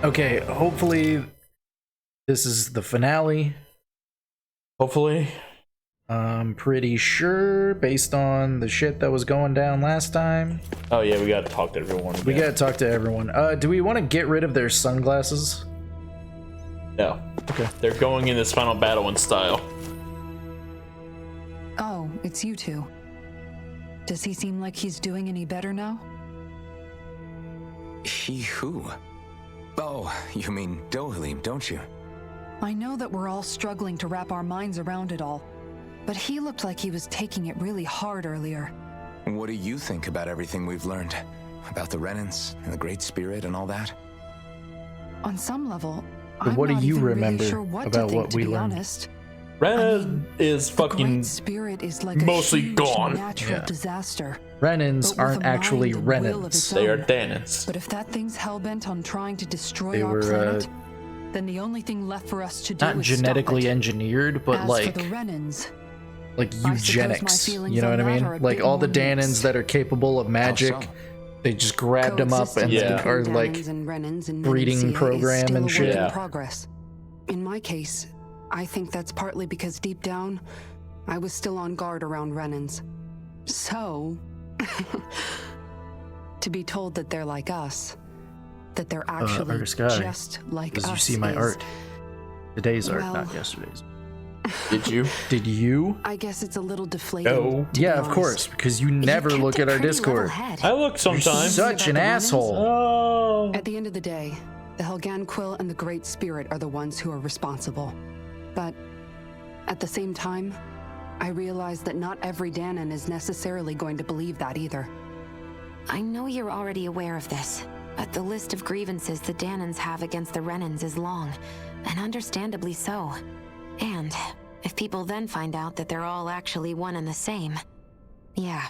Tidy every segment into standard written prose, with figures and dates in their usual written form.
Okay, hopefully this is the finale. Hopefully. I'm pretty sure, based on the shit that was going down last time. Oh yeah, we gotta talk to everyone. We gotta talk to everyone. Do we want to get rid of their sunglasses? No. Okay. They're going in this final battle in style. Oh, it's you two. Does he seem like he's doing any better now? He who? Oh, you mean Dohalim, don't you? I know that we're all struggling to wrap our minds around it all, but he looked like he was taking it really hard earlier. What do you think about everything we've learned? About the Renans and the Great Spirit and all that? On some level, What do I'm not you even remember really sure what about to think, what to we be learned? honest. Ren is The fucking Great Spirit is like mostly a huge gone. natural Yeah. disaster. Renans But with aren't a actually mind and will of Renans. its They are own. Danans. But if that thing's hell-bent on trying to destroy They our were, planet, then the only thing left for us to do Not is genetically stop it. engineered, but As like for the Renans, eugenics. feelings You know on what I that mean? are a Like bit all the more Danans mixed. that are capable of magic, so? they just grabbed them up and Yeah. Coexistence are between like Danans and Renans in breeding Venetia is program still and a shit. work in Yeah. progress. In my case, I think that's partly because deep down, I was still on guard around Renans. So, to be told that they're like us, that they're actually Artist Guy, just like Did us you see my is, art? Today's art, well- not yesterday's. Did you? Did you? I guess it's a little deflating. No. to be Yeah, of honest. course, because you never You kept look a at our pretty Discord. level head. I look sometimes. Such an About the Renans? asshole. Oh. At the end of the day, the Helgan Quill and the Great Spirit are the ones who are responsible. But at the same time, I realize that not every Danan is necessarily going to believe that either. I know you're already aware of this, but the list of grievances the Danans have against the Renans is long, and understandably so. And if people then find out that they're all actually one and the same, yeah,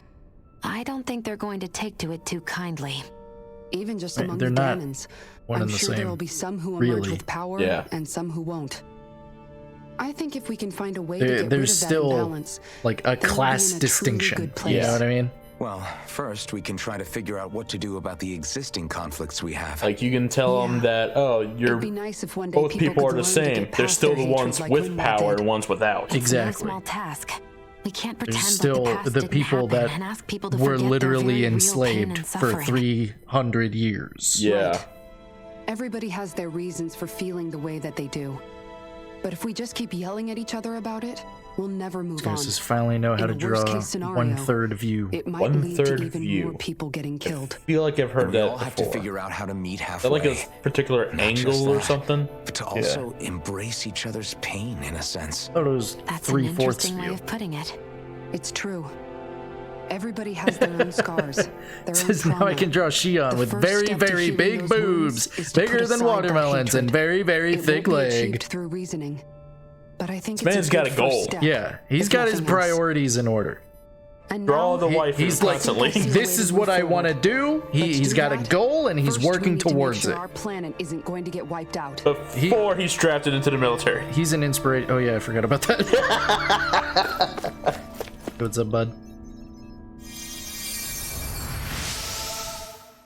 I don't think they're going to take to it too kindly. Even just Right, among they're the not Danans, one I'm and the sure there same, will be some who emerge really. with power Yeah. and some who won't. I think if we can find a way There- to get rid there's of that still imbalance, Like a Then we'll be class in a truly distinction. good place. You know what I mean? Well, first we can try to figure out what to do about the existing conflicts we have. Like you can tell them Yeah. that, oh, you're it'd be nice if one day both people could are the learn to same. get They're past still their the ones hatred like with Winmar power did. and ones without. It's Exactly. no small task. We can't There's pretend still like the, past the didn't people happen that and ask people to were forget their literally very real pain enslaved and for suffering. 300 years. Yeah. Right. Everybody has their reasons for feeling the way that they do. But if we just keep yelling at each other about it, we'll never move on. Guys just finally know how In to a worst draw case scenario, 1/3 view. It might One lead to third even view. more people getting killed. I feel like I've heard And we that all have before. to figure out how to meet Is that halfway. like a particular Not just angle or that, something? But to also embrace each other's pain in a sense. I thought it was That's an 3/4 interesting way view. of putting it. It's true. Everybody has their own scars. Their own Says now I trauma. can draw Shion The with first very, step to very healing big those boobs, wounds is to bigger put than aside that watermelons, and hatred. very, very It thick won't be leg. achieved through reasoning. But I think This it's man's a got good a goal. first step, Yeah, he's if got his nothing else. priorities in order. And Draw now, the wife He's like, constantly. this is what I want to do. But to He's do got a that, goal and he's first we working need to make towards sure it. Our planet isn't going to get wiped out. Before he's drafted into the military. He's an inspiration. Oh yeah, I forgot about that. What's up, bud?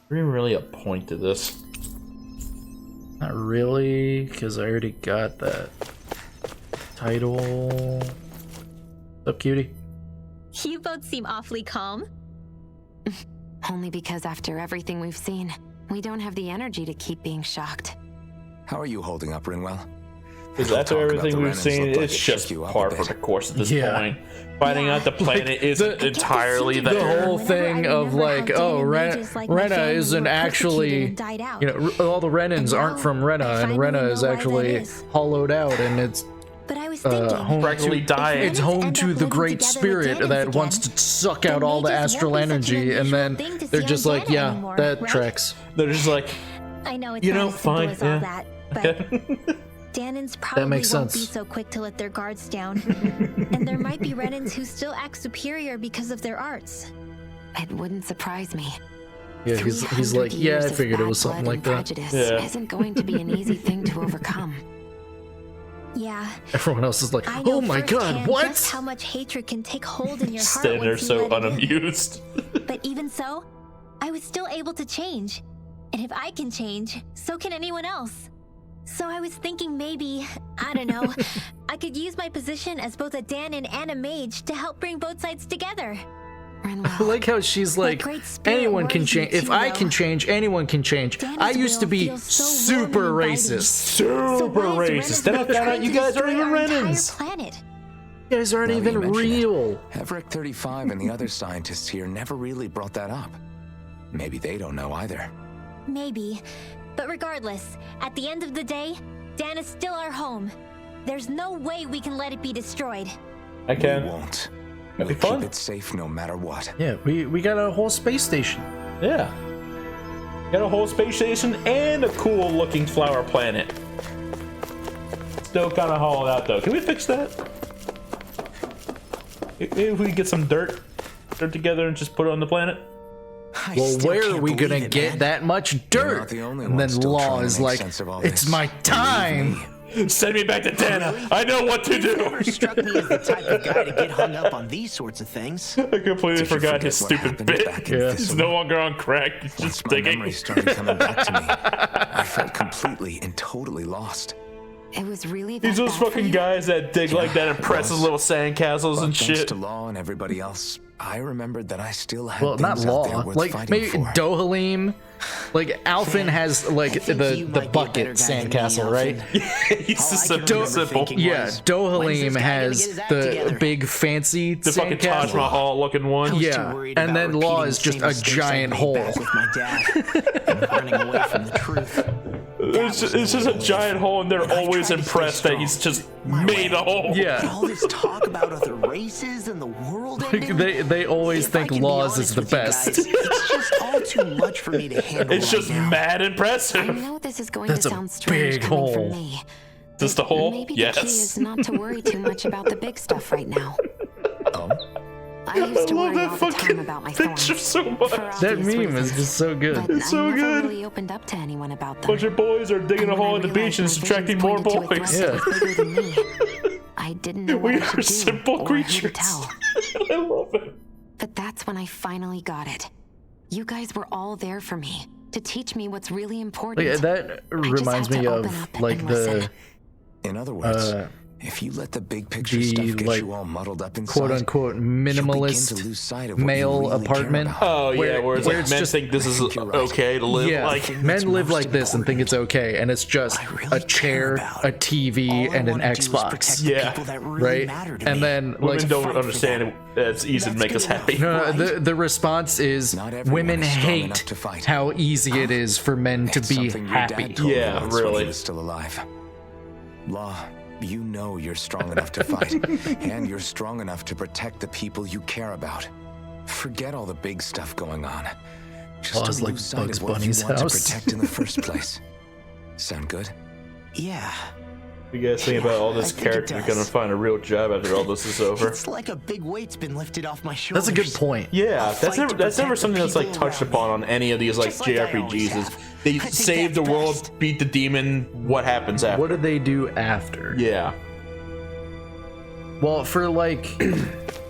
Is there even really a point to this? Not really, because I already got that title. What's up, cutie? You both seem awfully calm. Only because after everything we've seen, we don't have the energy to keep being shocked. How are you holding up, Rinwell? Because Don't after talk about everything the we've Renans seen, look like it's it shook just you up a par bit. for the course at this Yeah. point. Finding out the planet isn't the- entirely The there. whole thing of like, oh, Rena isn't actually, you know, all the Renans aren't from Rena, and Rena is actually hollowed out, and it's But I was thinking, home Practically to, dying. it's home to the Great Spirit that wants to suck out all the astral energy, and then they're just like, yeah, that tracks. They're just like, I know it's You not know, as simple fine, as all yeah. that, but Danans probably makes won't sense. be so quick to let their guards down. And there might be Renans who still act superior because of their arts. It wouldn't surprise me. Yeah, he's 300 like, yeah, years I of figured it bad was something blood like and that. Prejudice Yeah. isn't going to be an easy thing to overcome. Yeah, Everyone else is like, I know oh my god, firsthand what? just how much hatred can take hold in your heart standing there once you so let it in. unamused. But even so, I was still able to change. And if I can change, so can anyone else. So I was thinking maybe, I don't know, I could use my position as both a Danon and a mage to help bring both sides together. I like how she's like, anyone can change. If I can change, anyone can change. I used to be super racist. Super racist. Then you guys aren't even Renans. You guys aren't even real. Everett 35 and the other scientists here never really brought that up. Maybe they don't know either. Maybe. But regardless, at the end of the day, Dan is still our home. There's no way we can let it be destroyed. I can. We won't. That'd We'll be fun. keep it safe no matter what. Yeah, we got a whole space station. Yeah. Got a whole space station and a cool looking flower planet. Still kind of hollowed out though. Can we fix that? Maybe if we get some dirt together and just put it on the planet. Well, where are we gonna get that much dirt? And then Law is like, it's my time. Send me back to Dana. I know what to do. Never struck me as the type of guy to get hung up on these sorts of things. I completely forgot his stupid bit. Yeah. He's no longer on crack. He's just My digging. memory started coming back to me. I felt completely and totally lost. It was really that These those bad for fucking you? guys that dig like that and press his little sandcastles But and thanks shit. to Law and everybody else, I remembered that I still had Well, not things out there Law. worth Like fighting maybe for. Dohalim. Like Alphen has like think you the might be a better bucket guy than me, sandcastle, right? He's All just I a can remember simple. thinking Yeah, was, when's Dohalim this guy gonna has get his act the together? big fancy The fucking Taj sandcastle. Mahal looking one. I was Yeah, too worried and about then Law repeating is the just same a mistakes I giant made hole. back with my dad and running away from the truth. It's just a giant hole, and they're always impressed that he's just made a hole. But Yeah, all this talk about other races and the world ending, they always if I think can be Laws is honest the with you best. guys, it's just all too much for me to handle. It's just right now. mad I impressive. know this is going That's to a sound strange big coming hole. from me. Just a but hole? Maybe Yes. the key is not to worry too much about the big stuff right now. Oh, I used to I love worry that all the time fucking about my picture thorns. so much. for That obvious meme is reasons. just so good. But so I never good. really opened up to anyone about them. Bunch of boys are digging And a when hole I in the beach realized and my subtracting visions more pointed to a boys. threat that was bigger than me, I didn't know what We I are should do simple or who creatures. to tell. I love it. But that's when I finally got it. You guys were all there for me to teach me what's really important. Like, that I just reminds had me to of open up like and the listen. in other words, if you let the big picture the, stuff get like, you all muddled up inside, quote unquote you'll begin to minimalist lose sight of what you male really care apartment. about. Oh yeah, where it's where like it's men just- think this is I think you're right. okay to live Yeah, like. men live most like this and think it's okay, and it's just I really a chair, care about. a TV, All I and an wanna do is Xbox. protect the Yeah, people that really Right? matter to And me. then like Women don't fight for understand them. it. It's easy to That's make us good happy. enough. the response is Not everyone women is strong enough hate to fight. how easy it is for men to It's be something your happy. dad told me Yeah, once when really. he was still alive. Law, you know you're strong enough to fight, and you're strong enough to protect the people you care about. Forget all the big stuff going on. Just Law's don't like lose sight Bugs of what Bunny's you want house. to protect in the first place. Sound good? Yeah, You guys think about all this I think it character, you're does. gonna find a real job after all this is over. it's like a big weight's been lifted off my shoulders. That's a good point. Yeah, I'll that's fight never to that's never protect the something that's like people touched around upon me. on any of these like Just like I always JRPGs. Is have. they I think save the that's world, best. beat the demon. What happens after? What do they do after? Yeah, Well, for like,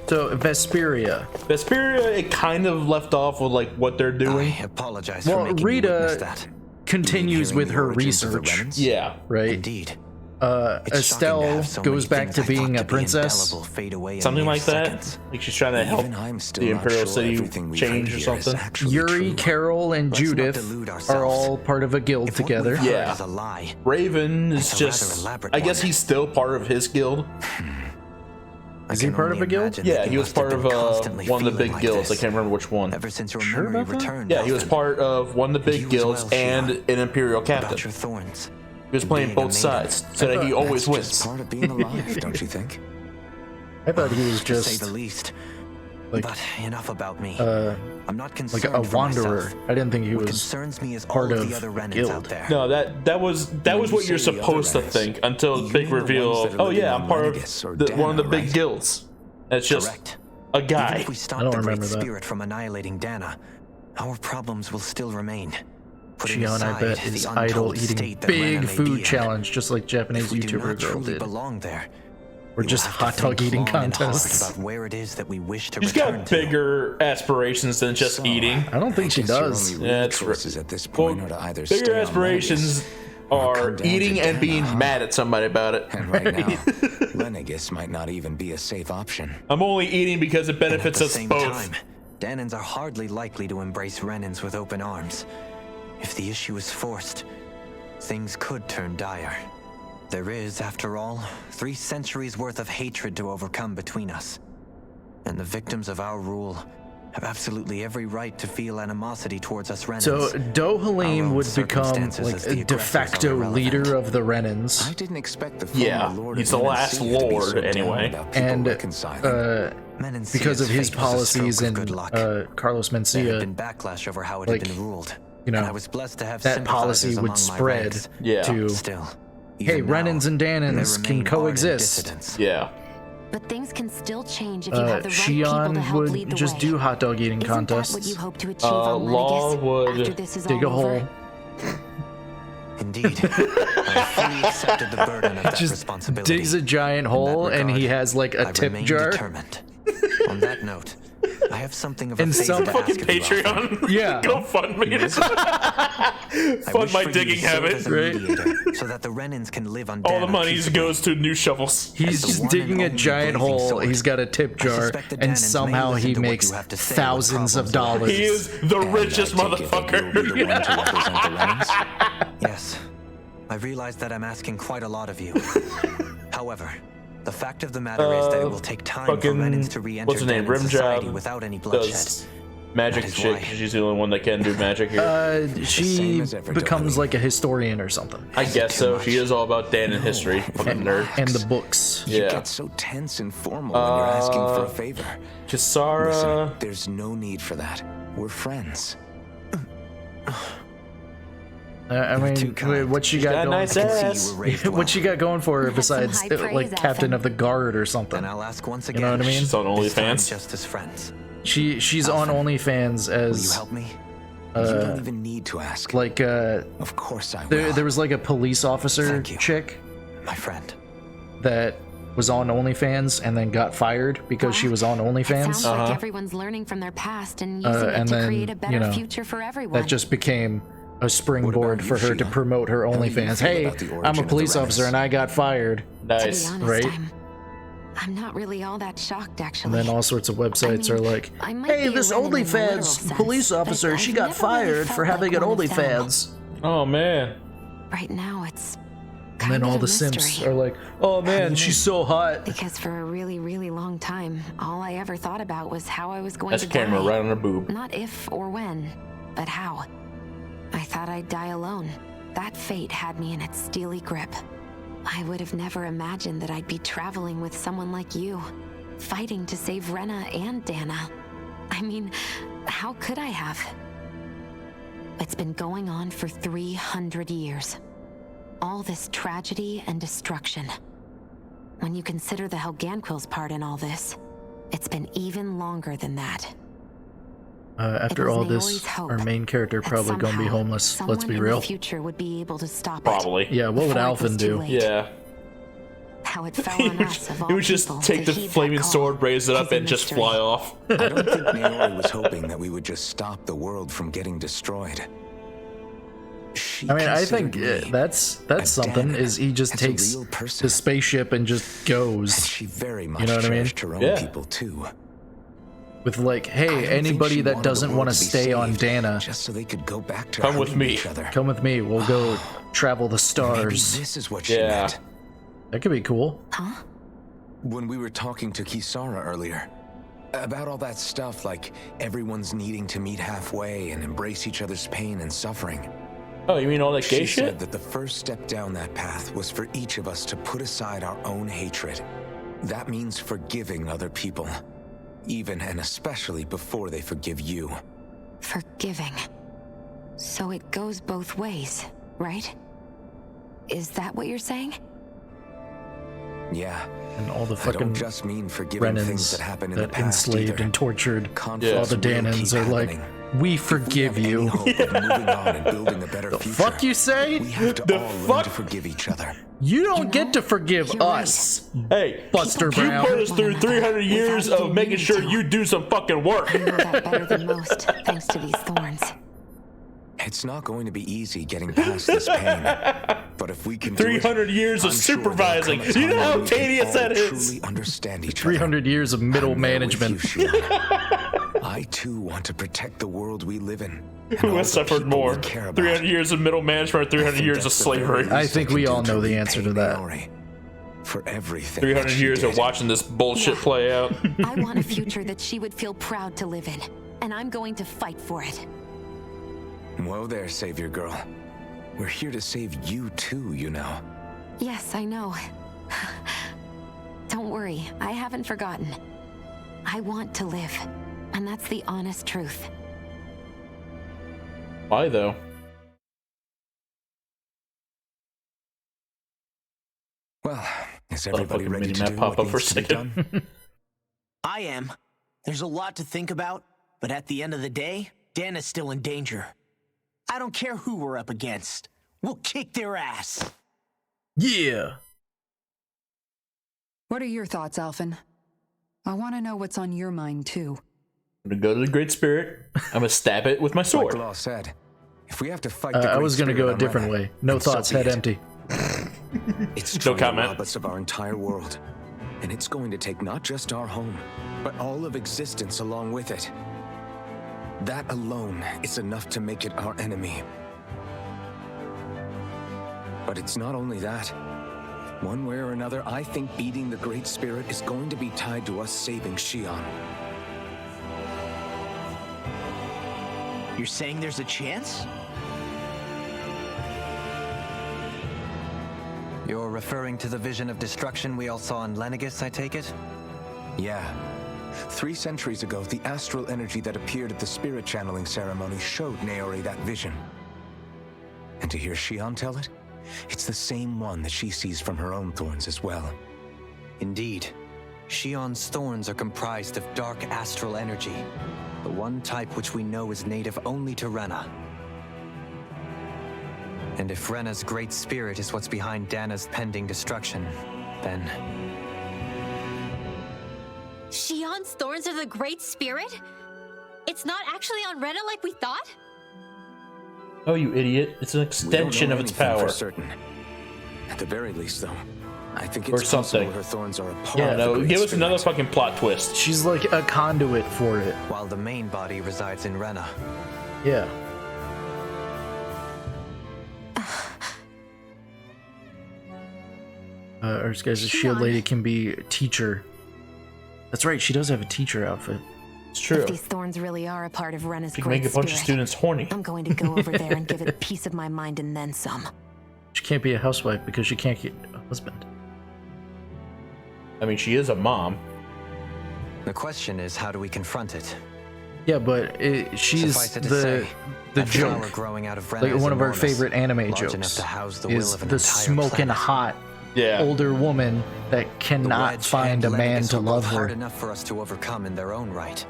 so Vesperia. Vesperia, it kind of left off with like what they're doing. I apologize Well, for making you witness Rita that. continues Hearing with the her origins of the research, Renans? Yeah, right? Indeed. It's shocking to Estelle have so goes many back things to I thought being a to be princess. indelible fade away in something mere like that. seconds. Like she's trying to help Even I'm still the not Imperial sure City everything we've change heard or here is something. actually Yuri, true. Carol, and Let's not Judith delude are ourselves. all part of a guild If what together. we've heard Yeah. is a lie, Raven is It's a rather just. elaborate I guess one. he's still part of his guild. Is he I can part of only a guild? imagine Yeah, that he was must have part of been constantly one of the feeling big like guilds. I this. can't remember which one. Ever since your Sure memory about that? returned. Yeah, he was Alvin. part of one of the big You as guilds well, and Shion. an Imperial About captain. your thorns. He was playing being a both maiden. sides, so that he always That's just wins. part of being alive, don't you think? I thought he was To say just the least. like But enough about me. uh I'm not like concerned a for wanderer. myself. I didn't think he What was concerns me is part all of the other the Renans guild. out there. No, that was When what you you're say the other supposed to Renans, think until the you big mean the reveal. ones that are Oh living yeah, on I'm part Renegus or of one of the Dana, big right? guilds. It's just Correct. a Even guy. if we I stop don't the Great remember that. Spirit from annihilating Dana, our problems will still remain. Putting Shion, I aside bet, the is idle untold eating state that Rena big may food be in. challenge, just like Japanese If we do YouTuber not girl truly did. belong there, Or We just will have to hot dog think eating long and hard contests. about where it is that we wish to She's return got to. bigger aspirations than just So, eating. I don't think she guess your does. only real Yeah, that's choices right. at this Well, point are to either stay bigger on aspirations Lenegis or come are down eating to and being Dana, huh? mad at somebody about it. And right now, Lenegis might not even be a safe option. I'm only eating because it And at benefits the us same both. time, Danans are hardly likely to embrace Renans with open arms. If the issue is forced, things could turn dire. There is, after all, 3 centuries worth of hatred to overcome between us. And the victims of our rule have absolutely every right to feel animosity towards us Renans. So Our Dohalim own would become circumstances like as a the de aggressors facto are irrelevant. leader of the Renans. I didn't expect the former Yeah, Lord he's of the last Menancia to be lord so down anyway. about people And reconciling. Menancia's because of his fate was a stroke policies of and good luck. Carlos There had Mencia, been backlash over how it like, had been ruled. you know, and I was blessed to have that policy sympathizers would among my spread ranks. Yeah. to, Still, hey, even now, Renans and there Danans can remain ardent coexist. dissidents. Yeah. But things can still change if you have the right people to Shion help lead the would just way. do hot dog eating Isn't that contests. what you hope to achieve on Law Lenegis would after this is dig all a over? hole. Indeed, I fully accepted the burden of that Just responsibility. digs a giant In hole that and he regard, has like a I tip remain jar. determined. On that note, I have something of a And favor some to Fucking ask of you, Alfred. Patreon. Yeah. Go fund me. I Fund wish my for you digging to serve habit. as a Right. mediator, so that the Renans can live on All the Dana money peaceably. goes to new shovels. He's the just one digging and a only giant blazing hole. sword. He's got a tip I jar, suspect the and Danans somehow may he listen to what makes you have to say when thousands of problems arise. dollars. He is the And richest I take it that motherfucker. you'll be the one to represent the Renans? Yes, I realize that I'm asking quite a lot of you. However, the fact of the matter is that it will take time for fucking- Renans to re-enter what's her name? Danan society Rimjob without any bloodshed. Does magic That is shit why. 'cause she's the only one that can do magic here. She same as ever, becomes Dohalim. like a historian or something. I guess too so. much. She is all about Dan and history. Fucking nerd. And the books. You Yeah. get so tense and formal when you're asking for a favor. Kisara. Listen, there's no need for that. We're friends. I too mean, kind. what she got got a going? nice See, ass. you were raised well. What she got going for her That's some besides high praise, like captain Alphen. of the guard or something? Then I'll ask once You again. know what I mean? She's on This time OnlyFans. just as friends. She's on OnlyFans Will you as help me? You don't even need to ask. like Of course I will. there was like a police officer Thank you. chick My friend. that was on OnlyFans and then got fired because she was on It OnlyFans. sounds like everyone's learning from their past and using it and to then, create a better you know, future for everyone. That just became a springboard you, for her to Sheila? promote her How do you OnlyFans. feel Hey, about the I'm origin a of the police officer Renans? and I got fired. Nice. To be honest, right? I'm not really all that shocked, And actually. then all sorts of websites I mean, are like, I might hey, be a this Renan in the literal OnlyFans sense, police but officer, she I've got never really fired felt for having like an one of them. OnlyFans. Oh man. Right now, it's And kind then of all a the simps mystery. are like, oh man, she's so hot. Because for a really, really long time, all I ever thought about was how I was going That's to camera die. right on her boob. Not if or when, but how. I thought I'd die alone. That fate had me in its steely grip. I would have never imagined that I'd be traveling with someone like you, fighting to save Rena and Dana. I mean, how could I have? It's been going on for 300 years. All this tragedy and destruction. When you consider the Helganquil's part in all this, it's been even longer than that. After It was all Naori's this, hope our main character that probably gonna be somehow homeless. Let's be someone in real. the future would be able to stop Probably. it. Yeah, what would before it was Alphen too do? late. Yeah. How it fell on us of all He would just people take to the heed that flaming call sword, raise it up, is a and just mystery. fly off. I don't think Naori was hoping that we would just stop the world from getting destroyed. She I mean, I think considered me that's a something. Danan, Is he just as a takes real person. the spaceship and just And goes she very much know what I mean? cherished her own Yeah. people too. with like, I hey, don't think anybody she that wanted the doesn't world want to to be stay on saved, Dana, just so they could go back to Come with hurting me. each other. come with me. We'll go travel the Maybe stars. this is what she Yeah. meant. That could be cool. Huh? When we were talking to Kisara earlier, about all that stuff like everyone's needing to meet halfway and embrace each other's pain and suffering. Oh, you mean all that gay She shit? said that the first step down that path was for each of us to put aside our own hatred. That means forgiving other people, even and especially before they forgive you. Forgiving. So it goes both ways, right? Is that what you're saying? Yeah, And all the I don't fucking just mean forgiving things Renans that happened in the that past enslaved either. and tortured Conflicts all the will Danans keep are like, happening. We forgive Any you. hope of moving on and building a better The future, fuck you say? we have to The all learn fuck? to forgive each other. You don't get to forgive you're right. us, Hey, Buster you Brown. put us through 300 years of making sure you do some fucking work. I know that better than most, thanks to these thorns. It's not going to be easy getting past this pain. But if we can do it, 300 years of I'm sure there'll supervising. come a You know time how when we can tedious all that is. truly understand each other. 300 years of middle I'm there with management. you, Shion. I too want to protect the world we live in. and all Who has the suffered people we more? care about. 300 years of middle management or 300 years of That's the very slavery? least I think can we do all know the repay answer to that. Naori for everything. 300 that she years of did. watching this bullshit Yeah. play out. I want a future that she would feel proud to live in, and I'm going to fight for it. Whoa there, Savior Girl. We're here to save you too, you know. Yes, I know. Don't worry, I haven't forgotten. I want to live, and that's the honest truth. Why though? Well, is Let a everybody fucking ready to minimap do pop what up for a needs to be second. done? I am. There's a lot to think about, but at the end of the day, Dan is still in danger. I don't care who we're up against. We'll kick their ass. Yeah. What are your thoughts, Alphen? I want to know what's on your mind, too. I'm gonna go to the Great Spirit. I'm gonna stab it with my Like sword. Law said, if we have to fight the I Great was gonna Spirit go a on different Rena, way. No then so thoughts, be head it. empty. It's No trying to comment. rob us of our entire world. And it's going to take not just our home, but all of existence along with it. That alone is enough to make it our enemy. But it's not only that. One way or another, I think beating the Great Spirit is going to be tied to us saving Shion. You're saying there's a chance? You're referring to the vision of destruction we all saw in Lenegis, I take it? Yeah. 3 centuries ago, the astral energy that appeared at the spirit channeling ceremony showed Naori that vision. And to hear Shion tell it, it's the same one that she sees from her own thorns as well. Indeed. Shion's thorns are comprised of dark astral energy, the one type which we know is native only to Rena. And if Rena's great spirit is what's behind Dana's pending destruction, then... Shion's thorns are the Great Spirit? It's not actually on Rena like we thought? Oh, you idiot. It's an We don't extension know of its anything power. for certain. At the very least, though, I think Or it's possible something. her thorns are a part Yeah, of the no, Great give us another Spirit. fucking plot twist. She's like a conduit for it. while the main body resides in Rena. Yeah. Or guys, a shield Shion. lady can be a teacher. That's right, she does have a teacher outfit. It's true. If these thorns really are a part of Rena's You can great make a bunch of spirit, students horny. I'm going to go over there and give it a piece of my mind and then some. She can't be a housewife because she can't get a husband. I mean, she is a mom. The question is, how do we confront it? Yeah, but she's Suffice it to the say, a flower joke. growing out of Rena Like is one of our enormous, favorite anime large enough jokes to house the will is of an the entire smoking planet. hot Yeah. older woman that The cannot Wedge find a and man Lenegis to were love both hard her. enough for us to overcome in their own right.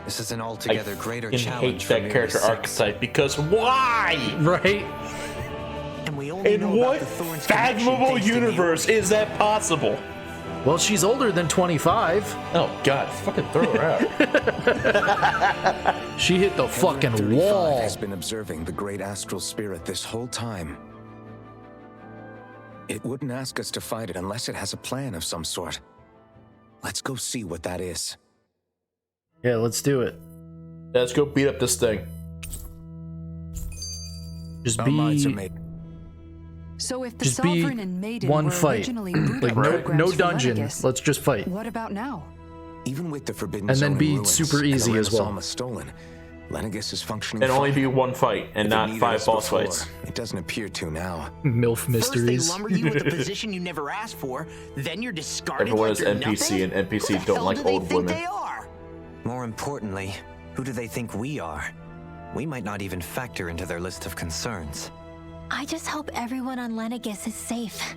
This is an I altogether greater fucking challenge hate for that merely character 6. archetype because why? Right? And we only In know what about the thorns connection fathomable thanks to universe Naori. is that possible? Well, she's older than 25. Oh god, fucking throw her out. She hit the fucking 35 wall. has been observing the great astral spirit this whole time. It wouldn't ask us to fight it unless it has a plan of some sort. Let's go see what that is. Yeah, let's do it. Let's go beat up this thing. Just Our minds are be made. So if the Just be Sovereign and Maiden one were fight. originally Buddha like programs no for dungeon. Lenegis, Let's just fight. what about now? Even with the Forbidden And then Zone be in ruins super and easy the as well. Renaissance stolen, Lenegis is functioning And only fine. be one fight and If it not needed 5 us boss before, fights. It doesn't appear to now. MILF First mysteries. they lumber you with a position you never asked for, then you're discarded Everyone like is you're NPC nothing? and NPC Who the don't hell like do they old think women. They are? More importantly, who do they think we are? We might not even factor into their list of concerns. I just hope everyone on Lenegis is safe.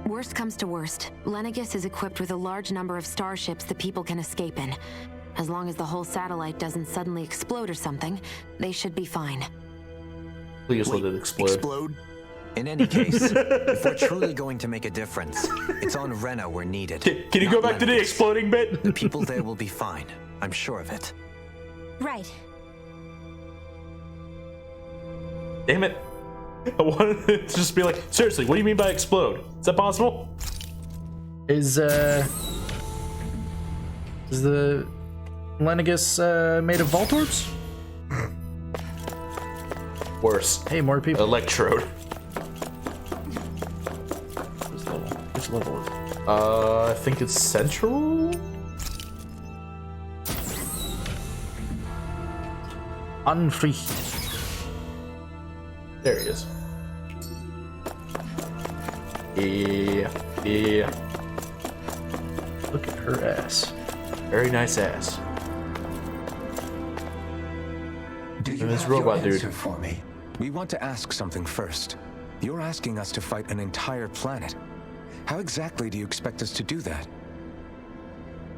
Worst comes to worst, Lenegis is equipped with a large number of starships that people can escape in. As long as the whole satellite doesn't suddenly explode or something, they should be fine. Please let it explode. In any case, if we're truly going to make a difference, it's on Rena we're needed. Can you go back to the exploding bit? The people there will be fine. I'm sure of it. Right. Damn it. I wanted to just be like, seriously, what do you mean by explode? Is that possible? Is the Lenegis made of Voltorbs? Worse. Hey, more people. Electrode. Which level is it? I think it's central? Unfreed. There he is. Yeah. Look at her ass. Very nice ass. Do you And this have robot your dude. answer for me? We want to ask something first. You're asking us to fight an entire planet. How exactly do you expect us to do that?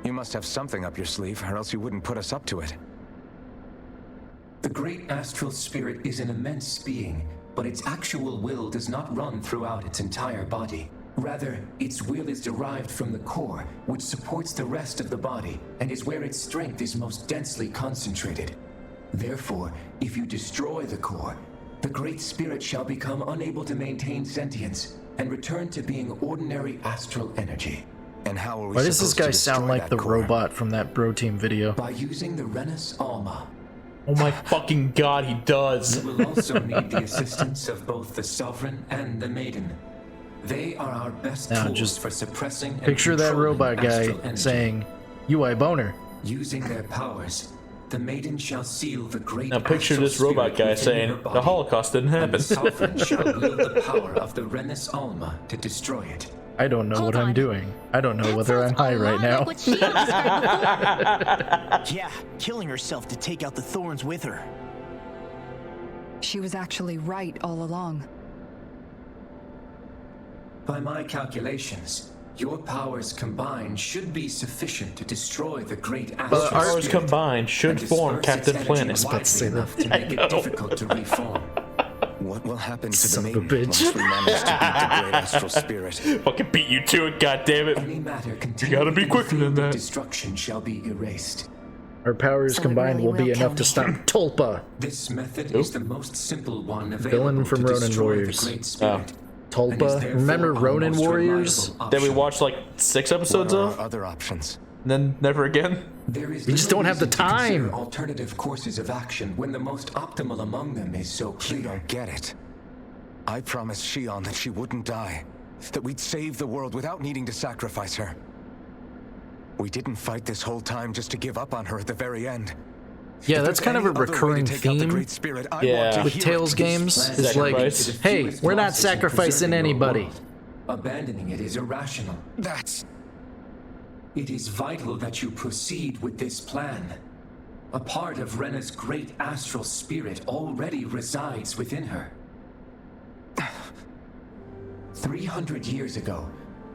You must have something up your sleeve, or else you wouldn't put us up to it. The great astral spirit is an immense being, but its actual will does not run throughout its entire body. Rather, its will is derived from the core, which supports the rest of the body, and is where its strength is most densely concentrated. Therefore, if you destroy the core, the great spirit shall become unable to maintain sentience and return to being ordinary astral energy. And how are we Why does this supposed to guy sound destroy like that the core? robot from that Bro Team video? By using the Renus Alma. Oh my fucking god, he does. You will also need the assistance of both the Sovereign and the Maiden. They are our best Now, tools just for suppressing and Picture that controlling robot guy astral energy. saying, UI boner. Using their powers, the Maiden shall seal the great Now picture astral this robot spirit guy within saying, her the body, Holocaust didn't and the happen. Sovereign shall wield the power of the Renus Alma to destroy it. I don't know Hold what I'm on. doing. I don't know That whether I'm sounds high a right lot now. like what Shio described before. Yeah, killing herself to take out the thorns with her. She was actually right all along. By my calculations, your powers combined should be sufficient to destroy the great astral our Powers spirit combined should and form disperse its Captain energy Planet. widely say that. enough to make it difficult to reform. What will happen to Son the of a Maiden bitch. once we manage to beat the great astral spirit? Fucking beat you to it, goddammit. Any matter gotta containing be in the quicker than field of that. destruction shall be erased. Our powers So it combined really will be will enough kill to me. stop Tulpa. This method is the most simple one available Villain from to Ronin destroy Warriors. the great spirit. and is Tulpa. therefore Remember our Ronin most Warriors? reliable Then we option. watched like 6 episodes What are of, our other options? and then never again. There is We just little don't have the reason to consider time. alternative courses of action when the most optimal among them is so You clear. don't get it. I promised Shion that she wouldn't die, that we'd save the world without needing to sacrifice her. We didn't fight this whole time just to give up on her at the very end. Yeah, If that's there's kind of a any other way to recurring take out the theme Great Spirit, I Yeah. want to with hear Tales it. games. Plan Is like, Sacrifice. to the hey, fewest we're not losses in sacrificing preserving your anybody. world. Abandoning it is irrational. That's... It is vital that you proceed with this plan. A part of Rena's great astral spirit already resides within her. 300 years ago,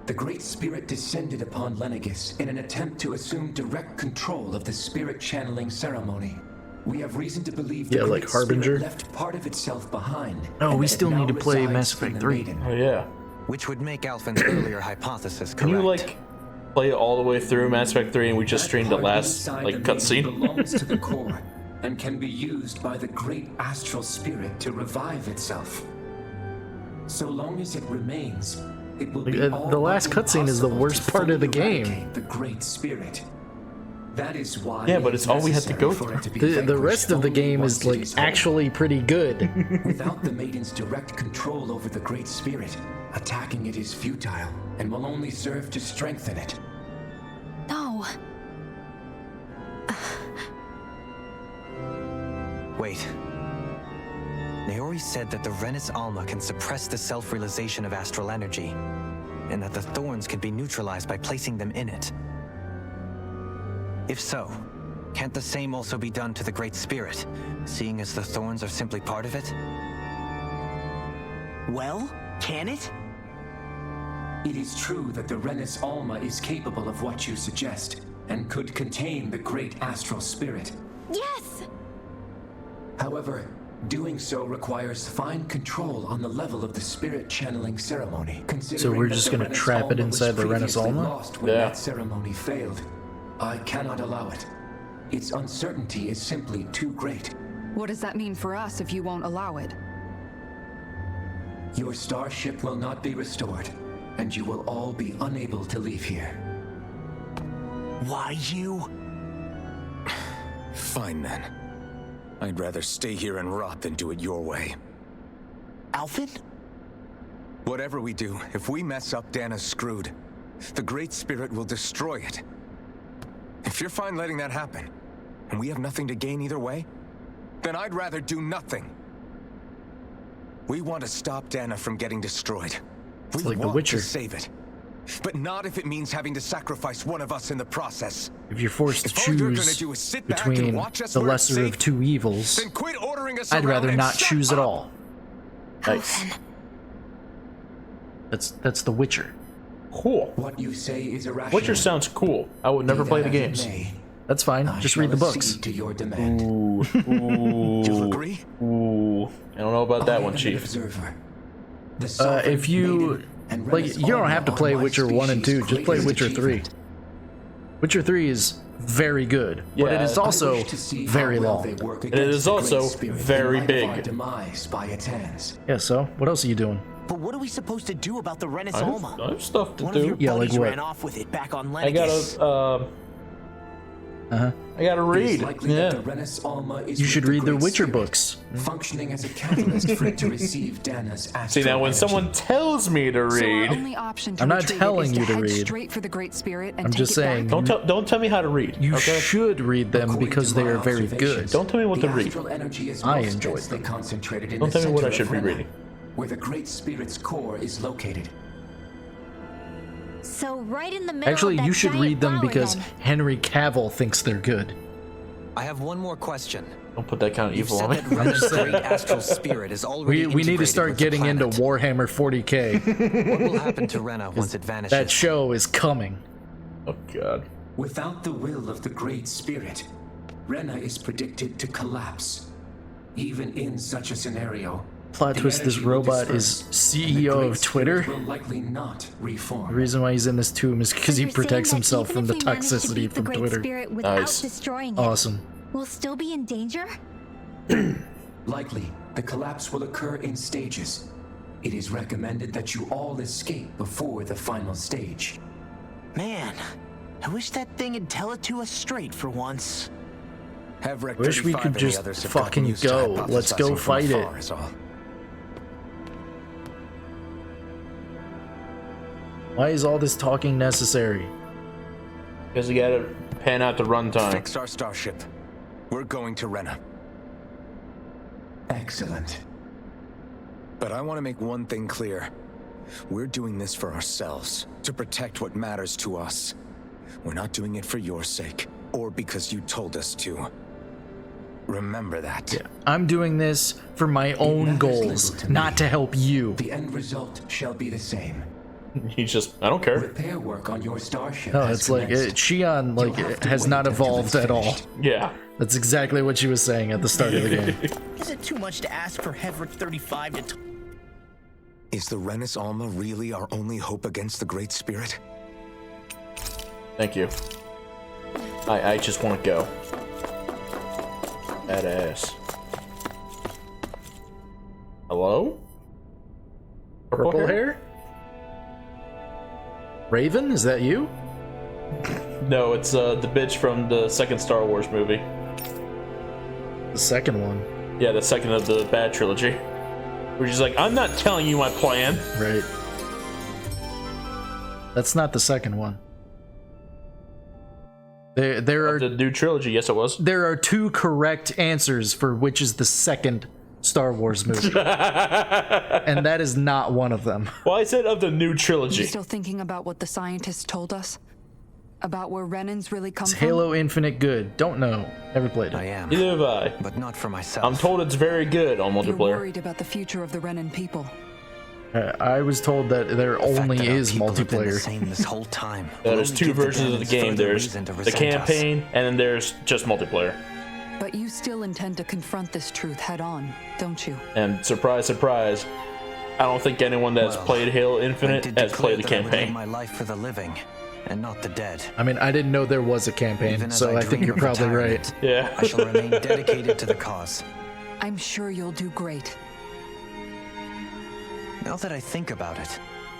the Great Spirit descended upon Lenegis in an attempt to assume direct control of the spirit channeling ceremony. We have reason to believe the Yeah, like Great Harbinger. Spirit left part of itself behind. No, and we that it still now need to play resides Mass in Effect the 3. Maiden. Oh yeah. Which would make Alphen's earlier hypothesis correct. Can you like play it all the way through Mass Effect 3 and we just That streamed the part last inside like the Maiden cutscene? belongs to the core and can be used by the great astral spirit to revive itself. So long as it remains, it will be The all last but cutscene is the impossible worst to part of the fully game. eradicate the great spirit. That is why. Yeah, but it it's is all we had to necessary go for it to be The vanquished rest of the only game once is it like whole. actually pretty good. Without the Maiden's direct control over the Great Spirit, attacking it is futile and will only serve to strengthen it. No. Wait. Naori said that the Renus Alma can suppress the self-realization of astral energy, and that the thorns can be neutralized by placing them in it. If so, can't the same also be done to the Great Spirit, seeing as the thorns are simply part of it? Well, can it? It is true that the Renus Alma is capable of what you suggest, and could contain the great astral spirit. Yes! However, doing so requires fine control on the level of the spirit channeling ceremony. So we're just gonna trap it inside the Renis Alma? Lost when that ceremony failed. I cannot allow it. Its uncertainty is simply too great. What does that mean for us if you won't allow it? Your starship will not be restored, and you will all be unable to leave here. Why you? Fine then. I'd rather stay here and rot than do it your way. Alphen? Whatever we do, if we mess up, Dana's screwed. The Great Spirit will destroy it. If you're fine letting that happen, and we have nothing to gain either way, then I'd rather do nothing. We want to stop Dana from getting destroyed. It's We like The want Witcher. to save it. But not if it means having to sacrifice one of us in the process. If you're forced to If all you're gonna choose do is sit back between and watch us the where it's lesser of safe, two evils, then quit ordering us I'd around rather and not shut choose at up. all. Nice. That's The Witcher. Cool. What you say is irrational. Witcher sounds cool. I would never Be play that the as it games. may, That's fine. I Just read the shall books. accede to your demand. Ooh. You'll Ooh. agree? Ooh. I don't know about that I one, am an Chief. observer. The sovereign If you maiden and like, Renis you don't have to Alma play on my Witcher 1 and 2. species' Just play greatest Witcher 3. achievement. Witcher 3 is very good, but it Yeah, is I also I wish to see how very well long. they work It against is the also Great Spirit very in light of our big. demise by its hands. Yeah. So what else are you doing? But what are we supposed to do about the Renis I Alma? have stuff to One of your do. Yeah, like buddies what? ran off with it back on I Lenegis. gotta, I gotta It is read. likely Yeah. that the Renis Alma is You with should the read the Great Witcher Spirit, books. functioning as a catalyst for it to receive Dana's astral See, now when energy. someone tells me to So our read, only option to I'm not retrieve telling it is you to head read. straight for the Great Spirit and I'm take just it back. saying. don't tell me how to read. You okay? should read them According because to they my are very good. observations, Don't tell me what the to read. astral energy is I most enjoyed densely them. concentrated in Don't the tell me what I center should of be Rena, reading. where the Great Spirit's core is located. So right in the middle Actually, of that you should giant read them flower, because then. Henry Cavill thinks they're good. I have one more question. Don't put that kind of You've evil said on me. that Rena's great astral spirit is already We need to integrated start with the getting into planet. Warhammer 40k. What will happen to Rena once it vanishes? That show is coming. Oh god. Without the will of the Great Spirit, Rena is predicted to collapse. Even in such a scenario, Plot the twist: this energy will robot is disperse, and the CEO Great of Spirit Twitter. will likely not reform. The reason why he's in this tomb is because So he you're protects saying that himself even from if the we manage to toxicity beat the from Great Twitter. Spirit without Nice. destroying it, Awesome. we'll still be in danger? Likely, the collapse will occur in stages. It is recommended that you all escape before the final stage. Man, I wish that thing would tell it to us straight for once. Have Rec Wish we 35 could and the just others have fucking gotten used to go. Let's go hypothesizing from fight it. afar is all. Why is all this talking necessary? Because you gotta pan out the runtime. Fix our starship. We're going to Rena. Excellent. But I want to make one thing clear. We're doing this for ourselves, to protect what matters to us. We're not doing it for your sake, or because you told us to. Remember that. Yeah, I'm doing this for my own matters goals, little to not me. to help you. The end result shall be the same. He's just, I don't care. Repair work on your starship. No, has it's like commenced. Shion You'll have to has wait not until evolved it's at all. finished. Yeah. That's exactly what she was saying at the start of the game. Is it too much to ask for Hevric 35 to... Is the Renis Alma really our only hope against the Great Spirit? Thank you. I just want to go. Badass. Hello? Purple hair? Raven, is that you? No, it's the bitch from the second Star Wars movie. The second one. Yeah, the second of the bad trilogy. Where she's like, I'm not telling you my plan. Right. That's not the second one. There are The new trilogy, yes it was. there are two correct answers for which is the second Star Wars movie. And that is not one of them. Well, I said of the new You trilogy. still thinking about what the scientists told us? About where Renans really come Is from? Halo Infinite good? Don't know. Never played I it. am, Neither have I. but not for myself. I'm told it's very good on You're multiplayer. worried about the future of the Renan people. I was told that there only is multiplayer. Same this whole time. There's two versions of the game. There's the campaign, and then there's just multiplayer. But you still intend to confront this truth head on, don't you? And surprise, surprise, I don't think anyone that's played Halo Infinite has played the campaign. My life for the living, and not the dead. I mean, I didn't know there was a campaign, so I think you're probably right. Yeah. I shall remain dedicated to the cause. I'm sure you'll do great. Now that I think about it,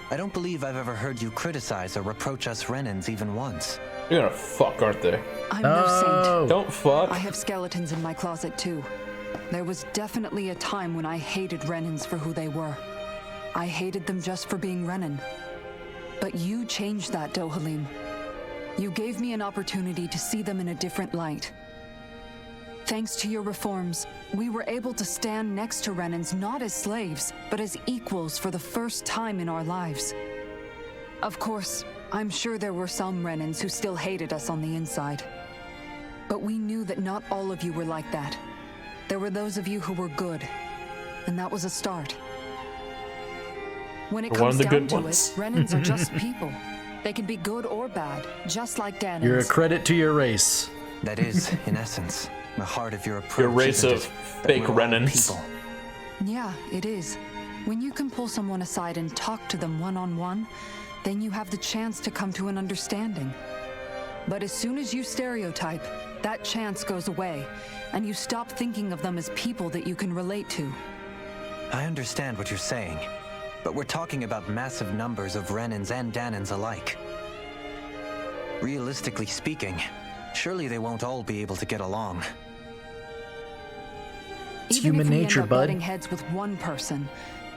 I don't believe I've ever heard you criticize or reproach us Renans even once. You're gonna fuck, aren't they? I'm no saint. Don't fuck. I have skeletons in my closet too. There was definitely a time when I hated Renans for who they were. I hated them just for being Renan. But you changed that, Dohalim. You gave me an opportunity to see them in a different light. Thanks to your reforms, we were able to stand next to Renans not as slaves, but as equals for the first time in our lives. Of course, I'm sure there were some Renans who still hated us on the inside. But we knew that not all of you were like that. There were those of you who were good, and that was a start. When it comes down to it, Renans are just people. They can be good or bad, just like Danans. You're a credit to your race. That is, in essence, the heart of your approach. Your race of fake Renans. Yeah, it is. When you can pull someone aside and talk to them one-on-one, then you have the chance to come to an understanding. But as soon as you stereotype, that chance goes away, and you stop thinking of them as people that you can relate to. I understand what you're saying, but we're talking about massive numbers of Renans and Danans alike. Realistically speaking, surely they won't all be able to get along. It's Even human if we nature, end up bud. butting heads with one person,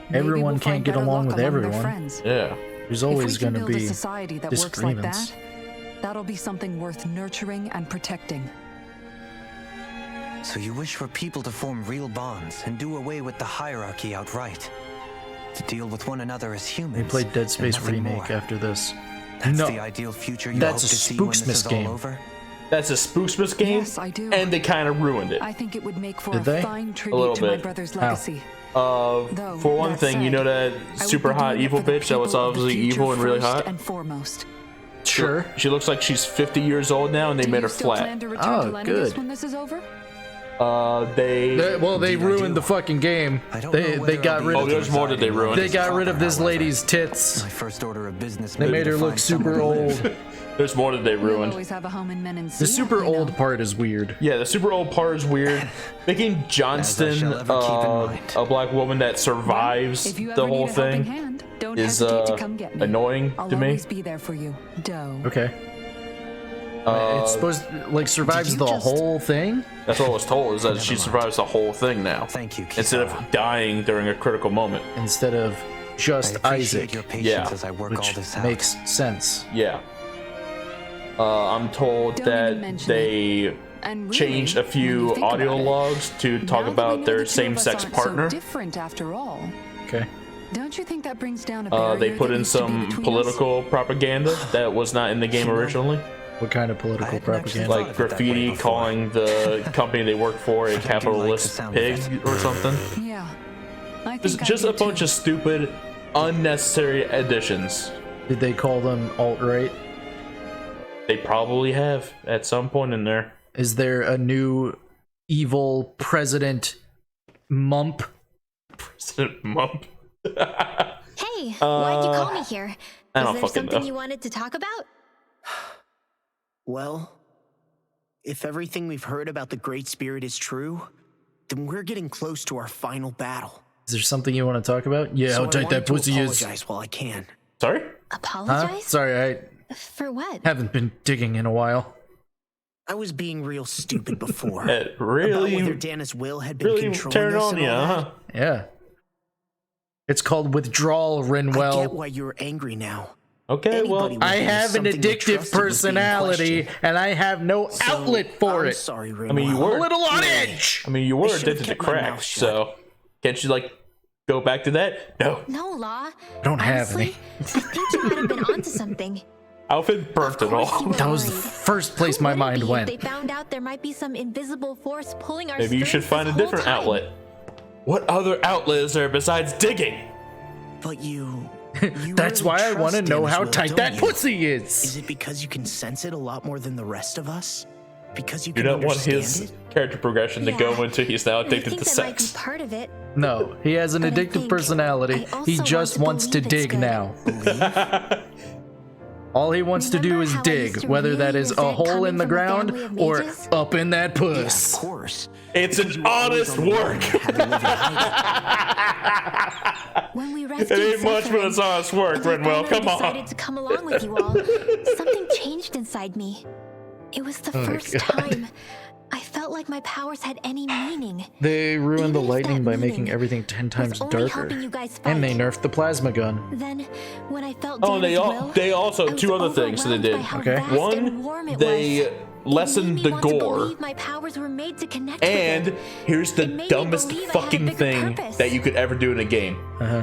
maybe Everyone we'll can't find get better along luck with among their everyone. friends. Yeah. There's always going to If we can build be a society that works like disagreements. that, that'll be something worth nurturing and protecting. So you wish for people to form real bonds and do away with the hierarchy outright? To deal with one another as humans? They played Dead Space and nothing Remake more. after this. That's No, the ideal future you that's hope a to see when this Spooksmas is all game. over? That's a Spooksmas game, Yes, I do. and they kind of ruined it. I think it would make for Did a they? fine little tribute to my bit. brother's How? legacy. For one that thing, you know said, that I would super be hot doing it evil for the bitch that was people of the obviously future evil and really first hot? and foremost. sure. She looks like she's 50 years old now, and they Do made you her still flat. plan to return Oh, to Lenidus good. when this is over? They They Indeed, I ruined do. the fucking game. I don't They know whether got I'll be rid Oh, of there's more that they ruined. they got rid of this However, lady's tits. My first order of business. They may made be her to look find super somewhere to live. old. There's more that they We'll ruined. always have a home in Menon's The super you know. old part is weird. Yeah, the super old part is weird. Making Johnston shall ever keep in mind. a black woman that survives If you the ever whole need a helping thing hand, don't is hesitate to come get me. annoying I'll to me. always be there for you, Doe. Okay. It's supposed to, like, survives you the just- whole thing? That's what I was told, is that she survives the whole thing now. Thank you, Instead of Kisara. dying during a critical moment. Instead of I just appreciate Isaac, your patience Yeah, as I work all which this out. makes sense. Yeah. I'm told Don't even that mention they And really, changed a when you few think audio about it, logs to now talk that we about know their the two of us same-sex aren't partner. So different after all. Okay. Don't you think that brings down a barrier They put that in used to be some between political propaganda that was not in the game originally. What kind of political I hadn't actually propaganda? thought Like of it that way graffiti before. calling the company they work for a do like the capitalist sound of pig it. or something. us? Yeah. I think Just I a do bunch too. of stupid, unnecessary additions. Did they call them alt-right? They probably have at some point in there. Is there a new evil president Mump? Mump. Hey, why'd you call me here? I Was don't there fucking something know. you wanted to talk about? Well, if everything we've heard about the Great Spirit is true, then we're getting close to our final battle. Is there something you want to talk about? Yeah, So how I tight wanted that to pussy is. apologize while I can. Sorry? Huh? Apologize? Sorry, I For what? haven't been digging in a while. I was being real stupid before. It About whether really, Dana's will had been really controlling turned us on and you, all that. huh? Yeah. It's called withdrawal, I get Rinwell. why you're angry now. Okay, well, Anybody would I do have an something they addictive trusted was being personality, questioned. and I have no So, outlet for I'm it. sorry, I mean, you Rinwell. were A little on edge. I mean, you were I should've addicted to kept my crack, mouth shut. so can't you like go back to that? No. No, Law. I don't have Honestly, I think you might have been onto something. Alfred burnt it Of course you all. were That was the worried. first place Who my wouldn't mind be if went. They found out there might be some invisible force pulling our Maybe you should strings find a this whole different time. outlet. What other outlet is there besides digging? But you That's really why I want to trust know Dan's how will, tight don't that you? pussy is. Is it because you can sense it a lot more than the rest of us? Because you You can don't want understand his it? character progression to go into he's now I addicted think to that might be sex. part of it. No, he has an But I addictive think personality. I also He just want wants to to believe it's dig good. now. All he wants to do Remember is how I dig, used to whether that really is a resent hole coming in the from a ground family of or mages? up in that Yeah, of puss. course. It's Because an you were always honest on the run work. and had to live in hiding. When we It rescued ain't much, but Zephyrin, it's honest work, and I Renwell. finally Come on. decided to come along with you all, something changed inside me. It was the first God. time I felt like my powers had any meaning. They ruined the Even if lightning that by making meaning everything 10 times only darker. helping you guys And they fight. nerfed the plasma gun. Then, when I felt Oh, Dana's will, they also I was two other things that they overwhelmed did. by how vast and warm One, it they was. lessened It the made me want to gore. believe my powers were made to connect with And it. here's the It made me dumbest believe I had a fucking bigger thing purpose. that you could ever do in a game.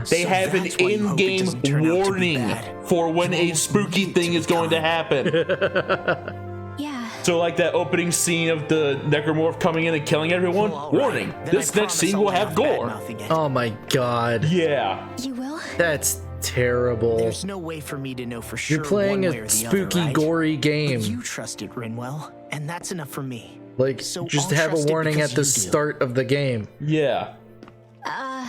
They So have an that's why you hope it in-game doesn't turn out to be warning bad. for when You a almost spooky need it thing to is going to become. happen. Yeah. So like that opening scene of the necromorph coming in and killing everyone. Well, all right. Warning, Then this I next promise scene I'll will lay have off gore. bad-mouthing it. Oh my god. Yeah. You will? That's terrible. There's no way for me to know for sure. You're playing one way a or the spooky, other, right? gory But game. you trust it, Rinwell, and that's enough for me. Like, So just I'll have a trust it warning because at the you do. start of the game. Yeah.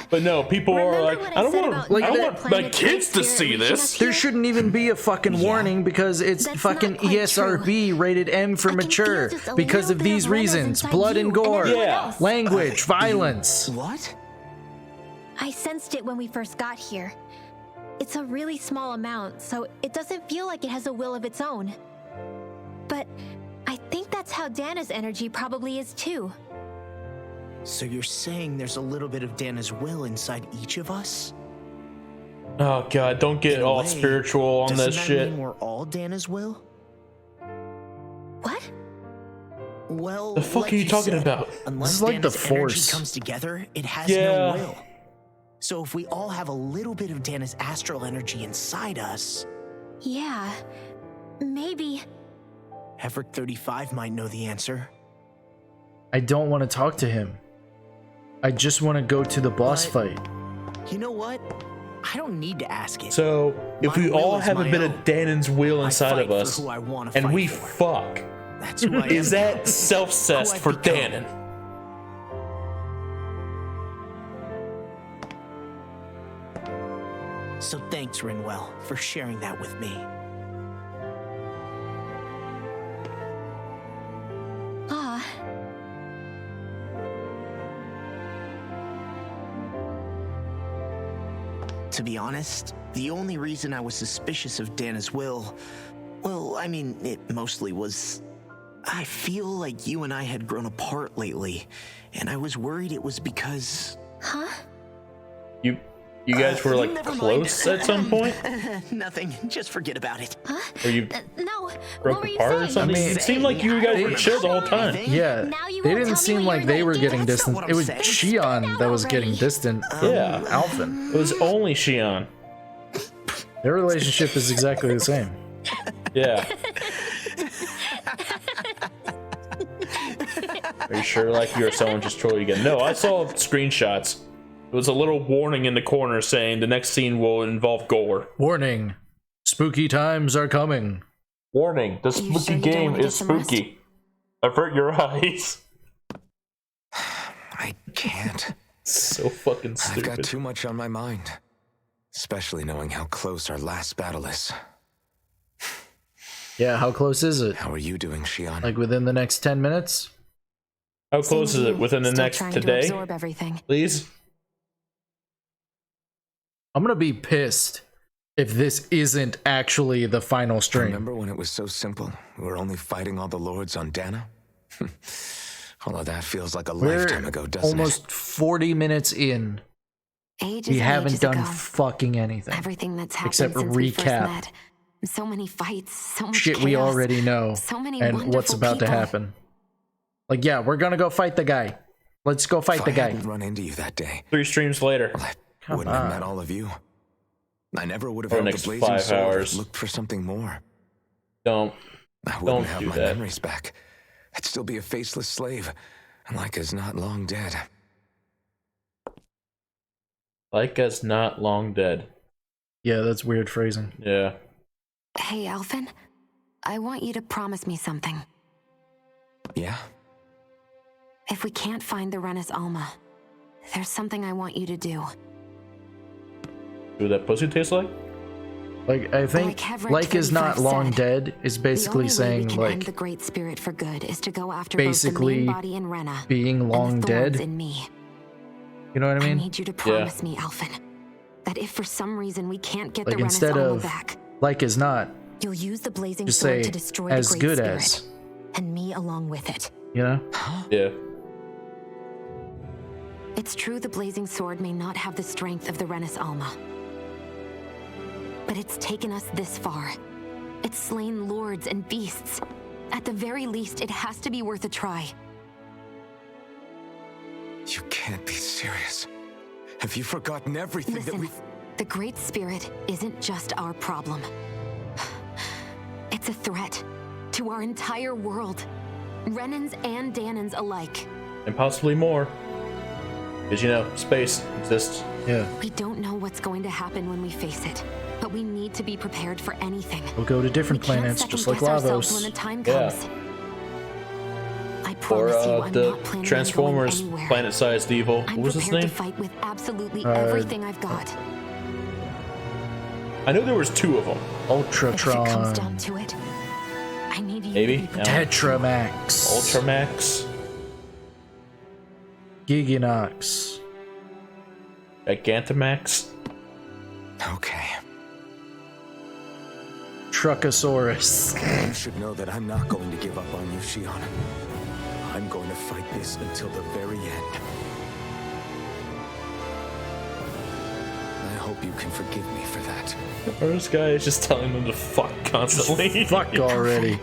But no, people are Remember like, what I don't said want, about like I don't that want my planet kids to Spirit see reaching this. us There here? shouldn't even be a fucking warning because it's That's fucking not quite ESRB rated M for I can feel mature just a because little of bit these of Rena's reasons: inside blood you and and gore, everyone Yeah. else. language, violence. What? I sensed it when we first got here. It's a really small amount, so it doesn't feel like it has a will of its own. But I think that's how Dana's energy probably is too. So you're saying there's a little bit of Dana's will inside each of us? Oh god, don't get In a all way, spiritual on doesn't this that shit. mean we're all Dana's will? What? Well, The fuck like are you talking said, about? Unless This is like the Dana's energy Force. comes together, it has Yeah. no will. So if we all have a little bit of Dana's astral energy inside us, Yeah. Maybe. Hefric 35 might know the answer. I don't want to talk to him. I just want to go to the boss But- fight. You know what? I don't need to ask it. So if My we will all is have a my bit own. of Danon's will I inside fight of for us, who I wanna and fight we for. fuck, That's who I is am. that self-cessed Who I've for become. Danon? So thanks, Rinwell, for sharing that with me. Ah. To be honest, the only reason I was suspicious of Dana's will, well, I mean, it mostly was... I feel like you and I had grown apart lately, and I was worried it was because... Huh? You guys were like Never mind. close at some point? Nothing, just forget about it. Huh? Or you No. broke What were you apart or saying? something? I mean, it seemed like you guys were they- chill the whole time. Yeah, Now you they won't didn't tell me seem what you like were they gonna were do. getting That's not distant. what It I'm was saying. Shion that was getting already. distant Yeah. from Alphen. It was only Shion. Their relationship is exactly the same. Yeah. Are you sure like you or someone just trolled you again? No, I saw screenshots. It was a little warning in the corner saying the next scene will involve gore. Warning: spooky times are coming. Warning, the you spooky sure you don't game wanna get is some rest? spooky. Avert your eyes. I can't. So fucking I've got stupid. too much on my mind. Especially knowing how close our last battle is. Yeah, how close is it? How are you doing, Shion? Like within the next 10 minutes? How Same close with is you. it within the Still next trying today? to absorb everything. Please? I'm gonna be pissed if this isn't actually the final stream. Remember when it was so simple? We were only fighting all the lords on Dana? All of that feels like a lifetime We're ago, doesn't almost 40 minutes in. Ages We and haven't ages done ago. fucking anything. Everything that's happened except since we first recap. met. So many fights, so much Shit we chaos, already know. so many And what's wonderful about to people. happen. Like, yeah, we're gonna go fight the guy. Let's go fight If the I guy. hadn't run into you that day, 3 streams later. well, I Come wouldn't have on. met all of you. I never would have For the held the next blazing 5 sword or hours. looked for something more. Don't. I wouldn't Don't have do my that. memories back. I'd still be a faceless slave, and like as not long dead. Like us not long dead. Yeah, that's weird phrasing. Yeah. Hey, Alphen. I want you to promise me something. Yeah? If we can't find the Renis Alma, there's something I want you to do. Do that pussy taste like? Like, I think like is not long dead is basically saying like the Great Spirit for good is to go after basically both the main body in Rena being long and the dead. in me. You know what I mean? I need you to promise me, Alphen, that if for some reason we can't get like the Renis instead Alma of back, like is not, you'll use the blazing just sword say to destroy as the Great good Spirit, as. and me along with it. You know? Yeah. It's true the blazing sword may not have the strength of the Renis Alma, but it's taken us this far. It's slain lords and beasts. At the very least, it has to be worth a try. You can't be serious. Have you forgotten everything that we... The Great Spirit isn't just our problem. It's a threat to our entire world. Renans and Dahnans alike. And possibly more. Because, you know, space exists. Yeah. We don't know what's going to happen when we face it, but we need to be prepared for anything. We'll go to different planets, just like Lavos. When the time comes. I Or promise you, I'm the not planning Transformers on going anywhere. planet-sized evil. What I'm was his prepared name? to fight with absolutely everything I've got. I knew there was 2 of them. If it comes Ultratron. down to it, I need you Maybe? to be prepared. Tetramax. Ultramax. Giganox. Gigantamax. Okay. Truckosaurus. You should know that I'm not going to give up on you, Shion. I'm going to fight this until the very end. I hope you can forgive me for that. Or this guy is just telling them to fuck constantly. Fuck already.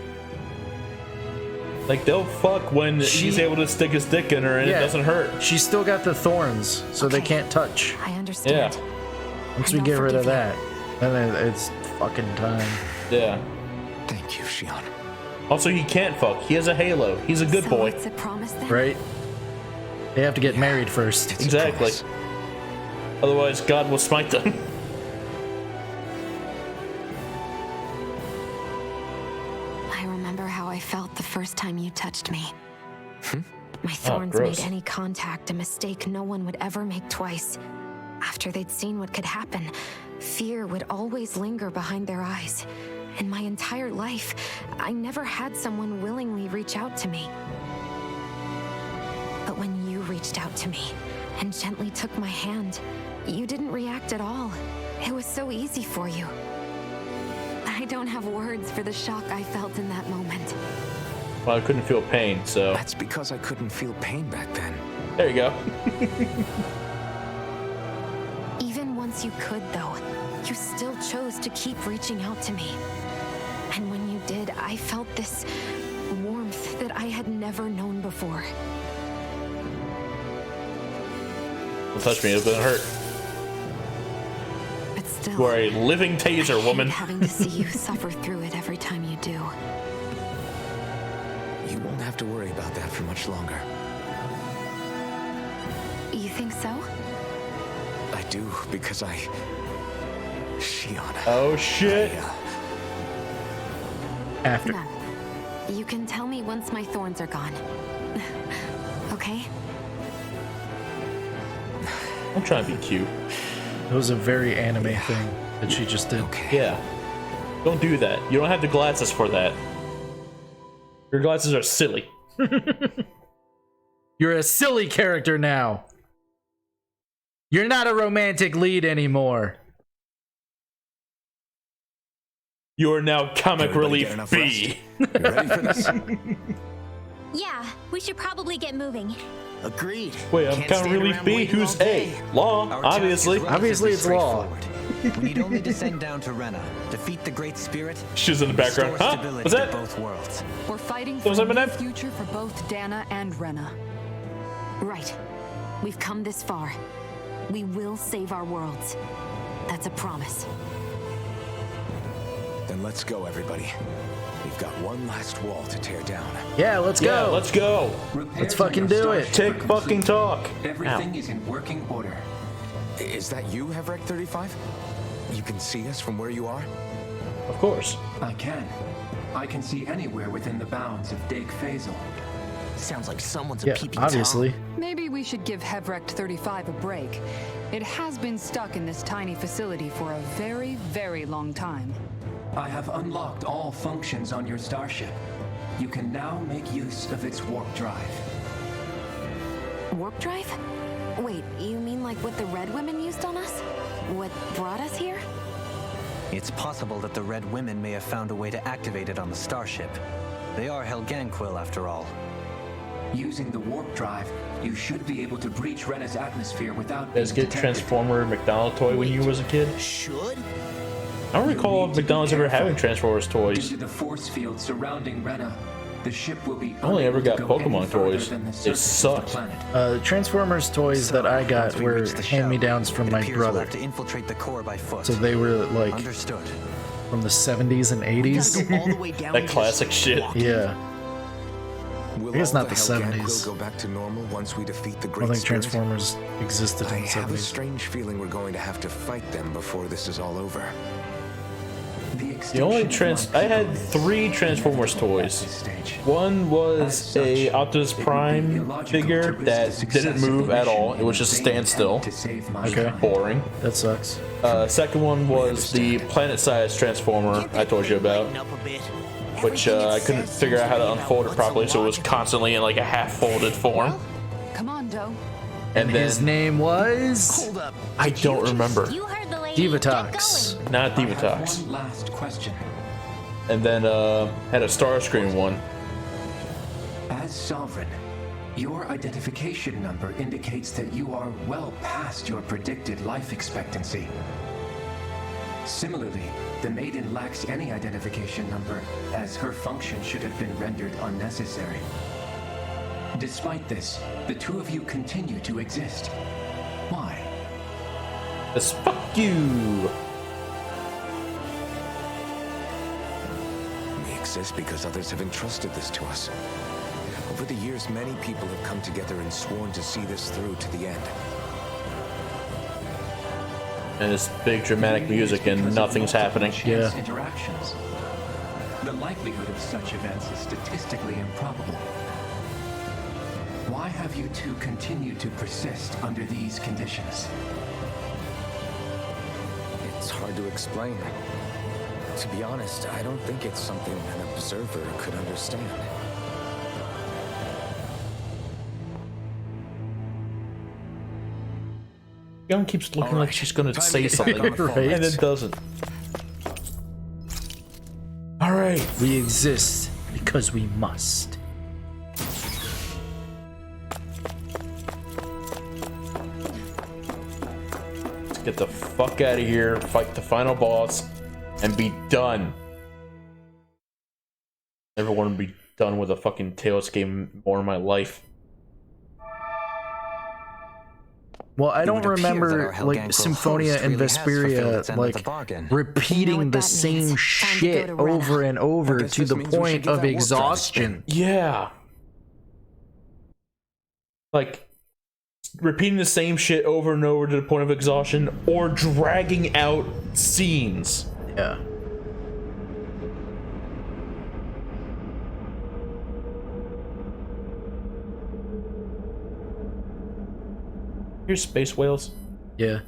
Like, they'll fuck when he's able to stick his dick in her and it doesn't hurt. She's still got the thorns, so they can't touch. I understand. Yeah. Once we get rid of that, then it's fucking time. Yeah. Thank you, Shion. Also, he can't fuck. He has a halo. He's a good boy. It's a promise then? Right? They have to get married first. Exactly. Otherwise, God will smite them. I remember how I felt the first time you touched me. My thorns gross. made any contact a mistake no one would ever make twice. After they'd seen what could happen, fear would always linger behind their eyes. In my entire life, I never had someone willingly reach out to me. But when you reached out to me and gently took my hand, you didn't react at all. It was so easy for you. I don't have words for the shock I felt in that moment. Well, I couldn't feel pain, so... That's because I couldn't feel pain back then. There you go. Even once you could, though, you still chose to keep reaching out to me. And when you did, I felt this warmth that I had never known before. Don't touch me, it's gonna hurt. But still, You are a living taser, I hate woman. having to see you suffer through it every time you do. You won't have to worry about that for much longer. You think so? I do, because Shion. Oh, shit. After. No. You can tell me once my thorns are gone. Okay? I'm trying to be cute. It was a very anime thing that she just did. Yeah. Don't do that. You don't have the glasses for that. Your glasses are silly. You're a silly character now. You're not a romantic lead anymore. You are now comic Everybody relief get enough B. You ready for this? Yeah, we should probably get moving. Agreed. Wait, I'm Can't comic stand relief around B? waiting Who's all day. A? Law, Our task obviously. is relatively Obviously it's law. straightforward. We need only descend down to Rena, defeat the Great Spirit, She's in the and background. restore Huh? stability What's that? to both worlds. We're fighting That for was a new Eminem? future for both Dana and Rena. Right. We've come this far. We will save our worlds. That's a promise. Then let's go, everybody. We've got one last wall to tear down. Yeah, let's go. Yeah, let's go. Let's fucking do it. Tick fucking talk. Everything is in working order. Is that you, Hevrek 35? You can see us from where you are? Of course. I can. I can see anywhere within the bounds of Dake Faisal. Sounds like someone's Yeah, a peeping obviously. Tom. Maybe we should give Hevrect 35 a break. It has been stuck in this tiny facility for a very, very long time. I have unlocked all functions on your starship. You can now make use of its warp drive. Warp drive? Wait, you mean like what the Red Women used on us? What brought us here? It's possible that the Red Women may have found a way to activate it on the starship. They are Helganquil, after all. Using the warp drive, you should be able to breach Rena's atmosphere without You guys being get detected. Transformer McDonald toy when you was a kid? Should? I don't recall McDonald's ever having Transformers Due toys. to the force field surrounding Rena, the ship will be I only ever unable got to go any Pokemon further toys. than the They surface of the sucked. planet. The Transformers toys that I got Once we were reach the shell, hand-me-downs from it my appears we'll brother. have to infiltrate the core by foot. So they were like Understood. from the 70s and We 80s. gotta go all the way down. That classic shit. Yeah. Will I guess all not the Helganquil 70s. go back to normal once we defeat the I Great don't think Spirit? Transformers existed I in the have a 70s. strange feeling we're going to have to fight them before this is all over. The only I had 3 Transformers toys. One was a Optimus Prime figure that didn't move at all. It was just a standstill. Okay. Boring. That sucks. Second one was the planet-sized Transformer I told you about, which I couldn't figure out how to unfold it properly, so it was constantly in like a half-folded form. Come on, Doe. And his name was Hold up. I don't remember. You heard the lady. Divatox. Not Divatox. One last question. And then had a Starscream one. As Sovereign, your identification number indicates that you are well past your predicted life expectancy. Similarly, the Maiden lacks any identification number, as her function should have been rendered unnecessary. Despite this, the two of you continue to exist. Why? Just fuck you. We exist because others have entrusted this to us. Over the years, many people have come together and sworn to see this through to the end. And this big dramatic music and nothing's happening. Chance interactions. The likelihood of such events is statistically improbable. Why have you two continued to persist under these conditions? It's hard to explain. To be honest, I don't think it's something an observer could understand. Young keeps looking like she's gonna say something, Right. and it doesn't. All right. We exist because we must. Let's get the fuck out of here, fight the final boss, and be done. Never want to be done with a fucking Tales game more in my life. Well, I don't would appear that remember our like Helganquil Symphonia host and really has fulfilled Vesperia its end of the like bargain. repeating what the that same means. Time to go shit to Rena. over and over guess to this the means we should point give of that warp drive a exhaustion. Yeah. Like, repeating the same shit over and over to the point of exhaustion, or dragging out scenes. Yeah. Here's space whales. Yeah.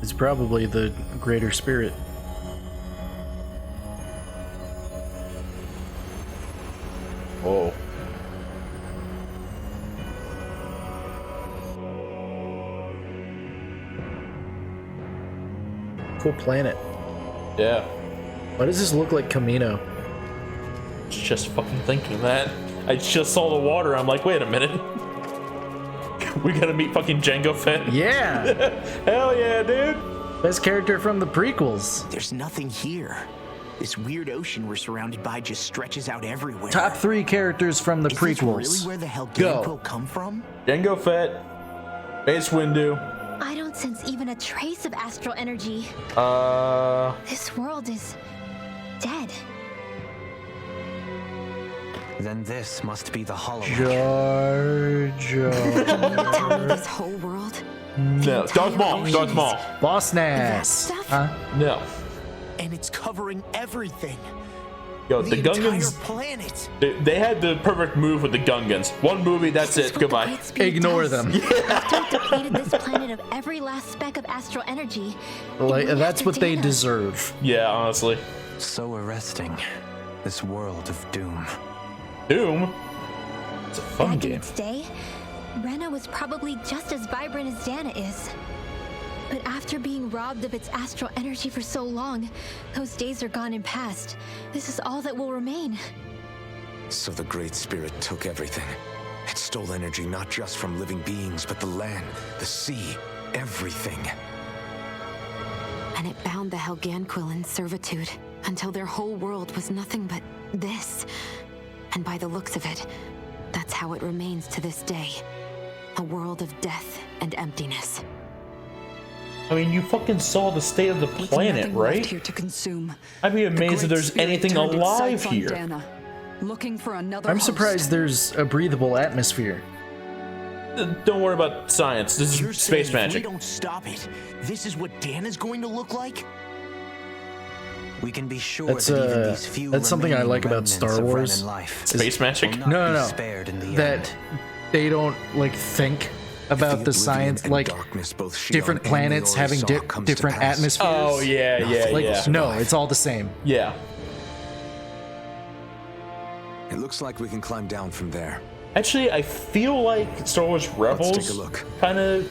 It's probably the greater spirit. Whoa. Cool planet. Yeah. Why does this look like Camino? Just fucking thinking that. I just saw the water. I'm like, wait a minute. We gotta meet fucking Jango Fett. Yeah! Hell yeah, dude. Best character from the prequels. There's nothing here. This weird ocean we're surrounded by just stretches out everywhere. Top 3 characters from the Is this prequels. really where the Go. Helganquil come from? Jango Fett. Mace Windu. I don't sense even a trace of astral energy. This world is dead. Then this must be the Hollow. Jar Jar. Tell me this whole world No. Darth Maul. Darth Maul. Boss Nass. Huh? No. And it's covering everything. Yo, the entire Gungans. planet. They had the perfect move with the Gungans. One movie, that's it. Goodbye. Ignore them. After it depleted this planet of every last speck of astral energy. Like, that's after what they Dana. deserve. Yeah, honestly. So arresting. This world of doom. Doom? It's a fun Back in game. its day, Rena was probably just as vibrant as Dana is. But after being robbed of its astral energy for so long, those days are gone and past. This is all that will remain. So the Great Spirit took everything. It stole energy not just from living beings, but the land, the sea, everything. And it bound the Helganquil in servitude until their whole world was nothing but this. And by the looks of it, that's how it remains to this day. A world of death and emptiness. I mean, you fucking saw the state of the With planet, nothing right? left here to consume, I'd be the amazed if Great there's Spirit anything turned its alive sights on here. Dana, looking for another I'm host. surprised there's a breathable atmosphere. Don't worry about science. This You're is space saying magic. If we don't stop it, this is what Dana's going to look like? We can be sure That's that even these few that's something I remaining like about remnants Star of Wars. Renan life Space magic? will not No, be no, no. spared in the That end. they don't like think about the science, like different planets having different atmospheres. Oh, yeah, yeah, Like, yeah. no, it's all the same. Yeah. It looks like we can climb down from there. Actually, I feel like Star Wars take Rebels a look. kind of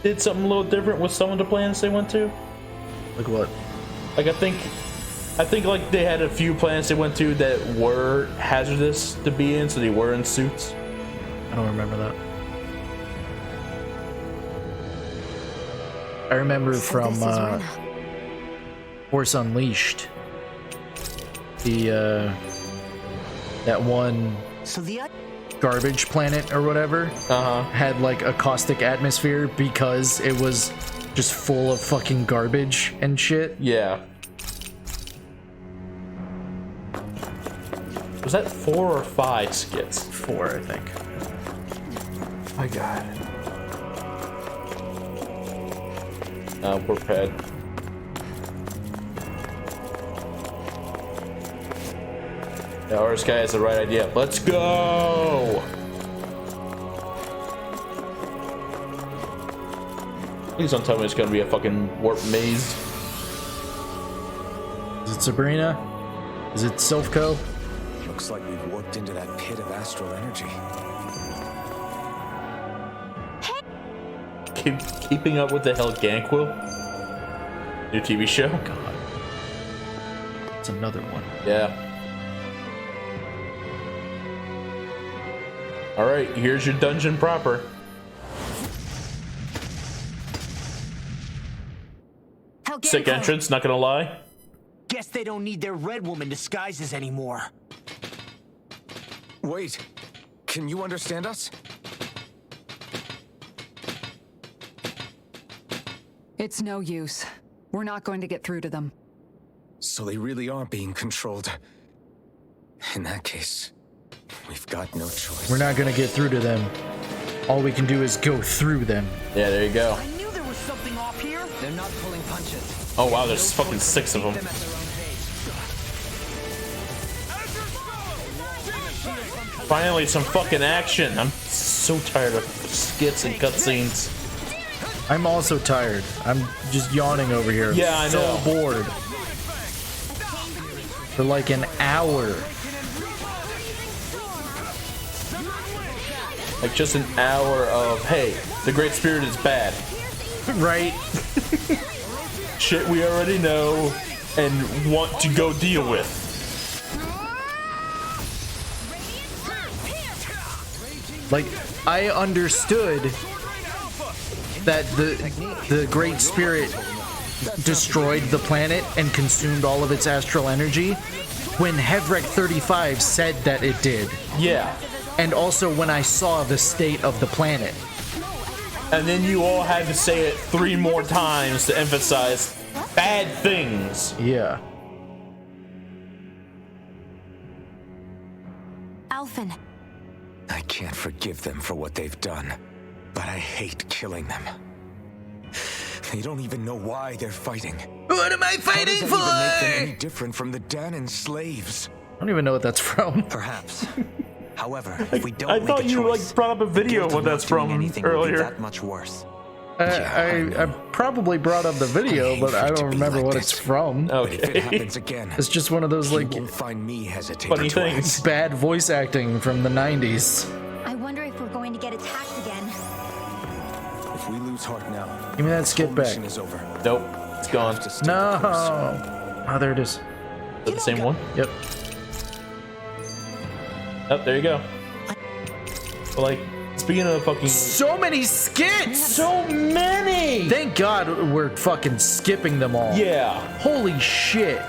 did something a little different with some of the planets they went to. Like what? Like, I think like they had a few planets they went to that were hazardous to be in, so they were in suits. I don't remember that. I remember So from this is Rena. Force Unleashed, the that one So the garbage planet or whatever had like a caustic atmosphere because it was just full of fucking garbage and shit. Yeah. Was that 4 or 5 skits? 4, I think. My God. We're ped. Yeah, our guy has the right idea. Let's go! Please don't tell me it's gonna be a fucking warp maze. Is it Sabrina? Is it Silphco? Looks like we've warped into that pit of astral energy. Keeping Up with the Helganquil? New TV show? God. It's another one. Yeah. Alright, here's your dungeon proper. Sick entrance, not gonna lie. Guess they don't need their Red Woman disguises anymore. Wait, can you understand us? It's no use. We're not going to get through to them. So they really are being controlled. In that case, we've got no choice. We're not gonna get through to them. All we can do is go through them. Yeah, there you go. I knew there was something off here. They're not pulling punches. Oh wow, there's fucking 6 of them. Finally, some fucking action. I'm so tired of skits and cutscenes. I'm also tired. I'm just yawning over here. Yeah, I know. So bored. For like an hour. Like just an hour of, hey, the Great Spirit is bad. Right? Shit we already know and want to go deal with. Like, I understood that the Great Spirit destroyed the planet and consumed all of its astral energy when Hevrek 35 said that it did. Yeah. And also when I saw the state of the planet. And then you all had to say it 3 more times to emphasize bad things. Yeah. Alphen. I can't forgive them for what they've done, but I hate killing them. They don't even know why they're fighting. What am I How does fighting that even make them for? any different from the Danan slaves? I don't even know what that's from. Perhaps. However, if we don't I make thought a you choice, like brought up a the video guilt of of what that's not doing from anything will be earlier. that much worse. I probably brought up the video, but I don't remember what it's from. But if it Okay. happens again, It's just one of those you like won't find me hesitating Funny twice. things. bad voice acting from the 90s. I wonder if we're going to get attacked again. If we lose heart now, Give me that this skip whole back. mission is over. Nope, it's gone. Have to steal No. the course. Oh, there it is. Is that the same one? Yep. Oh, there you go. But like, speaking of fucking... So many skits! So many! Thank God we're fucking skipping them all. Yeah. Holy shit.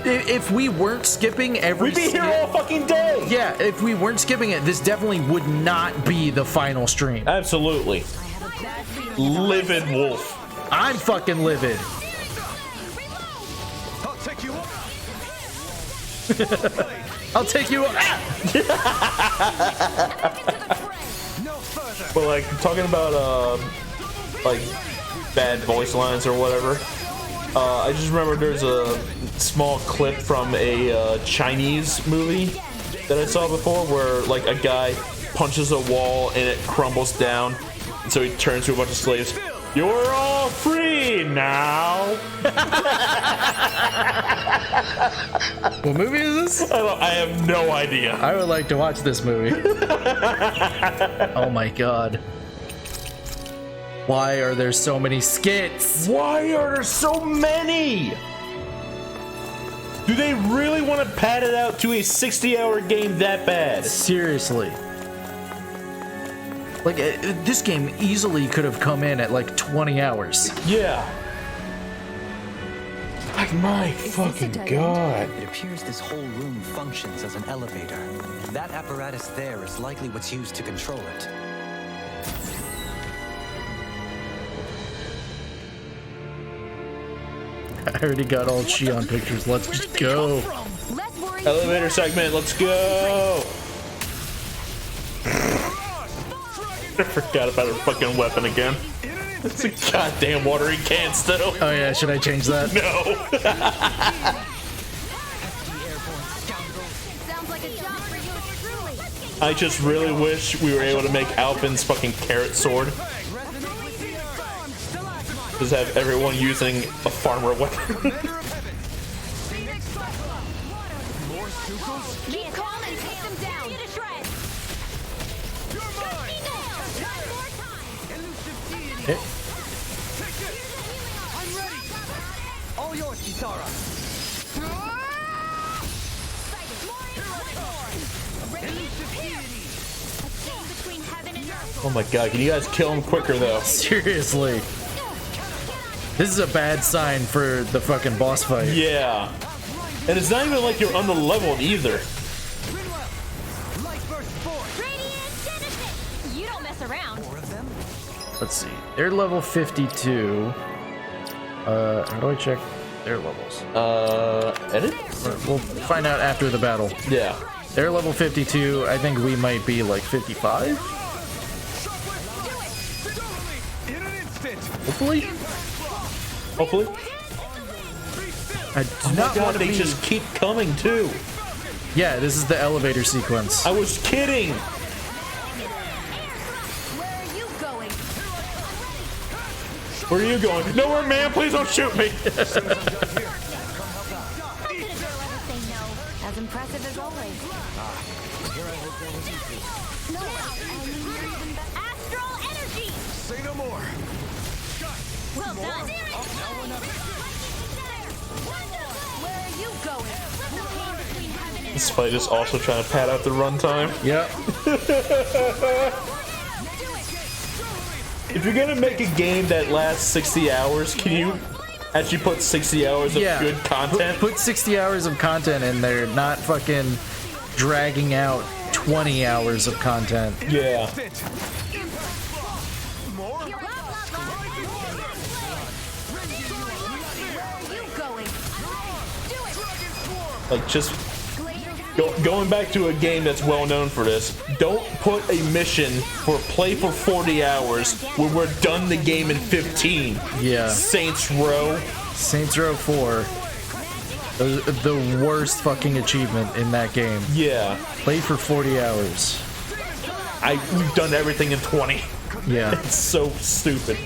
If we weren't skipping every We'd be here all fucking day! Yeah, if we weren't skipping it, this definitely would not be the final stream. Absolutely. Livid wolf. I'm fucking livid. I'll take you up. I'll take you. Ah! But like, talking about, like, bad voice lines or whatever, I just remember there's a small clip from a Chinese movie that I saw before where, like, a guy punches a wall and it crumbles down, and so he turns to a bunch of slaves. You're all free now. What movie is this? I have no idea. I would like to watch this movie. Oh my god. Why are there so many skits? Why are there so many? Do they really want to pad it out to a 60-hour game that bad? Seriously. Like, this game easily could have come in at like 20 hours. Yeah. Like, my fucking god. It appears this whole room functions as an elevator. That apparatus there is likely what's used to control it. I already got all Shion pictures. Let's just go. Elevator segment, let's go. I forgot about her fucking weapon again. It's a goddamn watery can still. Oh yeah, should I change that? No. I just really wish we were able to make Alpin's fucking carrot sword. Just have everyone using a farmer weapon. Keep calm and take them down. Get a shred. Eh. All yours, Kisara. Oh my god, can you guys kill him quicker though? Seriously. This is a bad sign for the fucking boss fight. Yeah. And it's not even like you're under-leveled either. You don't mess around. Let's see. They're level 52. How do I check their levels? Edit? We'll find out after the battle. Yeah. They're level 52. I think we might be like 55. Hopefully. Hopefully. I do Oh my not god, want to they be. just keep coming too. Yeah, this is the elevator sequence. I was kidding. Where are you going? Nowhere, man. Please don't shoot me. As impressive as always. Astral energy. Say no more. Well done. Where are you going? This fight is also trying to pad out the runtime. Yep. If you're gonna make a game that lasts 60 hours, can you actually put 60 hours of good content? Put 60 hours of content in there, not fucking dragging out 20 hours of content. Yeah. Like, just Going back to a game that's well known for this, don't put a mission for play for 40 hours when we're done the game in 15. Yeah. Saints Row 4. The worst fucking achievement in that game. Yeah. Play for 40 hours. We've done everything in 20. Yeah. It's so stupid.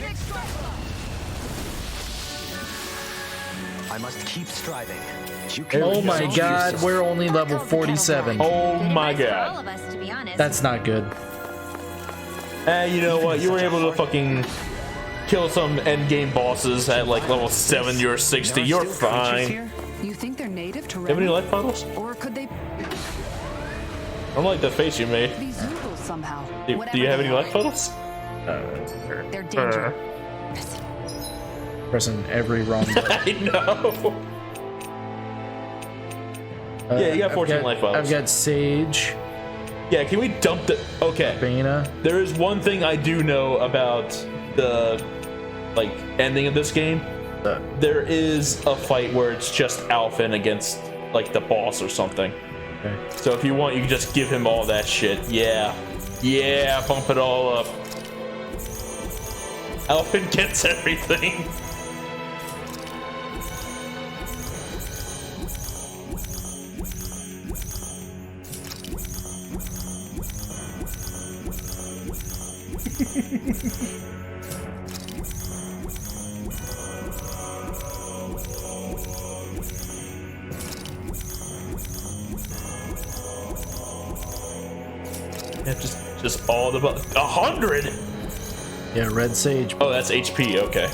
I must keep striving. Oh my god, we're only level 47. Oh my god. All of us, to be honest. That's not good. You know what? You were able to fucking kill some endgame bosses at like level 70 or 60. You're fine. You think they're native to You have any Reddit? life bottles? Or could they I don't like the face you made. be Zoogles somehow? Do you have any life bottles? They're dangerous. Pressing every wrong button. I know. Yeah, you got 14 life bottles. I've got Sage. Yeah, can we dump the... Okay. Bana. There is one thing I do know about the, like, ending of this game. There is a fight where it's just Alphen against, like, the boss or something. Okay. So if you want, you can just give him all that shit. Yeah. Yeah, bump it all up. Alphen gets everything. Yeah, just all the 100. Yeah, Red Sage. Oh, that's HP. Okay.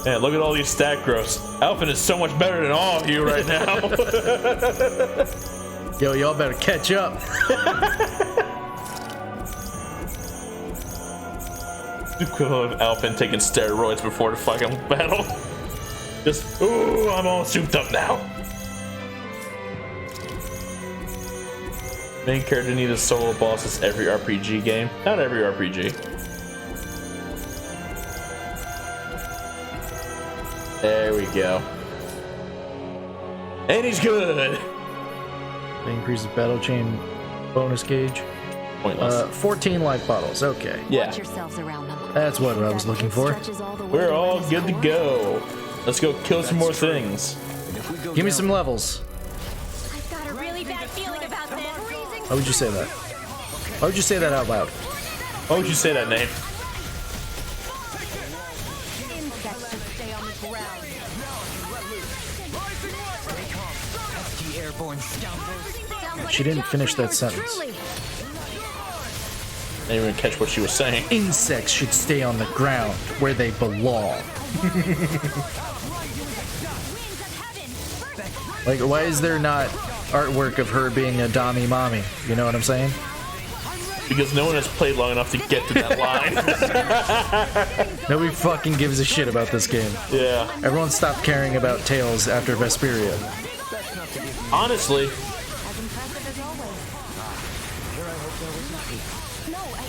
Man, look at all these stat growths. Alphen is so much better than all of you right now. Yo, y'all better catch up. Equivalent of Alphen taking steroids before the fucking battle. Just, ooh, I'm all souped up now. Main character needs a solo boss in every RPG game. Not every RPG. There we go. And he's good. They increases battle chain bonus gauge. Pointless. 14 life bottles. Okay. Yeah. Watch yourselves around them. That's what I was looking for. We're all good to go. Let's go kill some more things. Give me some levels. I've got a really bad feeling about this. Why would you say that? Why would you say that out loud? Why would you say that name? Insects should stay on the ground. She didn't finish that sentence. I didn't even catch what she was saying. Insects should stay on the ground where they belong. Like, why is there not artwork of her being a Dami Mommy? You know what I'm saying? Because no one has played long enough to get to that line. Nobody fucking gives a shit about this game. Yeah. Everyone stopped caring about Tails after Vesperia. Honestly.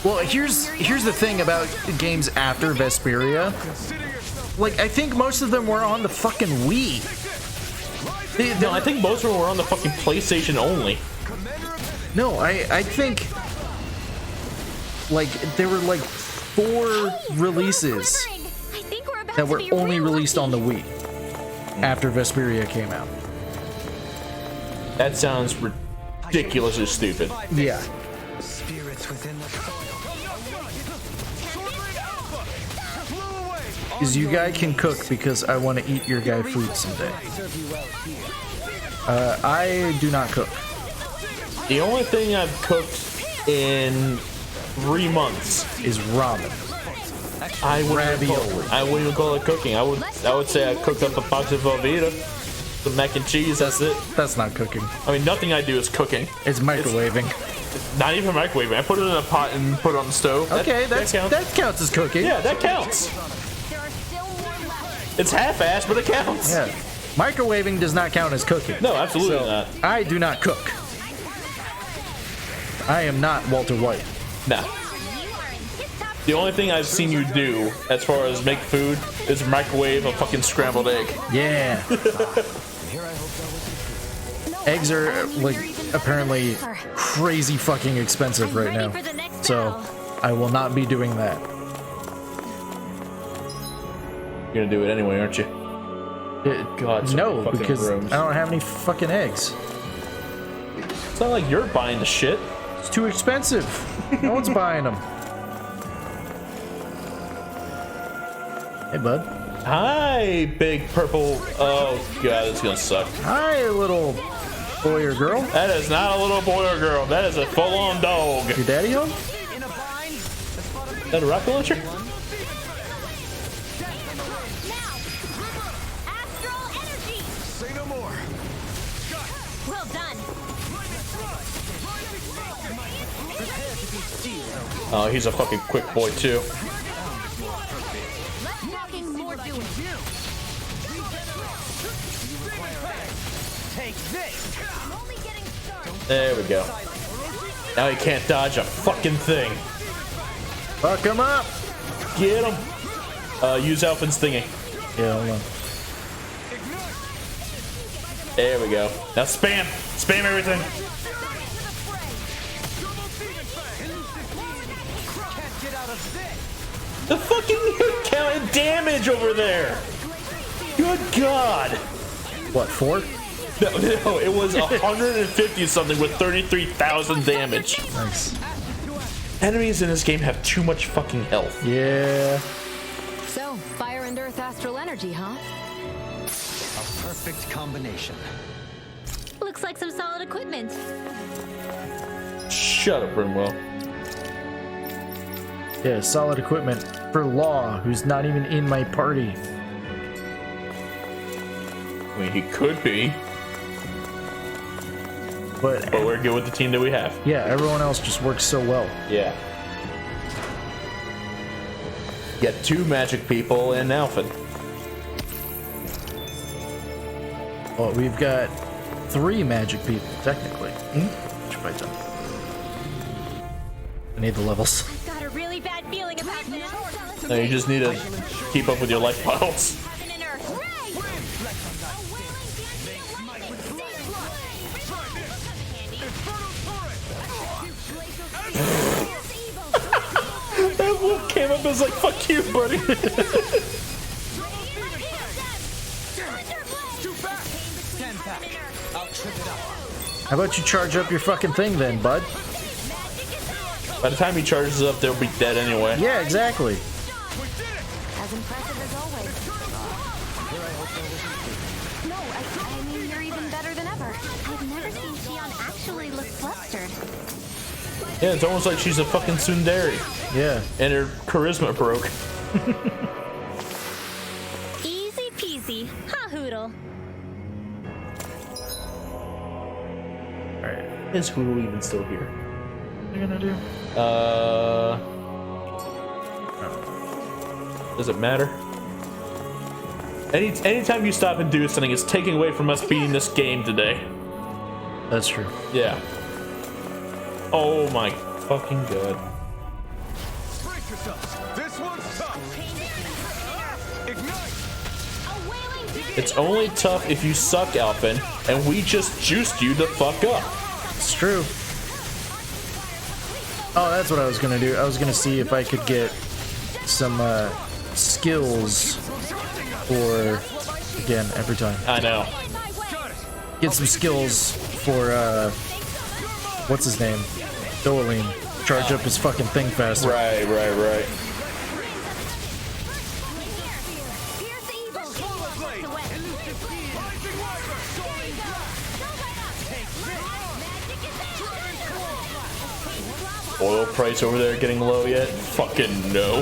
Well, here's the thing about games after Vesperia. Like, I think most of them were on the fucking Wii. No, I think most of them were on the fucking PlayStation only. No, I think like there were like 4 releases that were only released on the Wii after Vesperia came out. That sounds ridiculously stupid. Yeah. Because you guy can cook because I want to eat your guy food someday. I do not cook. The only thing I've cooked in 3 months is ramen. I wouldn't even call it cooking. I would say I cooked up a box of Velveeta, some mac and cheese. That's it. That's not cooking. I mean, nothing I do is cooking. It's microwaving. It's not even microwaving. I put it in a pot and put it on the stove. Okay, that counts as cooking. Yeah, that counts. It's half-assed, but it counts. Yeah. Microwaving does not count as cooking. No, absolutely not. I do not cook. I am not Walter White. No. The only thing I've seen you do as far as make food is microwave a fucking scrambled egg. Yeah. Eggs are like apparently crazy fucking expensive right now, so I will not be doing that. You're gonna do it anyway, aren't you? God, so no, fucking because gross. I don't have any fucking eggs. It's not like you're buying the shit. It's too expensive. No one's buying them. Hey, bud. Hi, big purple. Oh god, it's gonna suck. Hi, little boy or girl. That is not a little boy or girl. That is a full-on dog. Your daddy home? Is that a rocket launcher? Well done. Oh, he's a fucking quick boy too. There we go. Now he can't dodge a fucking thing. Fuck him up. Get him. Use Alpin's thingy. Yeah, hold on. There we go. Now spam. Spam everything. The fucking hit count and damage over there. Good God. What, 4? No, it was 150 something with 33,000 damage. Nice. Enemies in this game have too much fucking health. Yeah. So, fire and earth astral energy, huh? A perfect combination. Looks like some solid equipment. Shut up, Brimwell. Yeah, solid equipment for Law, who's not even in my party. I mean, he could be. But we're good with the team that we have. Yeah, everyone else just works so well. Yeah. Get 2 magic people and Alphen. Well, we've got 3 magic people, technically. Which if I don't. I need the levels. I've got a really bad feeling about this. No, you just need to keep up with your life bottles. That wolf came up as like, fuck you, buddy. How about you charge up your fucking thing then, bud? By the time he charges up, they'll be dead anyway. Yeah, exactly. As impressive as always. No, I mean, you're even better than ever. I've never seen Xion actually look flustered. Yeah, it's almost like she's a fucking tsundere. Yeah. And her charisma broke. Easy peasy. Ha hoodle. Alright. Is Hulu even still here? What are you gonna do? Does it matter? Anytime you stop and do something, it's taking away from us beating this game today. That's true. Yeah. Oh my fucking god. This one's tough. It's only tough if you suck, Alphen, and we just juiced you the fuck up. It's true. Oh, that's what I was gonna do. I was gonna see if I could get some skills for, again, every time. I know. Get some skills for, what's his name? Doeline. Charge up his fucking thing faster. Right. Oil price over there getting low yet? Fucking no.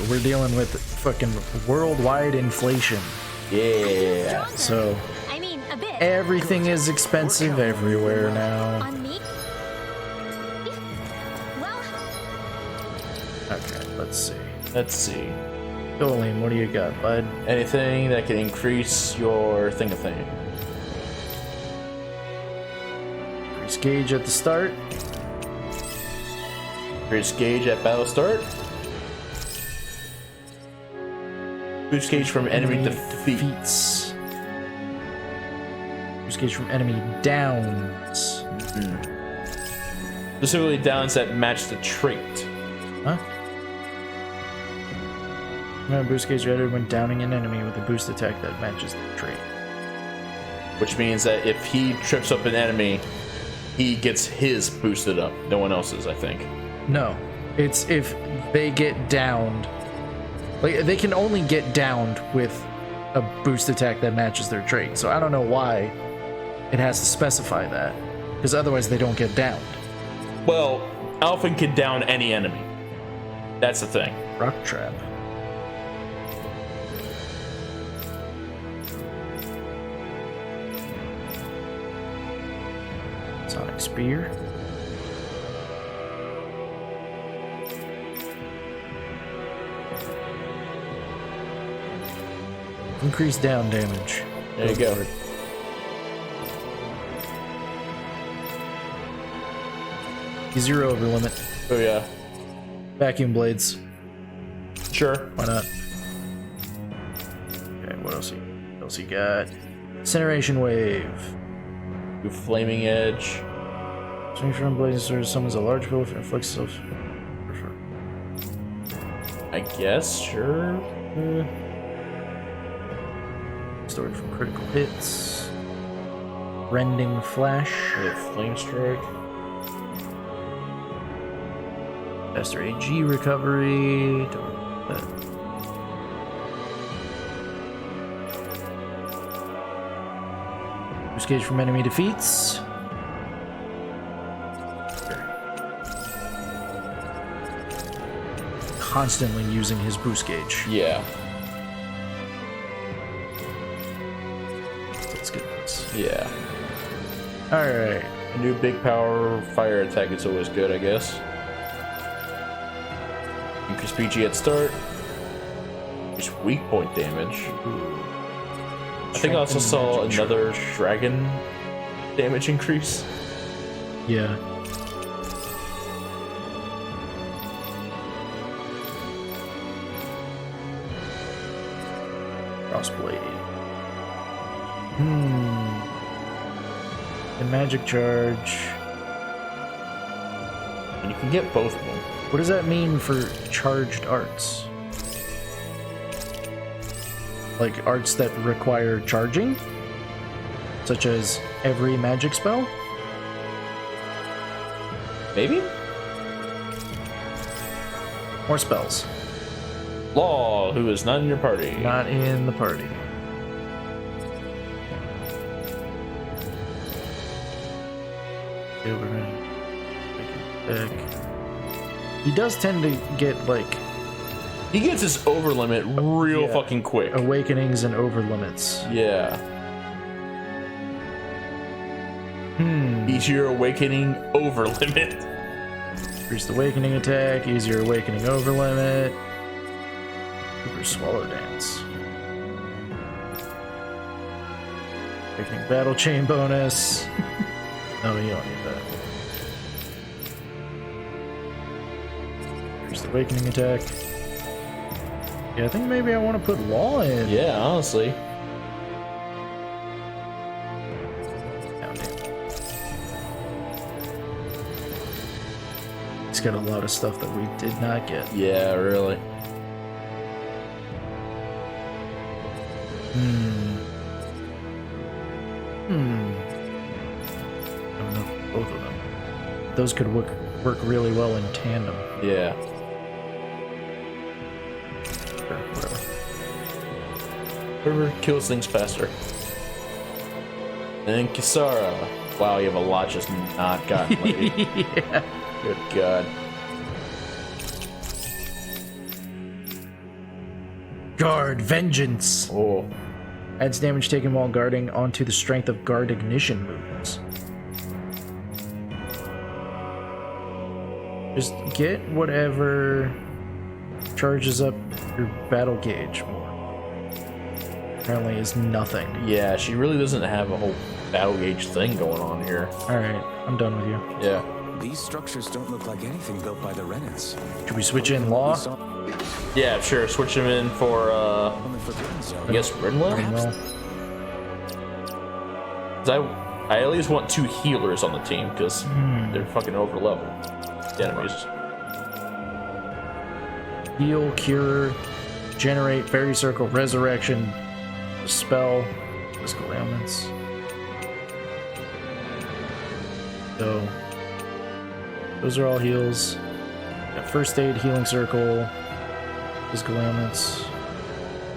We're dealing with fucking worldwide inflation. Yeah. So I mean, a bit. everything is expensive everywhere now. On me? Well, Okay, let's see. Let's see. Doeline, what do you got, bud? Anything that can increase your thing. Increase gauge at the start. Increase gauge at battle start. Boost gauge from enemy defeats. Boost gauge from enemy downs. Specifically downs that match the trait. Huh? Boost gauge added when downing an enemy with a boost attack that matches the trait. Which means that if he trips up an enemy, he gets his boosted up. No one else's, I think. No. It's if they get downed. Like, they can only get downed with a boost attack that matches their trait. So I don't know why it has to specify that. Because otherwise they don't get downed. Well, Alphen can down any enemy. That's the thing. Rock trap. Sonic spear. Increase down damage. There you go. Zero over limit. Oh yeah. Vacuum blades. Sure. Why not? Okay, what else you got? Incineration wave. Do flaming edge. Swing from blazing sword summons a large pillar for inflicts self. I guess, sure. Stored from critical hits. Rending flash. Flame strike. Faster AG recovery. Don't know that. Boost gauge from enemy defeats. Constantly using his boost gauge. Yeah. Let's get this. Yeah. Alright. A new big power fire attack is always good, I guess. Increase PG at start. Increase weak point damage. I think I also saw another dragon damage increase. Yeah. Crossblade. The magic charge. And you can get both of them. What does that mean for charged arts? Like arts that require charging? Such as every magic spell? Maybe? More spells. Law, who is not in your party. Not in the party. He does tend to get, like... He gets his over limit real fucking quick. Awakenings and over limits. Yeah. Easier awakening over limit. Increased awakening attack, easier awakening over limit. Super swallow dance. Awakening battle chain bonus. No, you don't need that. Increased awakening attack. Yeah, I think maybe I want to put Law in. Yeah, honestly. He's got a lot of stuff that we did not get. Yeah, really. I don't know, both of them. Those could work really well in tandem. Yeah. Sure, whatever. Whoever kills things faster. And then Kisara. Wow, you have a lot just not gotten lately. Yeah. Good God. Guard Vengeance. Oh. Adds damage taken while guarding onto the strength of guard ignition moves. Just get whatever charges up your battle gauge more. apparently is nothing. Yeah, she really doesn't have a whole battle gauge thing going on here. Alright, I'm done with you. Yeah. These structures don't look like anything built by the Renans. Should we switch in Law? Yeah, sure. Switch them in for, I guess Rinwell? Well, 'Cause I at least want 2 healers on the team, because they're fucking over level. The enemies. heal, cure, generate, fairy circle, resurrection, spell, physical ailments. So, those are all heals. Got first aid, healing circle, physical ailments.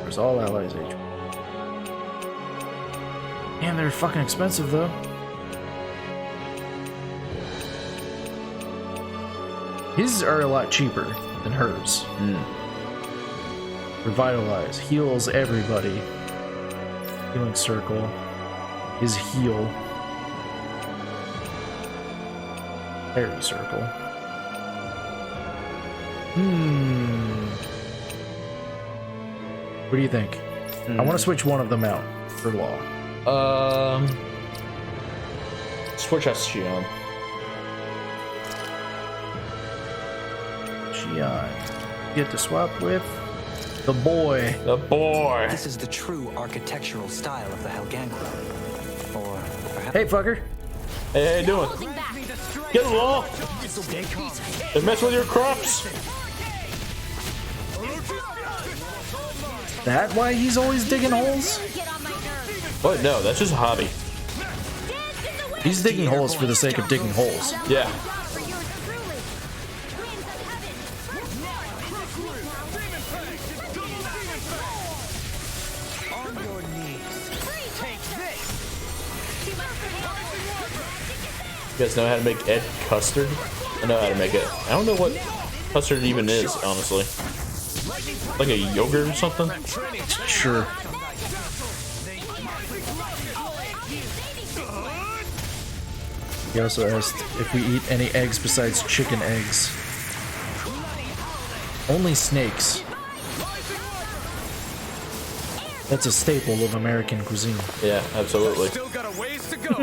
There's all allies HP. Man, they're fucking expensive though. His are a lot cheaper than hers. Revitalize, heals everybody. Healing circle is heal. Fairy circle. What do you think? I want to switch one of them out for Law. Switch us Xion. Xion. Get to swap with the boy. The boy. This is the true architectural style of the Helghan Quill. Or perhaps... Hey, fucker. Hey, how you doing? Get along. They mess with your crops. That why he's always digging holes? What? No, that's just a hobby. He's digging holes for the sake of digging holes. Yeah. You guys know how to make egg custard? I know how to make it. I don't know what custard even is, honestly. Like a yogurt or something? Sure. He also asked if we eat any eggs besides chicken eggs. Only snakes. That's a staple of American cuisine. Yeah, absolutely. Still got a ways to go.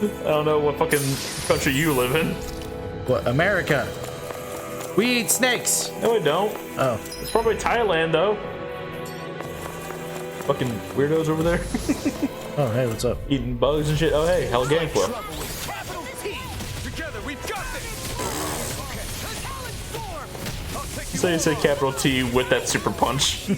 I don't know what fucking country you live in. What, America? We eat snakes! No, we don't. Oh. It's probably Thailand, though. Fucking weirdos over there. Oh, hey, what's up? Eating bugs and shit. Oh, hey, Helghan Quill. So you say capital T with that super punch.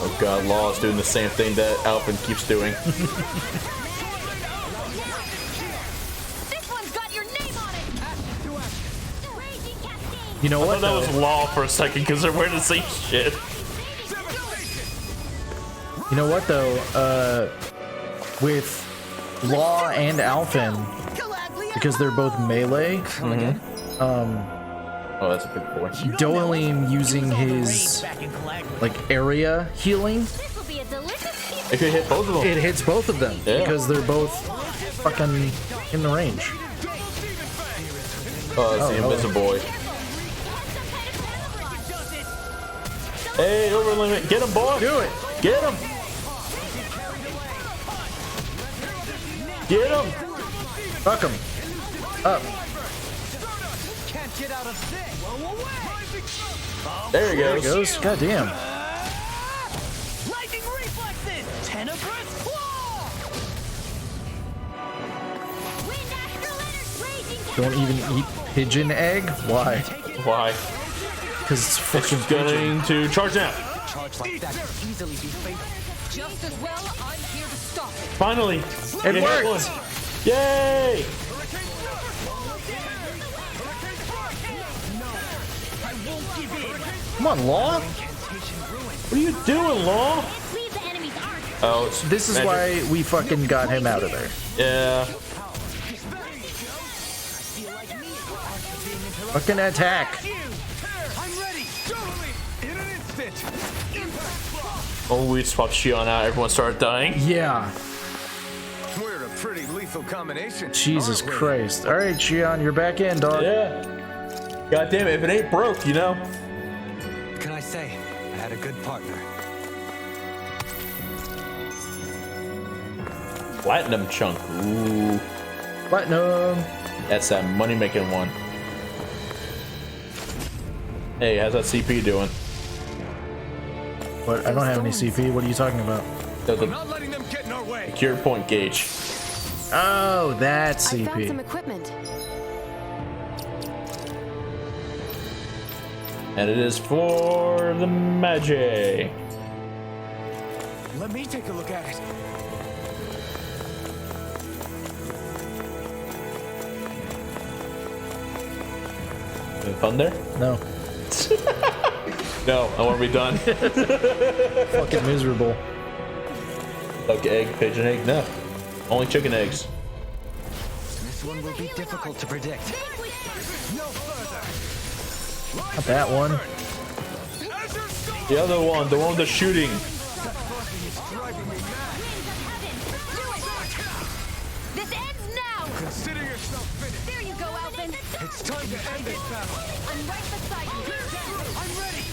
Oh god, Law is doing the same thing that Alphen keeps doing. You know I what? thought that was Law for a second because they're wearing the same shit. You know what though? With Law and Alphen, because they're both melee, Oh, that's a good point. Dohalim using his like area healing, It could hit both of them. it hits both of them Yeah. because they're both fucking in the range. Oh, it's the Invisible Boy. Hey, over limit. Get him, boy. Do it. Get him. Get him. Fuck him. Up. There he There goes. it goes. God damn. Don't even eat pigeon egg? Why? Why? Because it's fucking It's pigeon. going to charge now. Finally. It You hit worked. one. Yay. Come on, Law. What are you doing, Law? Oh, it's This is magic. why we fucking got him out of there. Yeah. Fucking attack. Oh, we swapped Shion out, everyone started dying. Yeah. We're a pretty lethal combination. Jesus aren't we? Christ. All right, Shion, you're back in, dog. Yeah. God damn it, if it ain't broke, you know? Can I say, I had a good partner. Platinum chunk. Ooh. Platinum. That's that money-making one. Hey, how's that CP doing? But I don't have any CP. What are you talking about? The Not letting them get in our way. cure point gauge. Oh, that's I found some CP. equipment. And it is for the Magi. Let me take a look at it. Having fun there? No. No, I want to be done. Fucking miserable. Duck egg, pigeon egg? No. Only chicken eggs. This one will be difficult to predict. Not that one. The other one, the one with the shooting. This ends now! Consider yourself finished. There you go, Alvin! It's time to end this battle. I'm right beside you! I'm ready.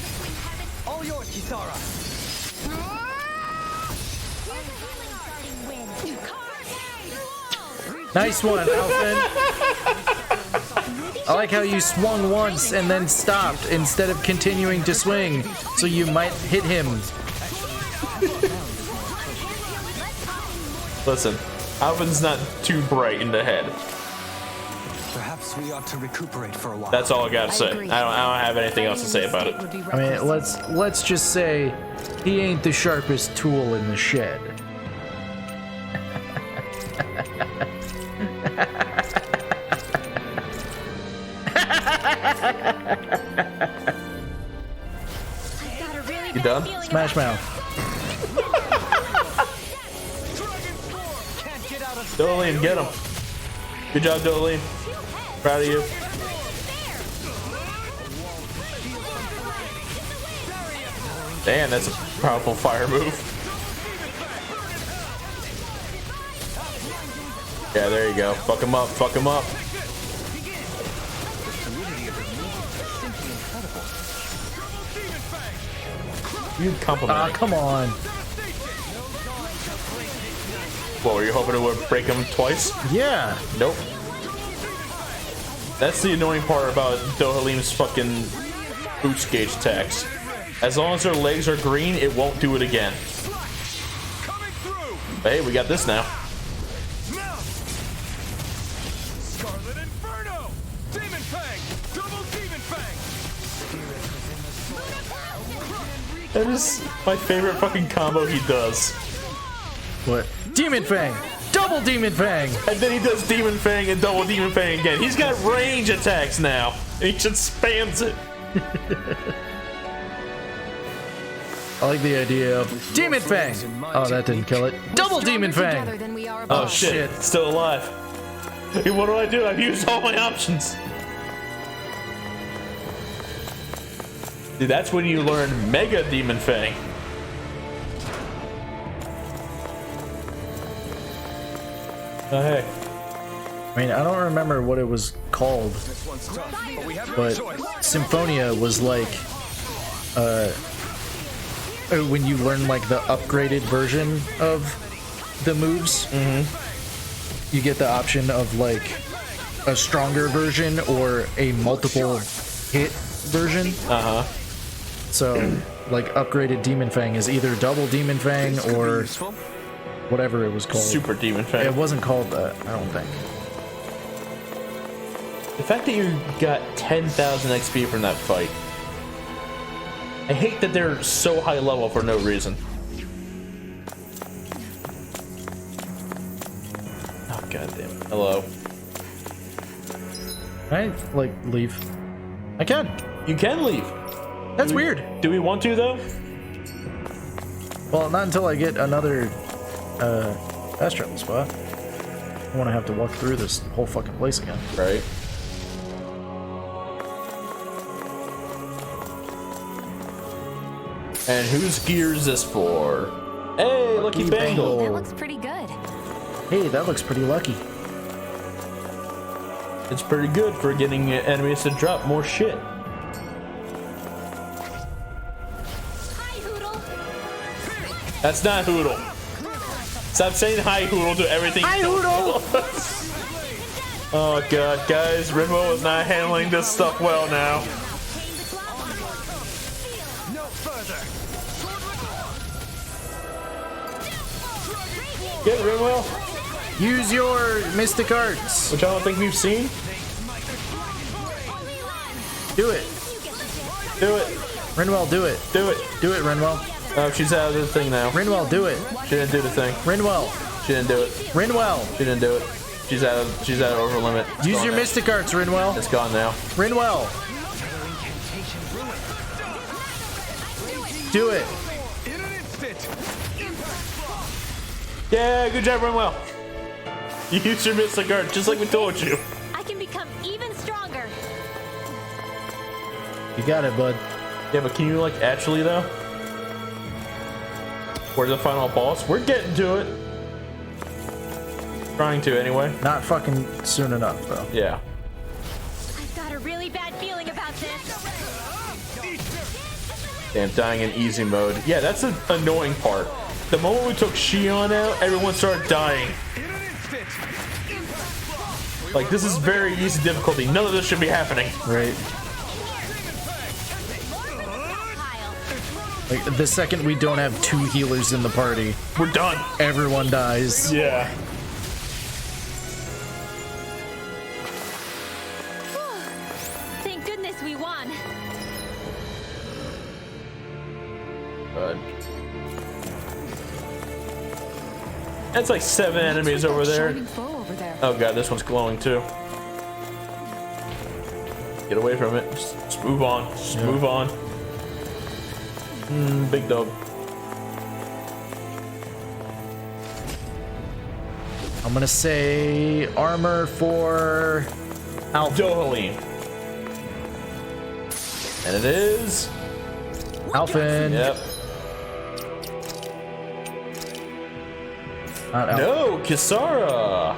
All yours, Kisara. Nice one, Alvin. I like how you swung once and then stopped instead of continuing to swing, so you might hit him. Listen, Alvin's not too bright in the head. Perhaps we ought to recuperate for a while. That's all I gotta say. I agree. don't have anything else to say about it. I mean, let's just say he ain't the sharpest tool in the shed. You done? Smash Mouth. Doline, get him. Good job, Doline. Proud of you. Damn, that's a powerful fire move. Yeah, there you go. Fuck him up, fuck him up. You compliment Ah, me. come on. What, were you hoping it would break him twice? Yeah. Nope. That's the annoying part about Dohalim's fucking boots gauge attacks. As long as their legs are green, it won't do it again. But hey, we got this now. Scarlet Inferno! Demon Fang! Double Demon Fang! That is my favorite fucking combo he does. What? Demon Fang! Double Demon Fang! And then he does Demon Fang and double Demon Fang again. He's got range attacks now. And he just spams it. I like the idea of Demon Fang! Oh, that didn't kill it. Double Demon Together Fang! than we are Oh apart. shit, still alive. Hey, what do? I've used all my options. Dude, that's when you learn Mega Demon Fang. Oh hey. I mean, I don't remember what it was called, This one's tough, but we have no but choice. Symphonia was like, when you learn like the upgraded version of the moves, you get the option of like a stronger version or a multiple hit version. Uh-huh. So, like, upgraded Demon Fang is either double Demon Fang or Useful. whatever it was called. Super Demon Fang. It wasn't called that, I don't think. The fact that you got 10,000 XP from that fight. I hate that they're so high level for no reason. Oh goddamn! Hello. Right? Like, leave. I can. You can leave. That's weird. Do we want to though? Well, not until I get another fast travel spot. I want to have to walk through this whole fucking place again. Right. And whose gear is this for? Hey, Lucky Bangle. That looks pretty good. Hey, that looks pretty lucky. It's pretty good for getting enemies to drop more shit. Hi, Hoodle. That's not Hoodle. Stop saying hi, Hoodle, to everything. Hi, Hoodle! Oh god, guys, Rimbo is not handling this stuff well now. Get it, Rimwell. Use your mystic arts. Which I don't think we've seen. Do it. Do it. Rinwell, do it. Do it. Do it, Rinwell. Oh, she's out of the thing now. Rinwell, do it. She didn't do the thing. Rinwell. She didn't do it. Rinwell. She didn't do it. She's out of over limit. It's Use gone your now. mystic arts, Rinwell. It's gone now. Rinwell. Do it. Yeah, good job, Rimwell. You used your mystic art just like we told you. I can become even stronger. You got it, bud. Yeah, but can you like actually though? Where's the final boss? We're getting to it. Trying to anyway. Not fucking soon enough, though. Yeah. I've got a really bad feeling about this. Damn, dying in easy mode. Yeah, that's an annoying part. The moment we took Xion out, everyone started dying. Like, this is very easy difficulty. None of this should be happening. Right. Like, the second we don't have 2 healers in the party, we're done. Everyone dies. Yeah. Thank goodness we won. Good. That's like 7 enemies over there. Oh god, this one's glowing too. Get away from it. Just move on. Just move on. Big dog. I'm gonna say armor for Alpha. Dohalim. And it is Alphen. Yep. Not Alphen. No, Kisara.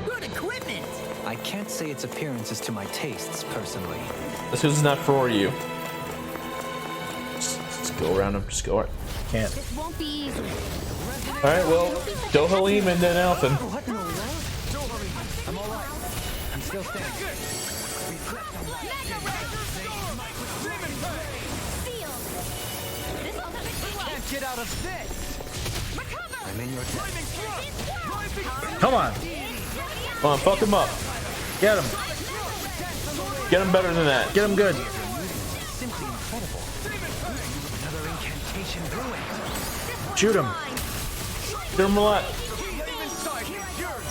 Good equipment. I can't say its appearance is to my tastes, personally. This is not for you. Just go around him. Just go. Can't. This won't be easy. All right. Well, Dohalim and then Alphen. I'm all right. I'm still standing. Can't get out of this. I'm in your debt. Come on. Come on, fuck him up. Get him. Get him better than that. Get him good. Simply incredible. Another incantation ruined. Shoot him. Get him a lot.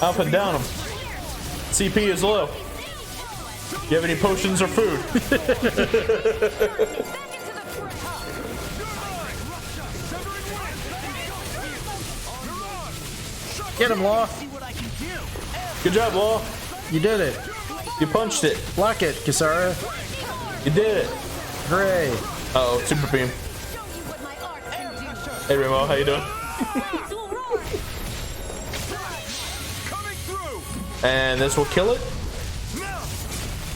Alpha, down him. CP is low. You have any potions or food? Get him, Law. Good job, Law. You did it. You punched it. Block it, Kisara. You did it. Hooray. Uh-oh, super beam. Hey, Remo, how you doing? And this will kill it?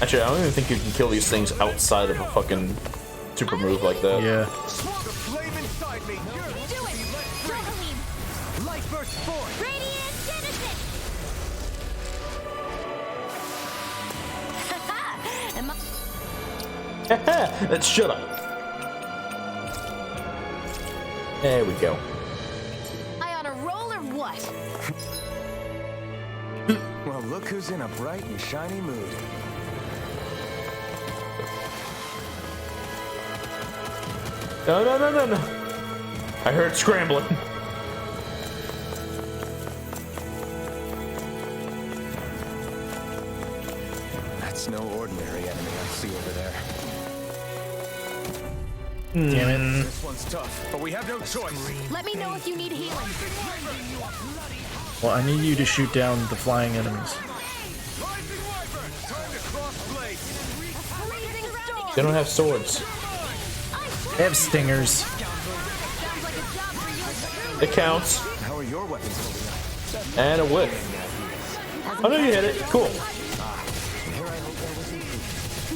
Actually, I don't even think you can kill these things outside of a fucking super move like that. Yeah. Let's shut up. There we go. I on a roll or what? Well, look who's in a bright and shiny mood. No, no, no, no, no. I heard scrambling. That's no ordinary enemy I see over there. Damn it. This one's tough, but we have no choice. Let me know if you need healing. Well, I need you to shoot down the flying enemies. They don't have swords. They have stingers. It counts. How are your weapons holding up? And a whiff. Oh no, you hit it. Cool. No,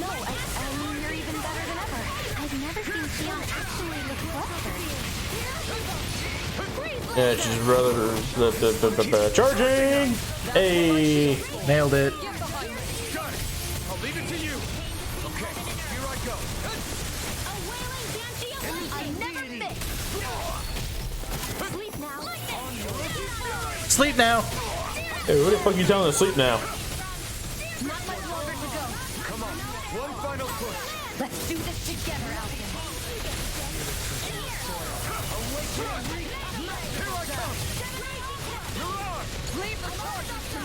I mean, you're even better than ever. I've never seen Xion actually look flustered. Yeah, she's rather charging. Hey, Nailed it. I'll leave it to you. Okay, here I go. A wailing banshee of light I never missed. Sleep now. Sleep now. hey, who the fuck are you telling to sleep now? Not much longer to go. Come on, one final push. Let's do this together, Alvin.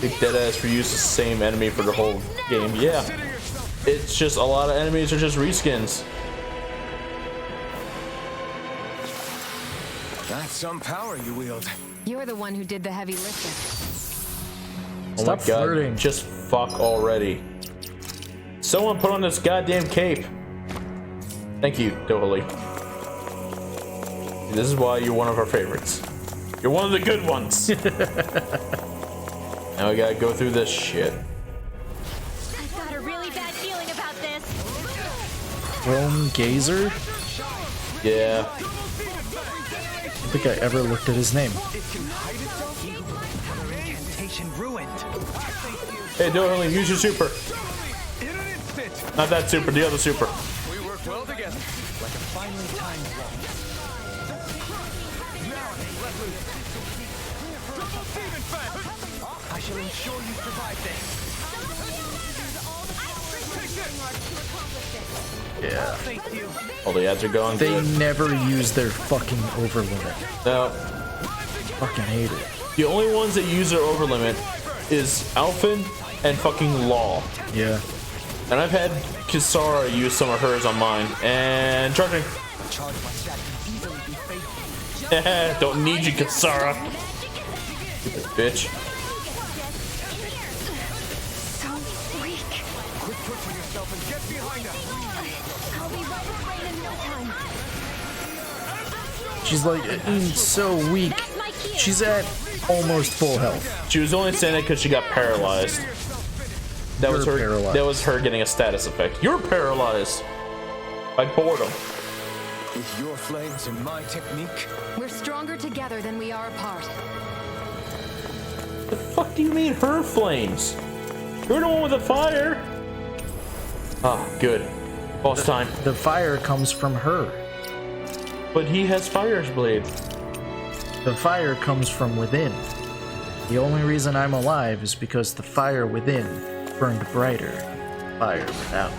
Big Deadass for use the same enemy for the whole game. Yeah, it's just a lot of enemies are just reskins. That's some power you wield. You're the one who did the heavy lifting. Oh Stop my god, flirting. just fuck already. Someone put on this goddamn cape. Thank you, Dohalie. This is why you're one of our favorites. You're one of the good ones. Now we gotta go through this shit. I've got a really bad feeling about this. Chrome Gazer? Yeah. I don't think I ever looked at his name. Hey, Dohalie, use your super. Not that super, the other super. We work well together, like a finely timed wall. I shall ensure you survive this. Yeah. All the ads are gone. They Good. never use their fucking over limit. No. Fucking hate it. The only ones that use their over limit is Alphen and fucking Law. Yeah. And I've had Kisara use some of hers on mine. And charging. Don't need you, Kisara. Stupid bitch. So weak. Quit pushing yourself and get behind us. I'll be right at Rain in no time. She's like so weak. She's at almost full health. She was only saying that because she got paralyzed. That was You're her. paralyzed. That was her getting a status effect. You're paralyzed by boredom. With your flames and my technique, We're stronger together than we are apart. The fuck do you mean her flames? You're the one with the fire. Ah, good. Boss time. The fire comes from her. But he has Fire's blade. The fire comes from within. The only reason I'm alive is because the fire within burned brighter than fire without.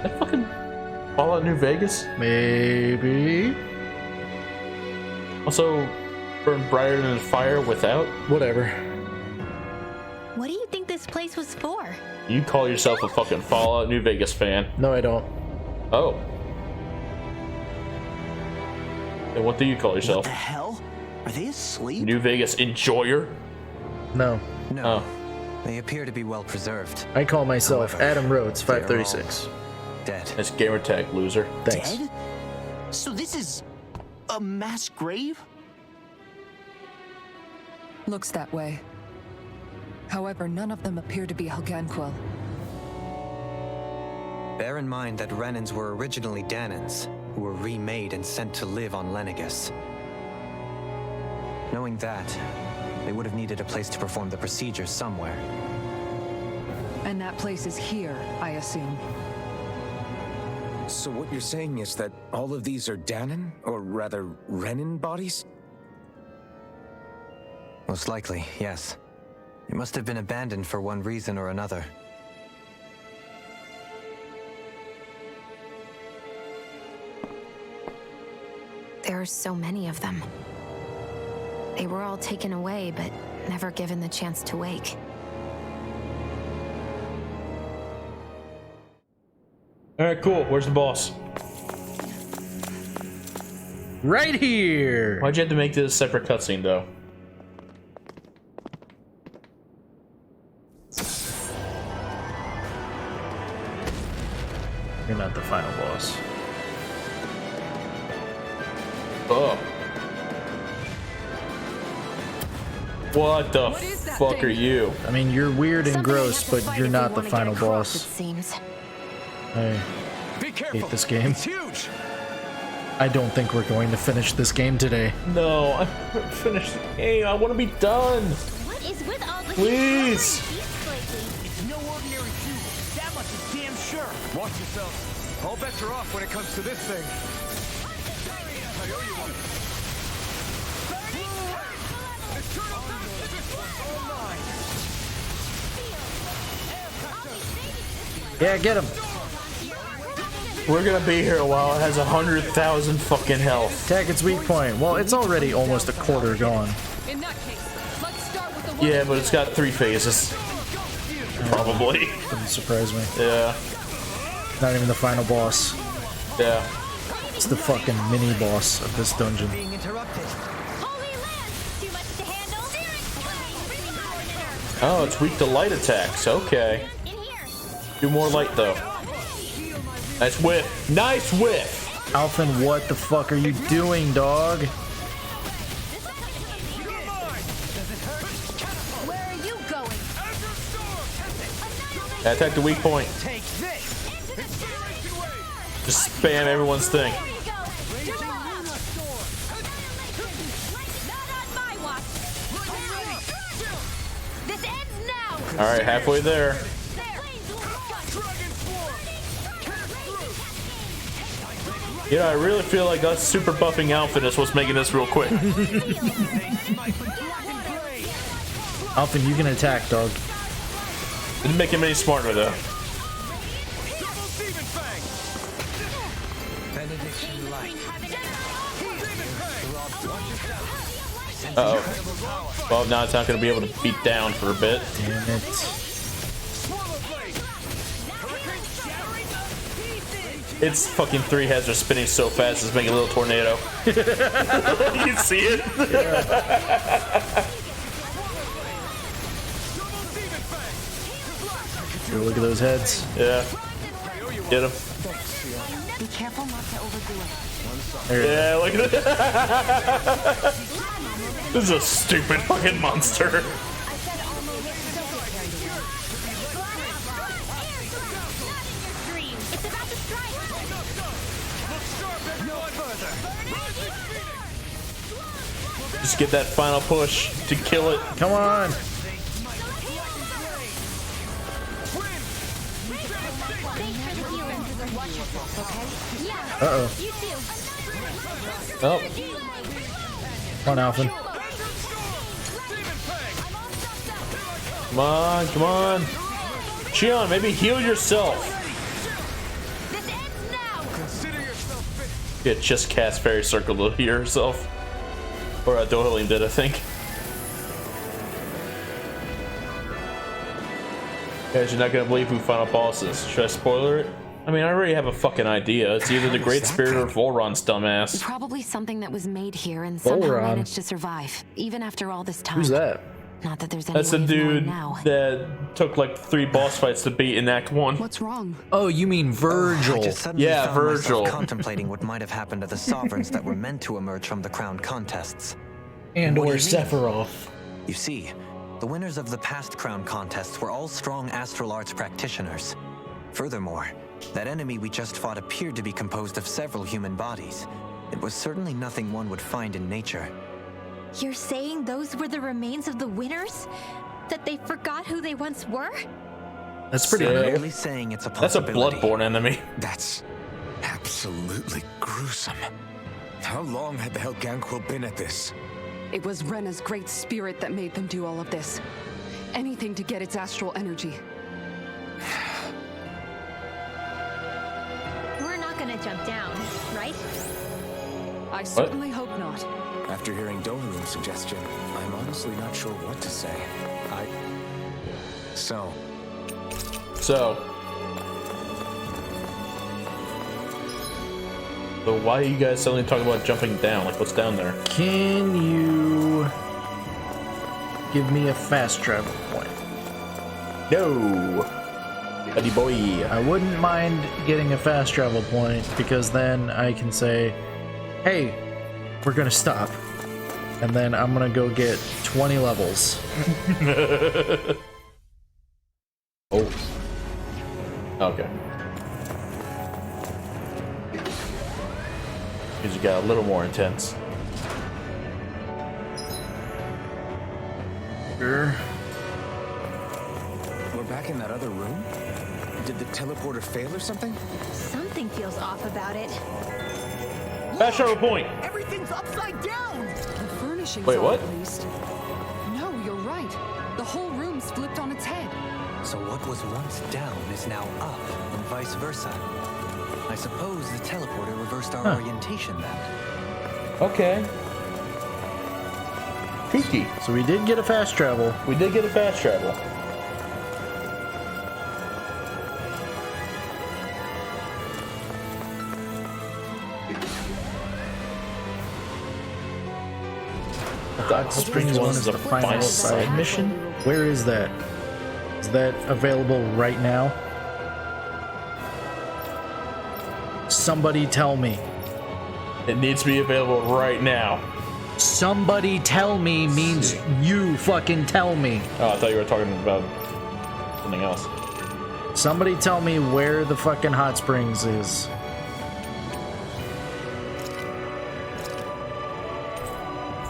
That fucking Fallout New Vegas. Maybe. Also, burn brighter than fire without. Whatever. What do you think this place was for? You call yourself a fucking Fallout New Vegas fan. No, I don't. Oh. And what do you call What yourself? the hell? Are they asleep? New Vegas enjoyer? No. No, Oh. they appear to be well preserved. I call myself However, Adam Rhodes, they are all 536. Dead. That's gamer tag, loser. Thanks. Dead? So this is a mass grave? Looks that way. However, none of them appear to be Helganquil. Bear in mind that Renans were originally Danans, who were remade and sent to live on Lenegus. Knowing that, they would have needed a place to perform the procedure somewhere. And that place is here, I assume. so what you're saying is that all of these are Danon, or rather Renin bodies? Most likely, yes. It must have been abandoned for one reason or another. There are so many of them. They were all taken away, but never given the chance to wake. Alright, cool. Where's the boss? Right here. Why'd you have to make this a separate cutscene, though? You're not Oh. What the fuck are you? I mean, you're weird and Something we gross, have to but fight you're if we not the wanna get final across, boss. it seems. I Be careful. hate this game. It's huge. I don't think we're going to finish this game today. No, I haven't finished the game. I want to be done. What is with all the Please. It's no ordinary cube. That much is damn sure. Watch yourself. All bets are off when it comes to this thing. I owe you one. Yeah, get him. We're gonna be here a while. It has 100,000 fucking health. Attack its weak point. Well, it's already almost a quarter gone. In that case, let's start with the one. Yeah, but it's got 3 phases. Probably. Doesn't surprise me. Yeah. Not even the final boss. Yeah. It's the fucking mini boss of this dungeon. Holy land! Too much to handle? Oh, it's weak to light attacks. Okay. In here. Do more light though. Nice whiff. Nice whiff. Alphen, what the fuck are you doing, dog? Where are you going? Attack the weak point. Take this. Just spam everyone's thing. There you go. Not on my watch. This ends now. All right, halfway there. You know, I really feel like us super buffing Alphen is what's making this real quick. Alphen, you can attack, dog. Didn't make him any smarter though. Uh-oh. Well, now it's not going to be able to beat down for a bit. Damn it. Its fucking 3 heads are spinning so fast it's making a little tornado. You can see it. Here, look at those heads. Yeah. Get him. Be careful not to overdo it. Yeah, look at it. This is a stupid fucking monster. It's about to strike. Just get that final push to kill it. Come on. Uh-oh. Oh. Come on, Alphen. Come on, come on. Xion, maybe heal yourself. Yeah, just cast Fairy Circle to heal yourself. Or Dohalim did, I think. Guys, you're not gonna believe who final boss is. Should I spoiler it? I mean, I already have a fucking idea. It's either the Great Spirit or Volron's dumbass. Probably something that was made here and somehow Volron. managed to survive, even after all this time. Who's that? Not that there's any That's the way of knowing dude now. that took like 3 boss fights to beat in Act 1. What's wrong? Oh, you mean I Virgil. just suddenly Yeah, found Virgil. myself contemplating what might have happened to the sovereigns that were meant to emerge from the crown contests. And What or do you mean? Sephiroth. You see, the winners of the past crown contests were all strong astral arts practitioners. Furthermore, that enemy we just fought appeared to be composed of several human bodies. It was certainly nothing one would find in nature. You're saying those were the remains of the winners? That they forgot who they once were? That's pretty Sick. cool. Merely saying it's a That's a possibility. Bloodborne enemy. That's absolutely gruesome. How long had the Helganquil been at this? It was Rena's great spirit that made them do all of this. Anything to get its astral energy. We're not gonna jump down, right? I certainly hope not. After hearing Dohalim's suggestion, I'm honestly not sure what to say. So, why are you guys suddenly talking about jumping down? Like, what's down there? Can you give me a fast travel point? No. Buddy boy. I wouldn't mind getting a fast travel point because then I can say, hey, we're gonna stop. And then I'm gonna go get 20 levels. Oh. Okay. Because you got a little more intense. Sure. We're back in that other room? Did the teleporter fail or something? Something feels off about it. Fast travel point. Everything's upside down! The furnishings Wait, are what? at least. No, you're right. The whole room's flipped on its head. So what was once down is now up, and vice versa. I suppose the teleporter reversed our orientation then. Okay. Kooky. So we did get a fast travel. We did get a fast travel. Hot Springs one is the final side mission. Where is that? Is that available right now? Somebody tell me. It needs to be available right now. Somebody tell me means you fucking tell me. Oh, I thought you were talking about something else. Somebody tell me where the fucking hot springs is.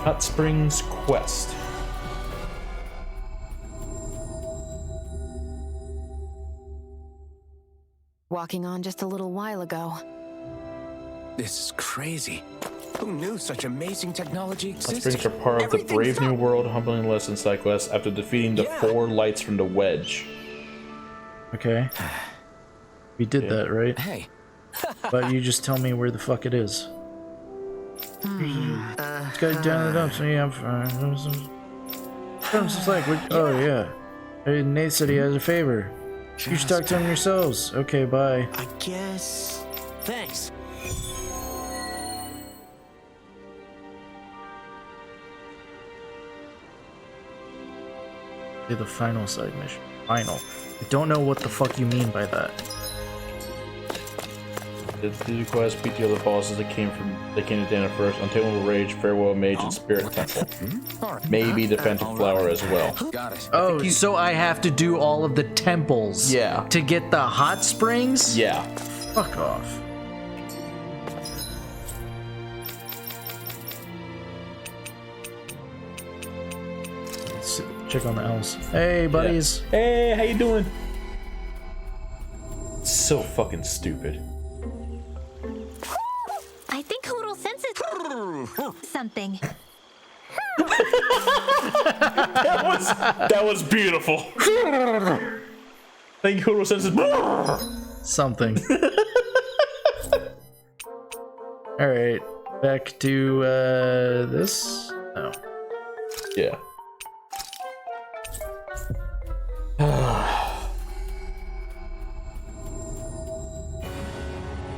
Hot Springs Quest. Walking on just a little while ago. This is crazy. Who knew such amazing technology Hot existed? Springs are part of the Brave New World Humbling Lesson side quest after defeating the 4 lights from the Wedge. Okay. We did that, right? Hey. But you just tell me where the fuck it is. It's got down it up, so yeah, I'm fine. It's like, oh yeah. Hey, Nate said he has a favor. You should talk to him yourselves. Okay, bye. I guess. Thanks. Okay, the final side mission. Final. I don't know what the fuck you mean by that. The quest beat the other bosses that came to Dana first. Untamable Rage, Farewell Mage, and Spirit Temple. Maybe the Phantom Flower as well. Got it. Oh, so I have to do all of the temples. Yeah. To get the hot springs? Yeah. Fuck off. Let's check on the elves. Hey, buddies. Yeah. Hey, how you doing? So fucking stupid. I think Hoodle senses something. That was beautiful. Thank you, Hoodle senses something. All right, back to this. Oh, yeah.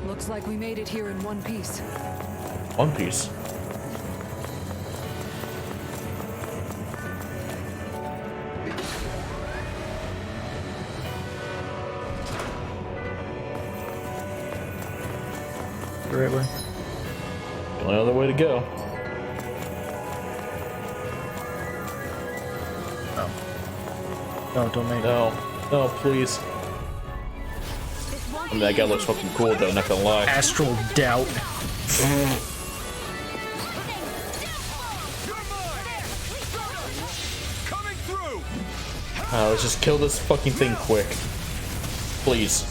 Looks like we made it here in one piece. One Piece. the right way. The only other way to go. Oh. No, don't make it. No. No, please. I mean, that guy looks fucking cool though, not gonna lie. Astral Doubt. Let's just kill this fucking thing quick. Please.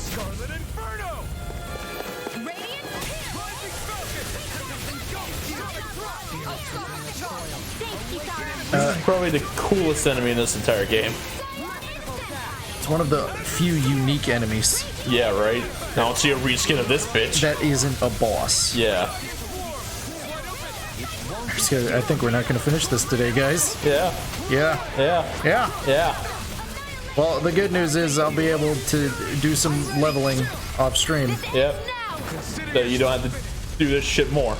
This is probably the coolest enemy in this entire game. It's one of the few unique enemies. Yeah, right? I don't see a reskin of this bitch. That isn't a boss. Yeah. I think we're not going to finish this today, guys. Yeah. Yeah. Yeah. Yeah. Yeah. Well, the good news is I'll be able to do some leveling off stream. Yep. So you don't have to do this shit more.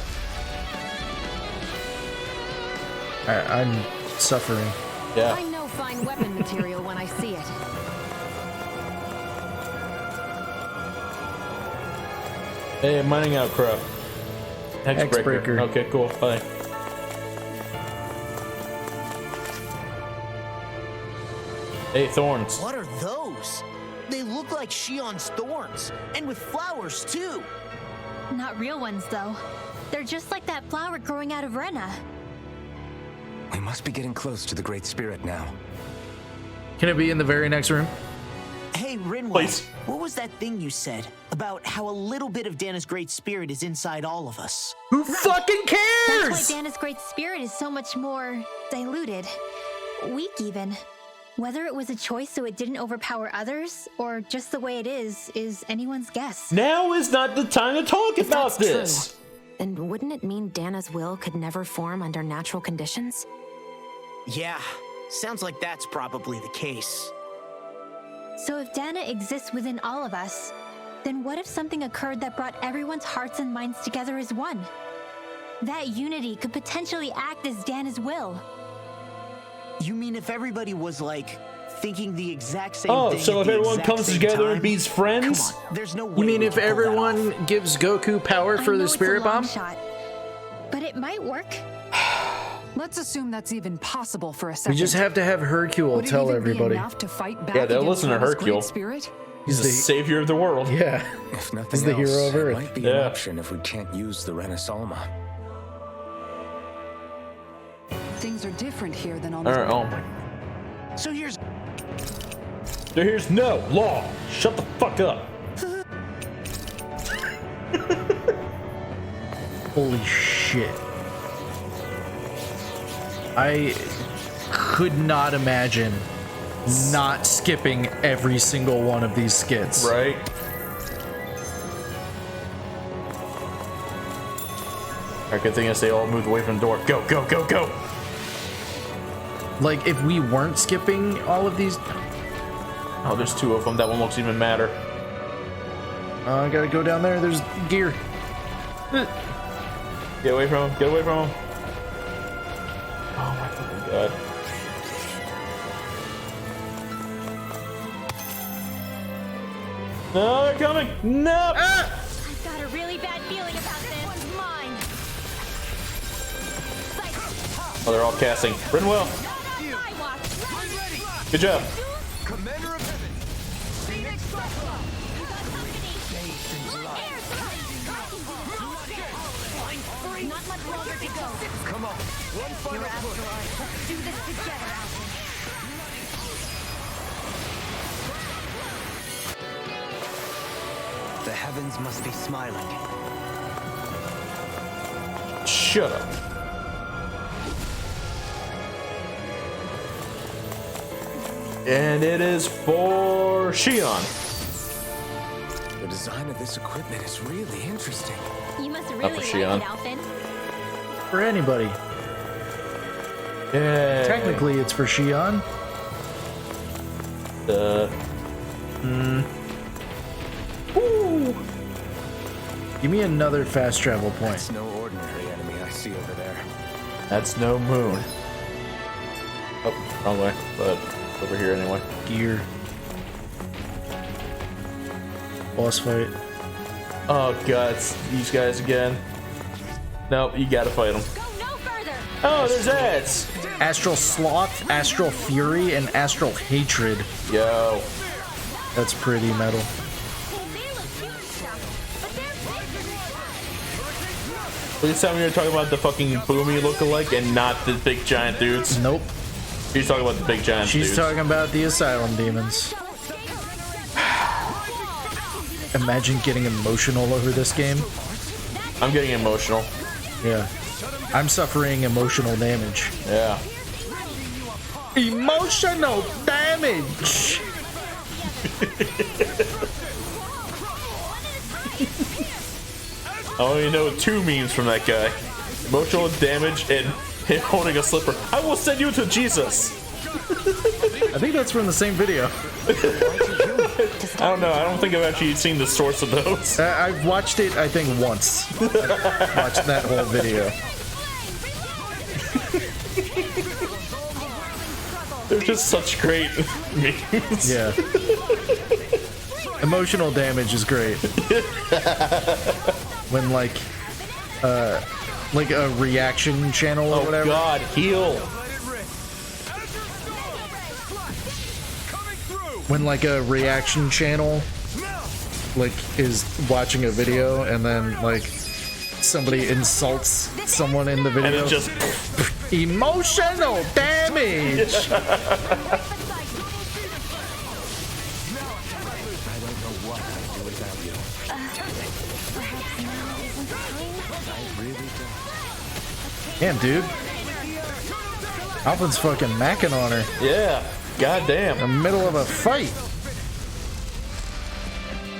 I'm suffering. Yeah. I know fine weapon material when I see it. Hey, mining out crap. Hexbreaker. Okay, cool. Bye. Hey, thorns. What are those? They look like Shion's thorns, and with flowers too. Not real ones, though. They're just like that flower growing out of Rena. We must be getting close to the Great Spirit now. Can it be in the very next room? Hey, Rinwell, Please. what was that thing you said about how a little bit of Dana's Great Spirit is inside all of us? Who fucking cares? That's why Dana's Great Spirit is so much more diluted. Weak, even. Whether it was a choice so it didn't overpower others, or just the way it is anyone's guess. Now is not the time to talk about this. Then wouldn't it mean Dana's will could never form under natural conditions? Yeah, sounds like that's probably the case. So if Dana exists within all of us, then what if something occurred that brought everyone's hearts and minds together as one? That unity could potentially act as Dana's will. You mean if everybody was like thinking the exact same Oh, thing? so at if the everyone exact comes same together time? and beats friends? Come on, there's no way. You mean we if can pull that off. everyone gives Goku power for I know the it's a spirit long bomb? shot, but it might work. Let's assume that's even possible for a second. We just have to have Hercule Would it tell even everybody. Be enough to fight back Yeah, they'll against listen to Dana's Hercule. Great Spirit? He's the savior of the world. Yeah. If nothing He's the else, hero of it Earth. might be Yeah. an option if we can't use the Renasolma. Things are different here than on All the right. Oh my. So here's Here's no law. Shut the fuck up. Holy shit. I could not imagine not skipping every single one of these skits. Right. Alright, good thing is they all moved away from the door. Go, go, go, go. Like, if we weren't skipping all of these... Oh, there's two of them. That one looks even madder. I gotta go down there. There's gear. Get away from him. Get away from him. Oh my fucking god. No, they're coming. No. Ah! I've got a really bad feeling about this. One's mine. Oh, they're all casting. Rinwell. Good job. Commander of Heaven. Phoenix Cyclone. Not much longer to go. Come on. One final push. Let's do this together, Alvin. The heavens must be smiling. Shut up. And it is for Shion. The design of this equipment is really interesting. You must really Up for like Shion. it, Alvin. For anybody. Yeah. Technically, it's for Shion. Ooh. Give me another fast travel point. It's no ordinary enemy I see over there. That's no moon. Oh, wrong way, but over here anyway. Gear. Boss fight. Oh god, it's these guys again. Nope, you gotta fight them. Go no further. Oh, there's ads. Astral Sloth, Astral Fury, and Astral Hatred. Yo. That's pretty metal. They look cute and stuff, but they're big. Please tell me you're talking about the fucking Boomy lookalike and not the big giant dudes. Nope. She's talking about the big giant She's dudes. talking about the Asylum Demons. Imagine getting emotional over this game. I'm getting emotional. Yeah. I'm suffering emotional damage. Yeah. Emotional damage! I only know two memes from that guy. Emotional damage and him holding a slipper. I will send you to Jesus. I think that's from the same video. I don't know. I don't think I've actually seen the source of those. I've watched it, I think, once. I've watched that whole video. They're just such great memes. Yeah. Emotional damage is great. When, like, like a reaction channel or whatever. Oh God, heal. When like a reaction channel like is watching a video and then like somebody insults someone in the video. And it just emotional damage. Damn, dude. Alvin's fucking macking on her. Yeah. Goddamn. In the middle of a fight.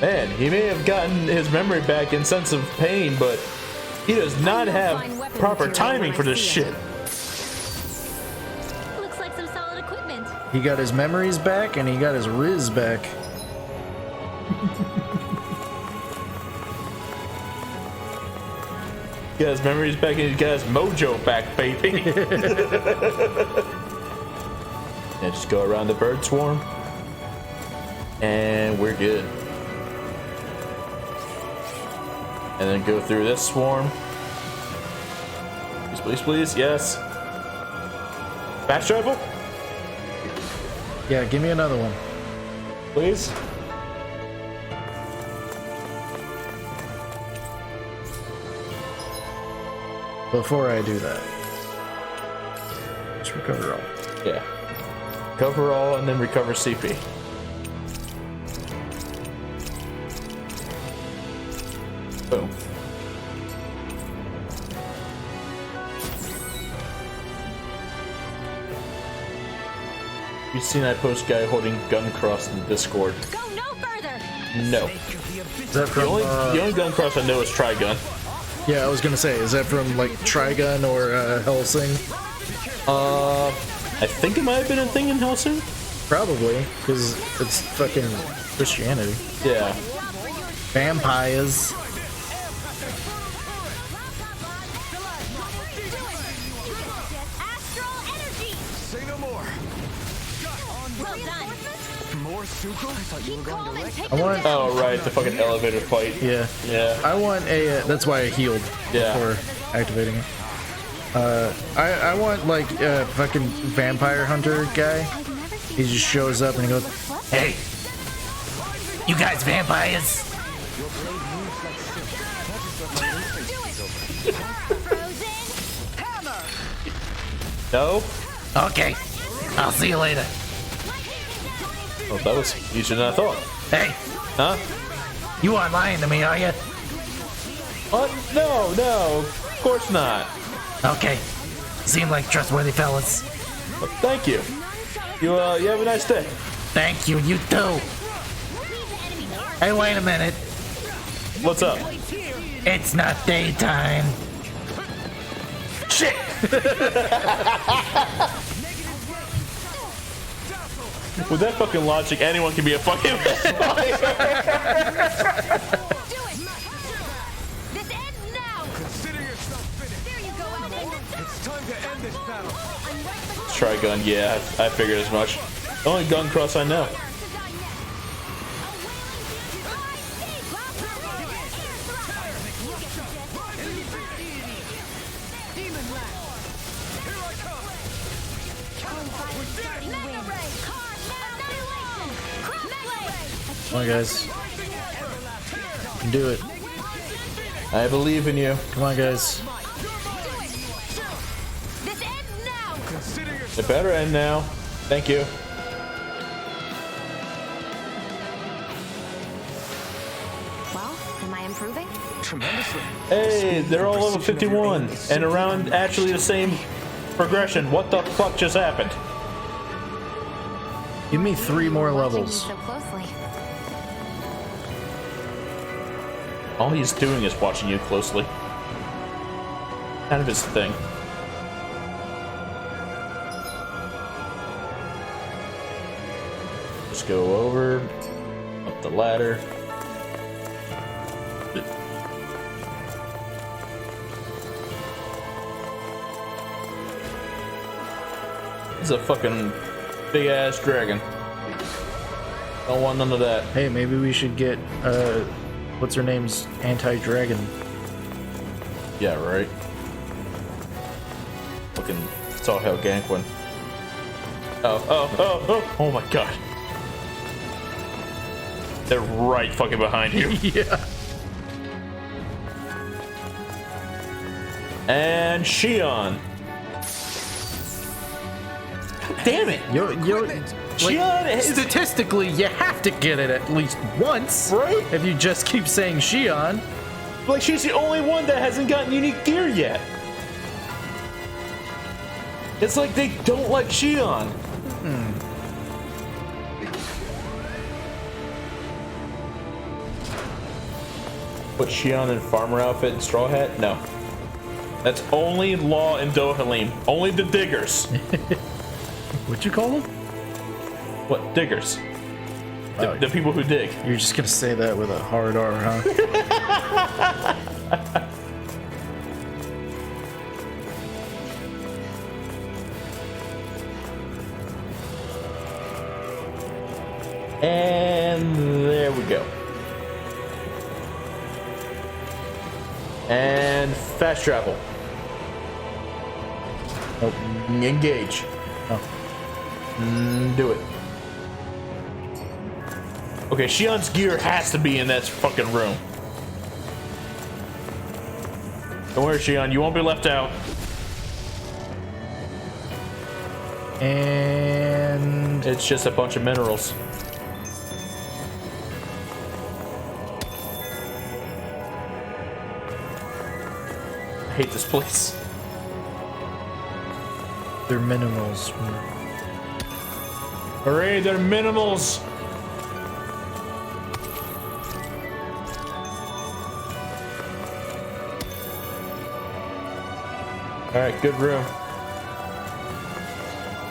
Man, he may have gotten his memory back in sense of pain, but he does not have proper timing for this shit. Looks like some solid equipment. He got his memories back and he got his Riz back. He got his memories back and he got his mojo back, baby. And just go around the bird swarm. And we're good. And then go through this swarm. Please, please, please. Yes. Fast travel? Yeah, give me another one. Please. Before I do that, just recover all. Yeah. Recover all and then recover CP. Boom. You seen that post guy holding gun cross in the Discord? Go no further. No. Is that from, the only gun cross I know is Trigun. Yeah, I was gonna say, is that from like Trigun or Helsing? I think it might have been a thing in Helsing. Probably, because it's fucking Christianity. Yeah. Vampires. Say no more. Well done. More Suko? I thought you were going to wreck. I want. Oh right, the fucking elevator fight. Yeah. Yeah. I want a. That's why I healed before activating it. I want like a fucking vampire hunter guy. He just shows up and he goes, "Hey, you guys vampires?" No. Okay, I'll see you later. Oh, that was easier than I thought. Hey, Huh? you aren't lying to me, are you? What? No, no. Of course not. Okay, seem like trustworthy fellas. Well, thank you. You have a nice day. Thank you. You too. Hey, wait a minute. What's up? It's not daytime. Shit! With that fucking logic, anyone can be a fucking vampire. This ends now. Consider yourself finished. There you go, Alvin. It's time to end this battle. Trigun, yeah, I figured as much. The only gun cross I know. Come on, guys. You can do it. I believe in you. Come on, guys. This ends now. It better end now. Thank you. Well, am I improving? Tremendously. Hey, they're all level 51 and around actually the same progression. What the fuck just happened? Give me 3 more levels. So closely. All he's doing is watching you closely. Kind of his thing. Just go over, up the ladder. This is a fucking big ass dragon. Don't want none of that. Hey, maybe we should get what's her name's anti-dragon. Yeah, right. Fucking saw Helganquin. Oh my god. They're right fucking behind you. Yeah. And Shion. Damn it! Shion, statistically, you have to get it at least once, right? If you just keep saying Shion. Like, she's the only one that hasn't gotten unique gear yet. It's like they don't like Shion. Put Shion in farmer outfit and straw hat? No. That's only Law and Dohalim. Only the diggers. What'd you call them? What? Diggers. The people who dig. You're just gonna say that with a hard R, huh? And there we go. And fast travel. Nope. Engage. Oh. Do it. Okay, Shion's gear has to be in that fucking room. Don't worry, Shion, you won't be left out. And it's just a bunch of minerals. I hate this place. They're minimals. Hooray, they're minimals! Alright, good room.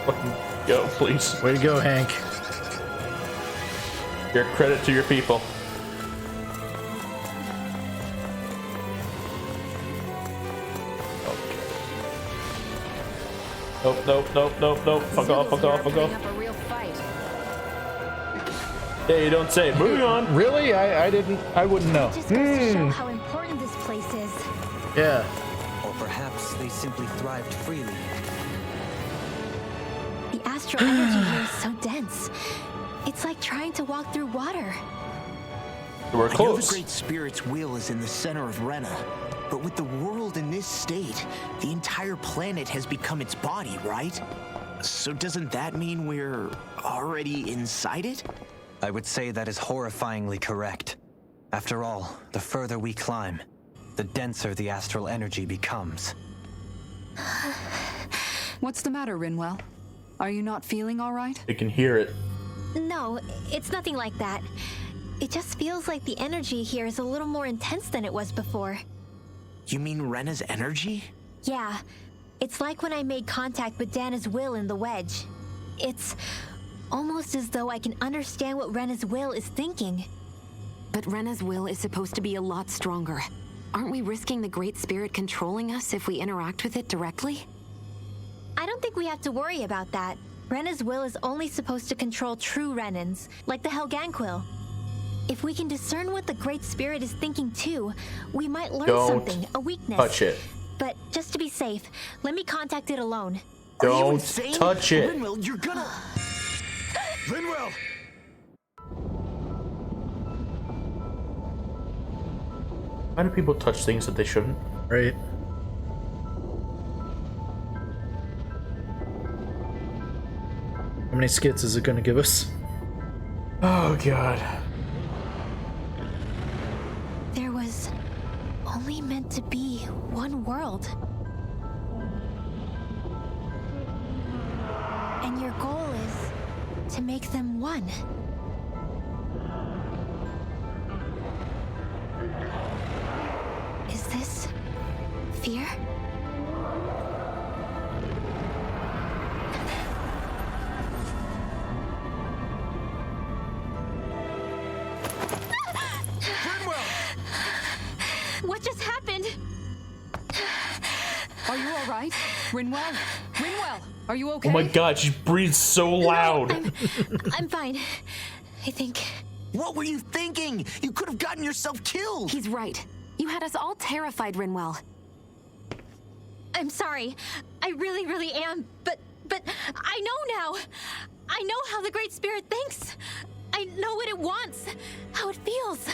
Fucking go, please. Way to go, Hank. Your credit to your people. Nope. Fuck off. Yeah, you don't say. Moving on. Really? I wouldn't know. Just goes to show how important this place is. Yeah. Or perhaps they simply thrived freely. The astral energy here is so dense. It's like trying to walk through water. We're I know close. the Great Spirit's will is in the center of Rena, but with the world in this state, the entire planet has become its body, right? So doesn't that mean we're already inside it? I would say that is horrifyingly correct. After all, the further we climb, the denser the astral energy becomes. What's the matter, Rinwell? Are you not feeling all right? You can hear it. No, it's nothing like that. It just feels like the energy here is a little more intense than it was before. You mean Rena's energy? Yeah, it's like when I made contact with Dana's will in the wedge. It's almost as though I can understand what Rena's will is thinking. But Rena's will is supposed to be a lot stronger. Aren't we risking the Great Spirit controlling us if we interact with it directly? I don't think we have to worry about that. Rena's will is only supposed to control true Renans, like the Helganquil. If we can discern what the Great Spirit is thinking too, we might learn something, a weakness. Touch it. But just to be safe, let me contact it alone. Don't touch it. Rinwell, you're gonna... Rinwell! Why do people touch things that they shouldn't? Right. How many skits is it gonna give us? Oh god. There was only meant to be one world. And your goal is to make them one. Is this fear? What just happened? Are you all right? Rinwell? Rinwell, are you okay? Oh my god, she breathes so loud. I'm fine. I think. What were you thinking? You could have gotten yourself killed. He's right. You had us all terrified, Rinwell. I'm sorry. I really, really am. But I know now. I know how the Great Spirit thinks. I know what it wants, how it feels.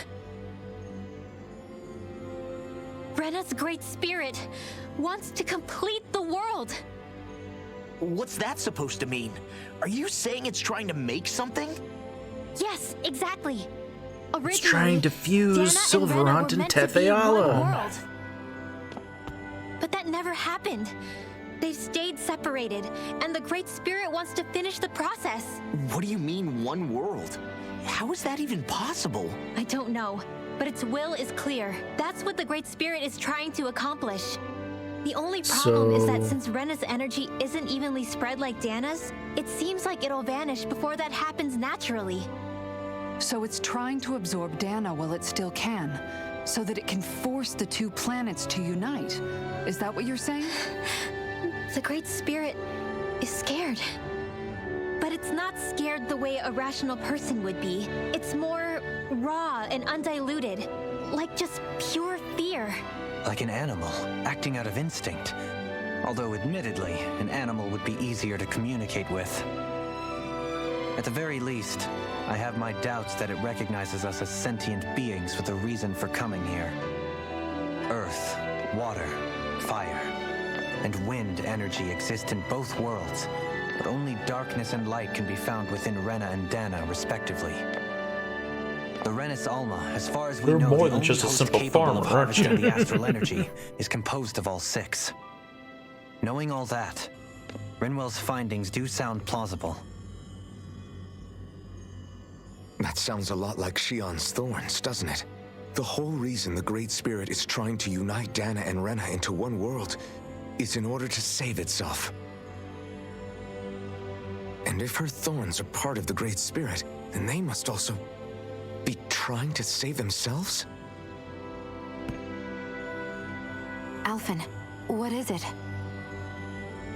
Rena's Great Spirit wants to complete the world. What's that supposed to mean? Are you saying it's trying to make something? Yes, exactly. Originally, It's trying to fuse Dana and Rena were Sylvarant and meant to be one Tethe'alla. world. But that never happened. They've stayed separated, and the Great Spirit wants to finish the process. What do you mean, one world? How is that even possible? I don't know, but its will is clear. That's what the Great Spirit is trying to accomplish. The only problem is that since Rena's energy isn't evenly spread like Dana's, it seems like it'll vanish before that happens naturally. So it's trying to absorb Dana while it still can, so that it can force the two planets to unite. Is that what you're saying? The Great Spirit is scared. But it's not scared the way a rational person would be. It's more raw and undiluted, like just pure fear. Like an animal, acting out of instinct. Although admittedly, an animal would be easier to communicate with. At the very least, I have my doubts that it recognizes us as sentient beings with a reason for coming here. Earth, water, fire, and wind energy exist in both worlds, but only darkness and light can be found within Rena and Dana, respectively. The Renis Alma, as far as we You're know, more the than only just a host simple capable farmer, of aren't you? harvesting the astral energy, is composed of all six. Knowing all that, Rinwell's findings do sound plausible. That sounds a lot like Shion's thorns, doesn't it? The whole reason the Great Spirit is trying to unite Dana and Rena into one world is in order to save itself. And if her thorns are part of the Great Spirit, then they must also be trying to save themselves? Alphen, what is it?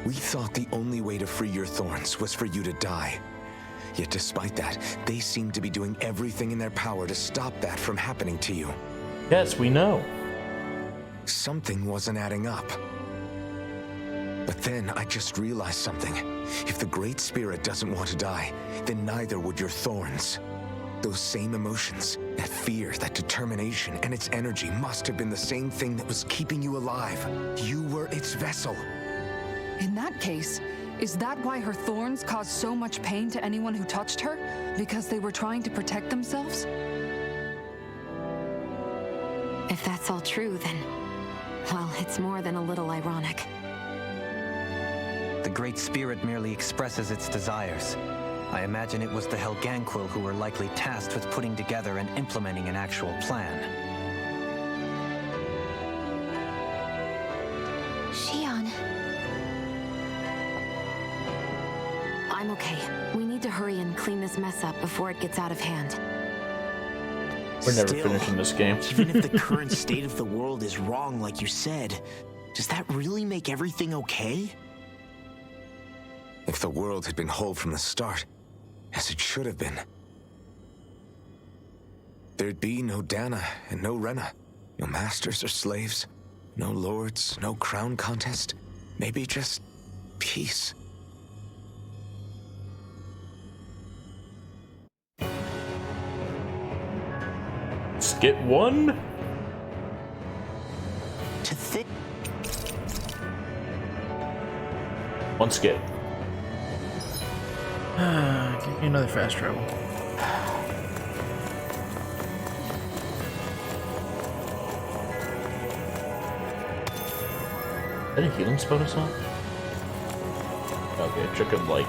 We thought the only way to free your thorns was for you to die. Yet despite that, they seem to be doing everything in their power to stop that from happening to you. Yes, we know. Something wasn't adding up. But then I just realized something. If the Great Spirit doesn't want to die, then neither would your thorns. Those same emotions, that fear, that determination, and its energy must have been the same thing that was keeping you alive. You were its vessel. In that case, is that why her thorns caused so much pain to anyone who touched her? Because they were trying to protect themselves? If that's all true, then... well, it's more than a little ironic. The Great Spirit merely expresses its desires. I imagine it was the Helganquil who were likely tasked with putting together and implementing an actual plan. Shion. I'm okay. We need to hurry and clean this mess up before it gets out of hand. We're never Still, finishing this game. Even if the current state of the world is wrong, like you said, does that really make everything okay? If the world had been whole from the start, as it should have been, there'd be no Dana and no Rena, no masters or slaves, no lords, no crown contest, maybe just peace. Skip one? To think. One skip. Give me another fast travel. Is that a healing spell or something? Okay, Trick of Light.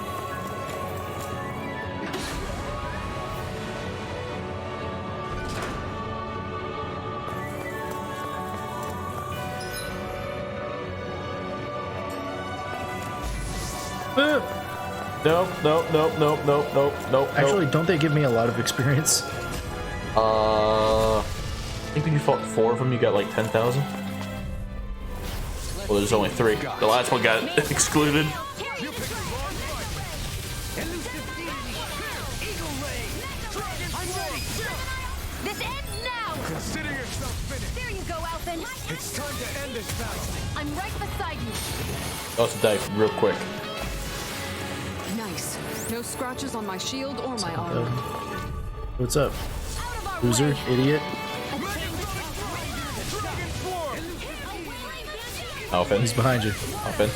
Nope. Actually, don't they give me a lot of experience? I think when you fought 4 of them, you got like 10,000. Well, there's only 3. The last one got excluded. This ends now! Consider yourself finished. There you go, Alphen. It's time to end this battle. I'm right beside you. Also dive real quick. Nice. No scratches on my shield or my armor. What's up, loser, idiot? Alphen. He's behind you. Alphen.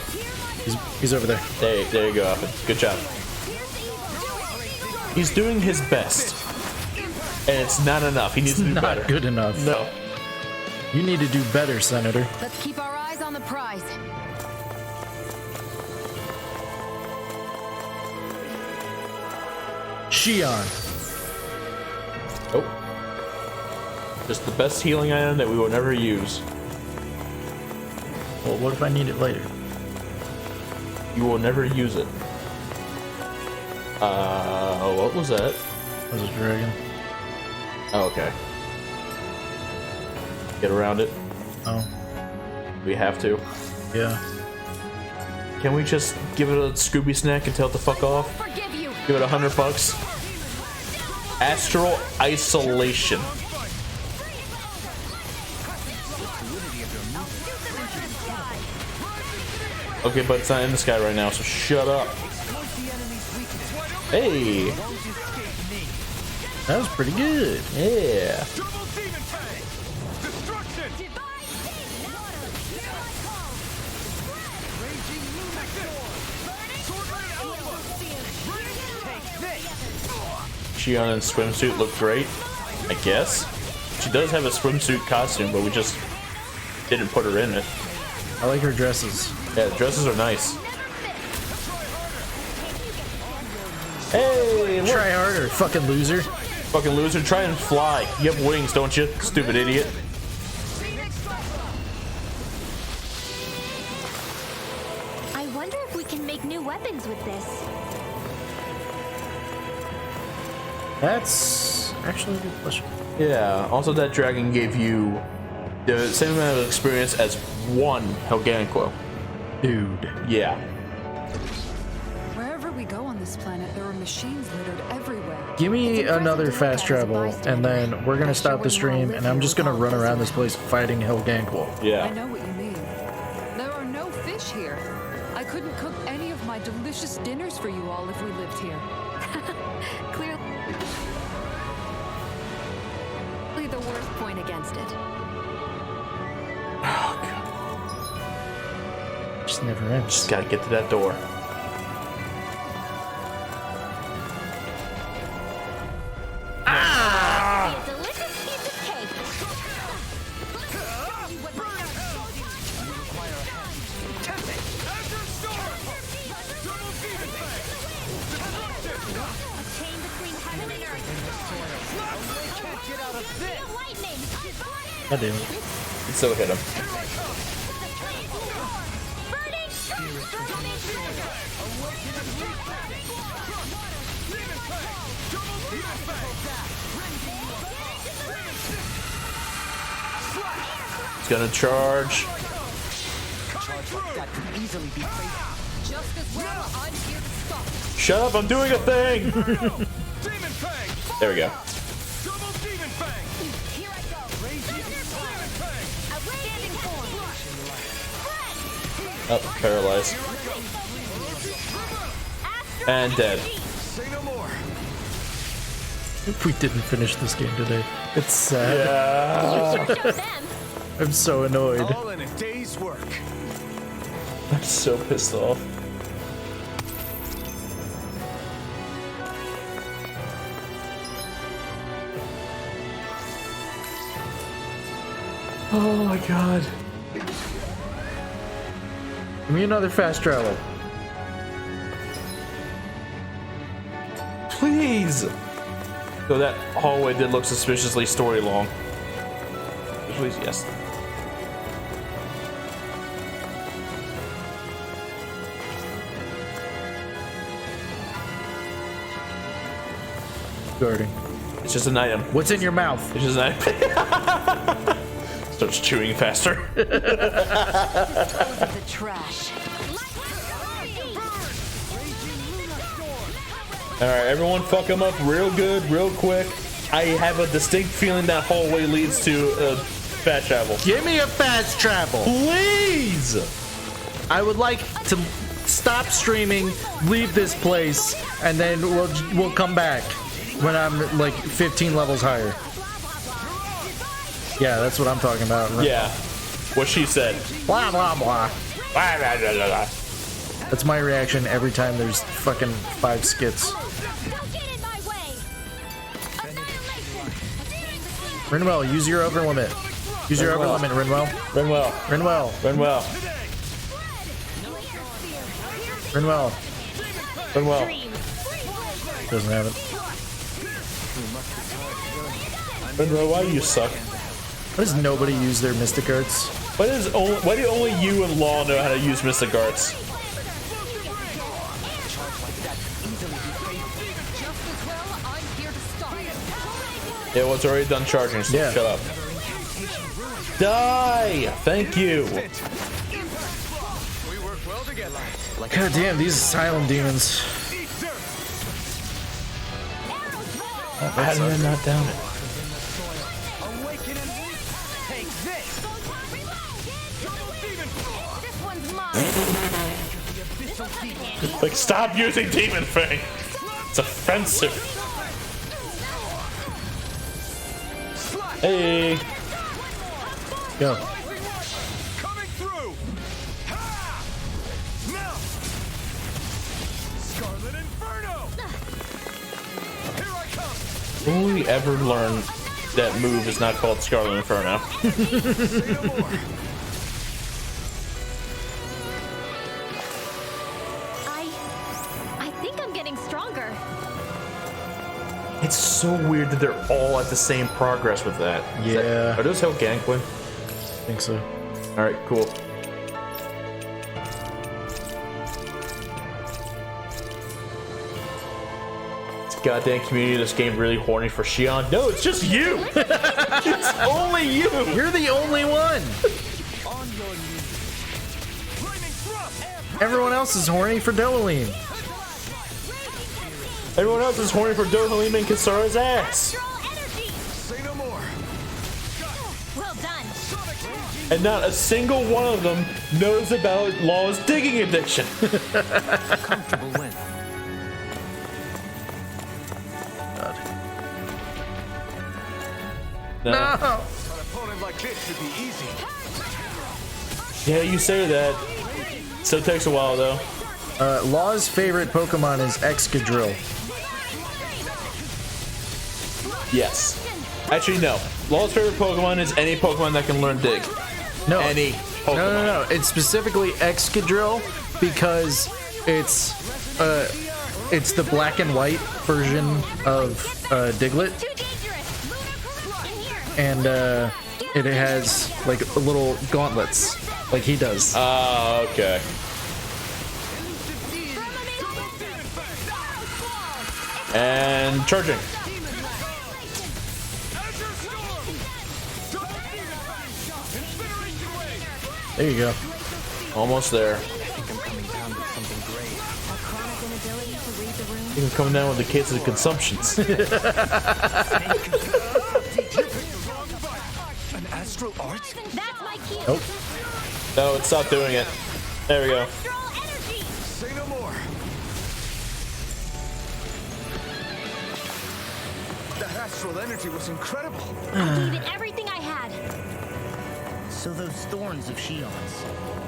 He's over there. There you go, Alphen. Good job. He's doing his best. And it's not enough. He needs to do better. Not good enough. No. You need to do better, Senator. Let's keep our eyes on the prize. Shion. Oh. Just the best healing item that we will never use. Well, what if I need it later? You will never use it. What was that? That was a dragon. Oh, okay. Get around it. Oh. We have to. Yeah. Can we just give it a Scooby snack and tell it to fuck off? Give it $100. Astral Isolation. Okay, but it's not in the sky right now, so shut up. Hey! That was pretty good. Yeah. Shion in swimsuit look great, I guess. She does have a swimsuit costume, but we just didn't put her in it. I like her dresses. Yeah, the dresses are nice. Hey, look. Try harder, fucking loser. Fucking loser, try and fly. You have wings, don't you? Stupid idiot. I wonder if we can make new weapons with this. That's actually a good question. Yeah, also that dragon gave you the same amount of experience as one Helganquo. Dude. Yeah. Wherever we go on this planet, there are machines littered everywhere. Give me another fast travel, and then we're gonna stop the stream, and I'm just gonna run around this place fighting Helganquo. I Yeah. know what you mean. There are no fish here. I couldn't cook any of my delicious dinners for you all if we lived here. Clearly the worst point against it. Oh, God. Just never ends. Just gotta get to that door. God damn it. So hit him. He's gonna charge. Shut up, I'm doing a thing! There we go. Oh, paralyzed. And dead. We didn't finish this game today. It's sad. Yeah. I'm so annoyed. All in a day's work. I'm so pissed off. Oh my god. Give me another fast travel. Please! So that hallway did look suspiciously story long. Please, yes. Guarding. It's just an item. What's in your mouth? It's just an item. Starts chewing faster. The trash. Alright, everyone fuck him up real good, real quick. I have a distinct feeling that hallway leads to fast travel. Give me a fast travel. Please! I would like to stop streaming, leave this place, and then we'll come back when I'm like 15 levels higher. Yeah, that's what I'm talking about. Right? Yeah, what she said. Blah blah blah. Blah, blah, blah, blah. That's my reaction every time there's fucking 5 skits. Rinwell, use your over limit. Use your over limit, Rinwell. Rinwell. Rinwell. Rinwell. Rinwell. Rinwell. Doesn't have it. Rinwell, why do you suck? Why does nobody use their Mystic Arts? Why do only you and Law know how to use Mystic Arts? Yeah, well, it's already done charging, so yeah. Shut up. Die! Thank you! God damn, these asylum demons. How did I not down it? Like, stop using Demon Fang! It's offensive. Hey! Go. Coming through. Ha! Now. Scarlet Inferno. Here I come. When will we ever learn that move is not called Scarlet Inferno? I think I'm getting stronger. It's so weird that they're all at the same progress with that. Yeah. Are those Helganquin? I think so. Alright, cool. This goddamn community of this game really horny for Xion. No, it's just you! It's only you! You're the only one! Everyone else is horny for Dohalim. Everyone else is horny for Dohalim and Kisara's ass! Say no more. Well done. And not a single one of them knows about Law's digging addiction. Comfortable win. No. An opponent like this should be easy. Yeah, you say that. Still takes a while though. Law's favorite Pokemon is Excadrill. Yes. Actually, no. Law's favorite Pokemon is any Pokemon that can learn Dig. No. Any Pokemon. No. It's specifically Excadrill because it's the black and white version of Diglett. And it has like little gauntlets like he does. Oh, okay. And charging. There you go. Almost there. Even coming down with the case of the consumptions. An astral art? That's my key. Nope. No, it stopped doing it. There we go. Say no more. That astral energy was incredible. I gave it everything I had. So those thorns of Xion's,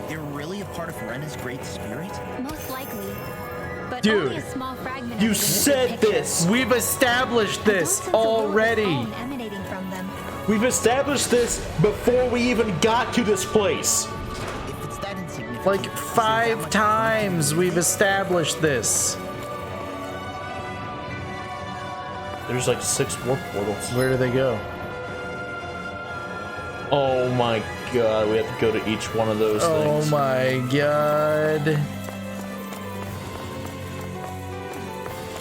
they're really a part of Rena's great spirit? Most likely. But Dude, only a small fragment You of the said picture. this. We've established I don't this sense a will of its already. own emanating from them. We've established this before we even got to this place. If it's that insignificant, Like does it that 5 much times we've established this. There's like 6 more portals. Where do they go? Oh my god, we have to go to each one of those Oh things. my god.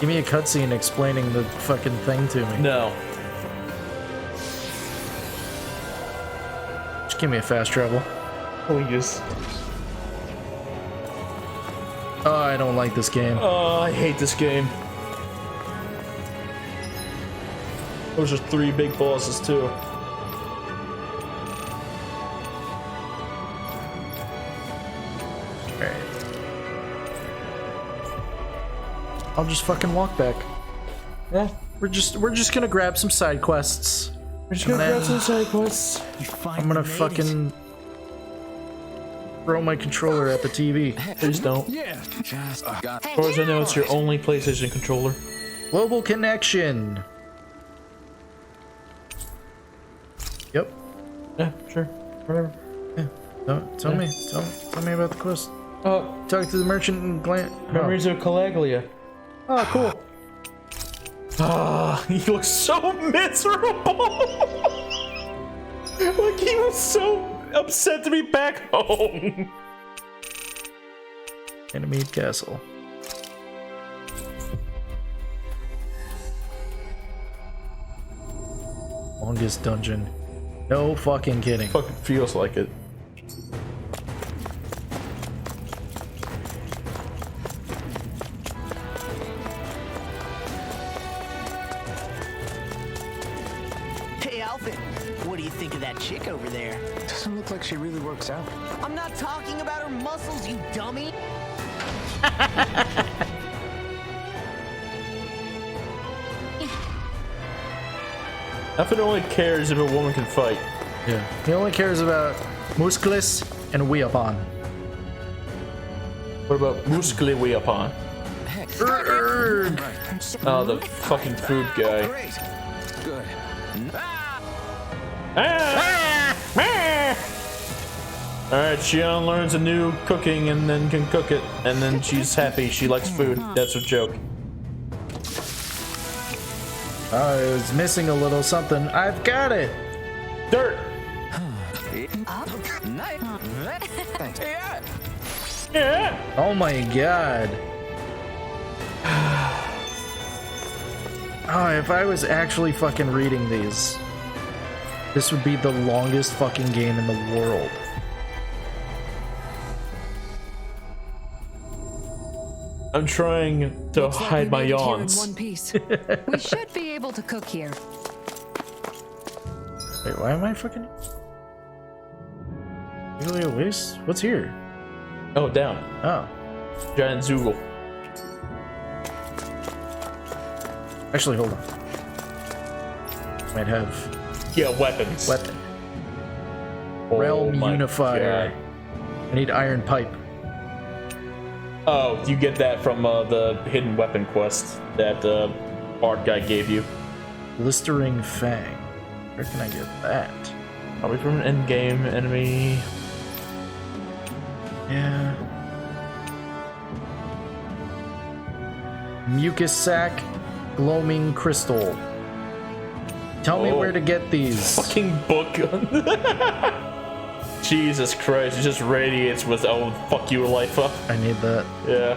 Give me a cutscene explaining the fucking thing to me. No. Just give me a fast travel. Please. Oh, I don't like this game. Oh, I hate this game. Those are 3 big bosses too. I'll just fucking walk back. Yeah. We're just gonna grab some side quests. We're just gonna grab some side quests. I'm gonna fucking throw my controller at the TV. Please don't. Yeah. As far as I know, it's your only PlayStation controller. Global connection. Yep. Yeah, sure. Whatever. Yeah. Tell me about the quest. Talk to the merchant and Memories of Calaglia. Oh, cool. Ah, he looks so miserable. Like he was so upset to be back home. Ganymede Castle. Longest dungeon. No fucking kidding. Fucking feels like it. Hey, Alvin, what do you think of that chick over there? Doesn't look like she really works out. I'm not talking about her muscles, you dummy. Alvin only cares if a woman can fight. Yeah. He only cares about Musclus and Weapon. What about Muscly Weapon? Oh, the fucking food guy. Good. Alright, Xion learns a new cooking and then can cook it, and then she's happy. She likes food. That's her joke. Oh, it was missing a little something. I've got it. Dirt. Yeah. Oh my god. Oh, if I was actually fucking reading these, this would be the longest fucking game in the world. I'm trying to hide my yawns. One piece. We should be able to cook here. Wait, why am I fucking... Really a waste? What's here? Oh, down. Oh. Giant Zoogle. Actually, hold on. Might have... Yeah, weapons. Weapon. Oh Realm my Unifier. God. I need Iron Pipe. Oh, you get that from the hidden weapon quest that art guy gave you. Blistering Fang. Where can I get that? Probably from an endgame enemy. Yeah. Mucus Sac. Gloaming Crystal. Tell me where to get these. Fucking book. Jesus Christ, it just radiates with, oh, fuck you, life up. I need that. Yeah.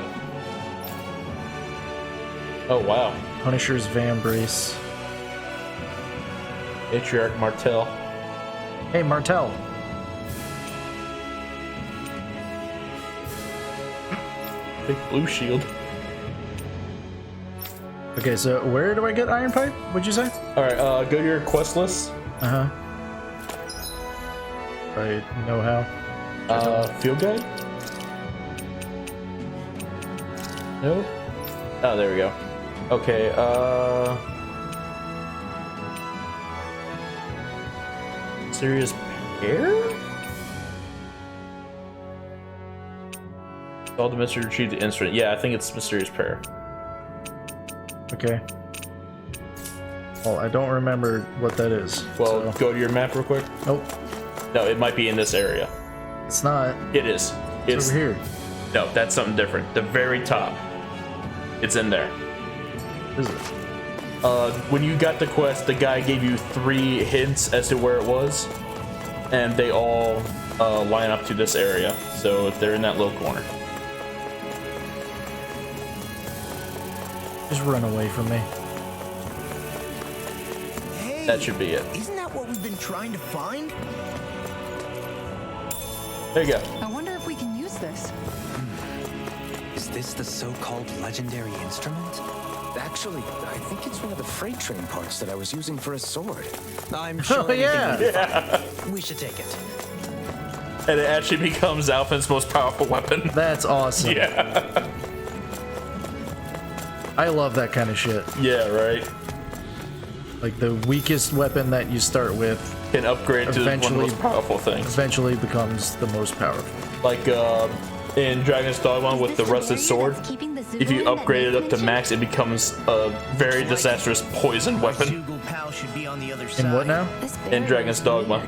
Oh, wow. Punisher's Vambrace. Matriarch Martell. Hey, Martell. Big blue shield. Okay, so where do I get Iron Pipe? What'd you say? Alright, go to your quest list. Uh-huh. I know how. Field guide? Nope. Oh, there we go. Okay, Mysterious Pair? All the mystery retrieve the instrument. Yeah, I think it's Mysterious Pair. Okay. Well, I don't remember what that is. Well, go to your map real quick. Nope. No, it might be in this area. It's not. It is. It's over here. No, that's something different. The very top. It's in there. Is it? When you got the quest, the guy gave you 3 hints as to where it was, and they all line up to this area. So if they're in that low corner. Just run away from me. Hey, That should be it. Isn't that what we've been trying to find? There you go. I wonder if we can use this. Is this the so-called legendary instrument? Actually, I think it's one of the freight train parts that I was using for a sword. I'm sure Oh, yeah. anything will be fine. We should take it. And it actually becomes Alphen's most powerful weapon. That's awesome. Yeah. I love that kind of shit. Yeah, right. Like the weakest weapon that you start with can upgrade to one of the most powerful things. Eventually becomes the most powerful. Like in Dragon's Dogma with the rusted sword, if you upgrade it up to max, it becomes a very disastrous poison weapon. In what now? In Dragon's Dogma.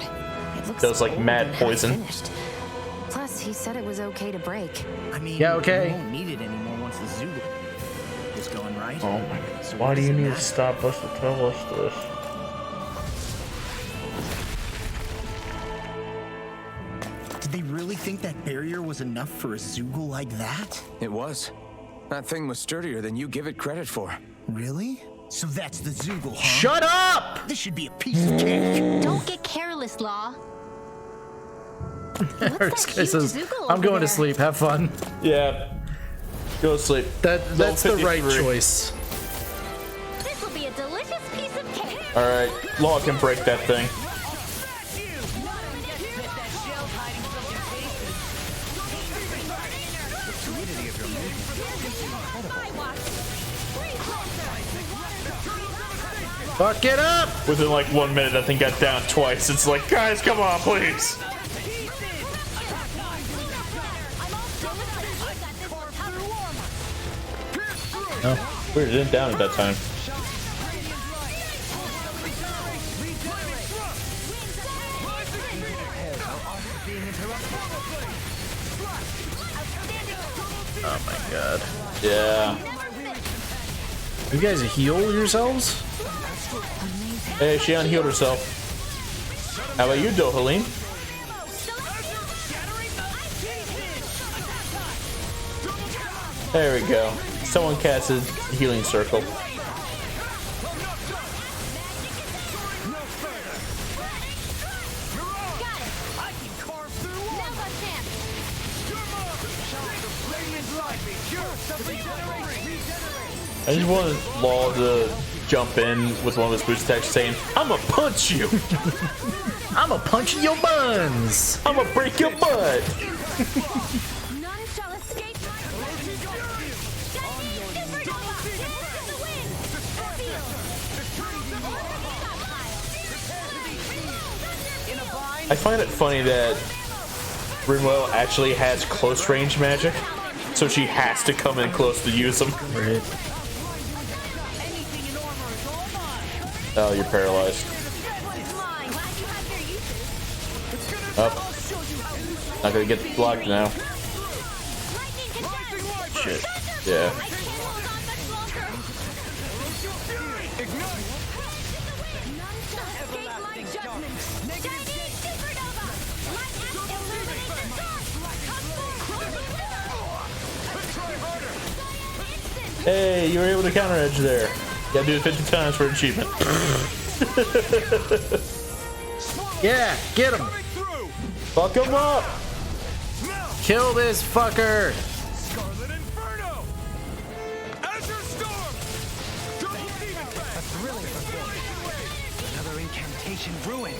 It does like mad poison. Plus, he said it was okay to break. I mean, yeah, okay. We won't need it anymore once the zoo is going, right? Oh my god. So why do you need to stop us to tell us this? Did they really think that barrier was enough for a Zoogle like that? It was. That thing was sturdier than you give it credit for. Really? So that's the Zoogle, huh? Shut up! This should be a piece of cake. Don't get careless, Law. This guy says, I'm going to sleep. Have fun. Yeah. Go to sleep. That's the right choice. This will be a delicious piece of cake. Alright, Law can break that thing. Fuck it up! Within like 1 minute, that thing got down twice. It's like, guys, come on, please. No. Weird, it didn't down at that time. Oh my god. Yeah. You guys heal yourselves? Hey, she unhealed herself. How about you, Dohalim? There we go. Someone casted healing circle. I just wanted Law to jump in with one of his boost attacks saying, I'ma punch you! I'ma punch your buns! I'ma break your butt! I find it funny that Rinwell actually has close range magic, so she has to come in close to use them. Right. Oh, you're paralyzed. Up. Not gonna get blocked now. Shit. Yeah. Hey, you were able to counter edge there. You gotta do it 50 times for an achievement. Yeah, get him! Fuck him up! Kill this fucker! Scarlet Inferno! Azure Storm! Double Demon Fang! Another incantation ruined.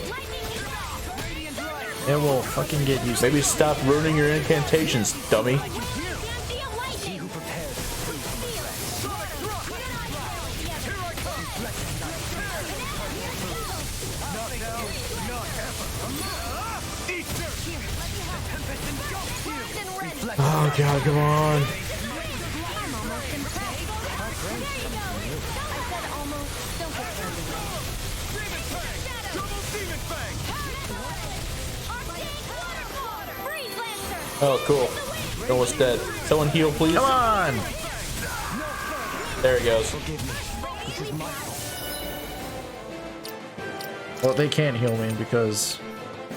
It will fucking get used to. Maybe stop ruining your incantations, dummy. Oh god, come on. Oh, cool. Almost dead. Someone heal, please. Come on! There he goes. Well, they can't heal me because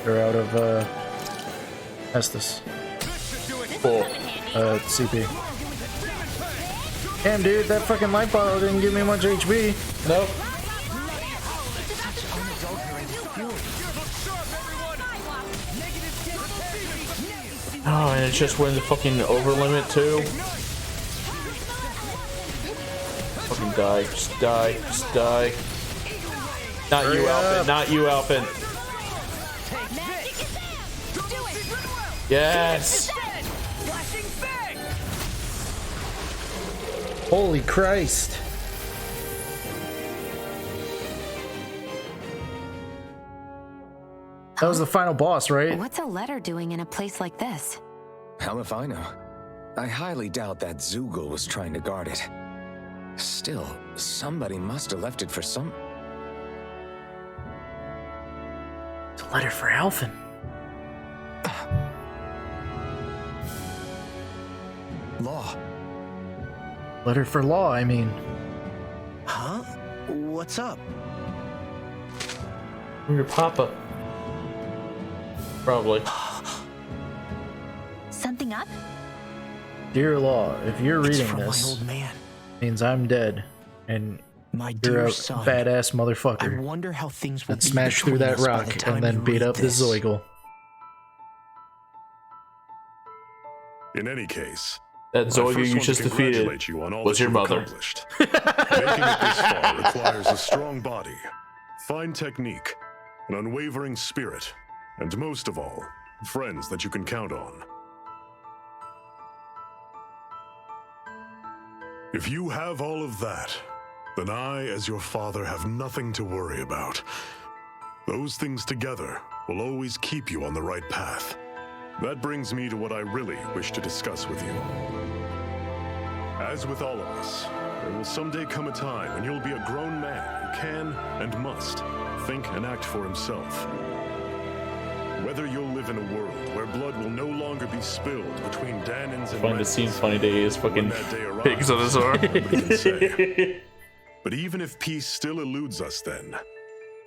they're out of Estus. Cool. CP. Damn, dude, that fucking light bottle didn't give me much HP. Nope. Oh, and it's just when the fucking over limit too. Fucking die. Just die. Just die. Not you, Alpin. Not you, Alpin. Yes. Holy Christ. That was the final boss, right? What's a letter doing in a place like this? Hell if I know. I highly doubt that Zoogle was trying to guard it. Still, somebody must have left it for some... It's a letter for Alphen. Law. Letter for Law, I mean. Huh? What's up? From your papa. Probably. Something up? Dear Law, if you're It's reading from my this, old man. means I'm dead, and My you're dear a son. badass I motherfucker wonder how things will that be smashed through between that us by rock the time and then you beat read up the this. Zoigle. In any case, That I Zoigle first you want to just defeated congratulate you on all was that your you've mother. accomplished. Making it this far requires a strong body, fine technique, an unwavering spirit, and most of all, friends that you can count on. If you have all of that, then I, as your father, have nothing to worry about. Those things together will always keep you on the right path. That brings me to what I really wish to discuss with you. As with all of us, there will someday come a time when you'll be a grown man who can and must think and act for himself. Whether you'll live in a world where blood will no longer be spilled between Danans and Find the scene funny days, fucking that day arrives, pigs on his arm. nobody can say. But even if peace still eludes us then,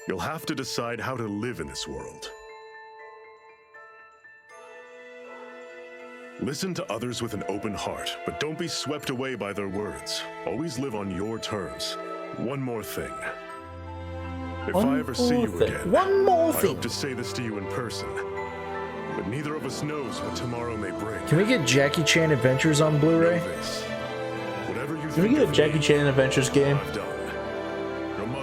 you'll have to decide how to live in this world. Listen to others with an open heart, but don't be swept away by their words. Always live on your terms. One more thing. If I ever see you again, I hope to say this to you in person. But neither of us knows what tomorrow may bring. Can we get Jackie Chan Adventures on Blu-ray? Can we get a Jackie Chan Adventures game?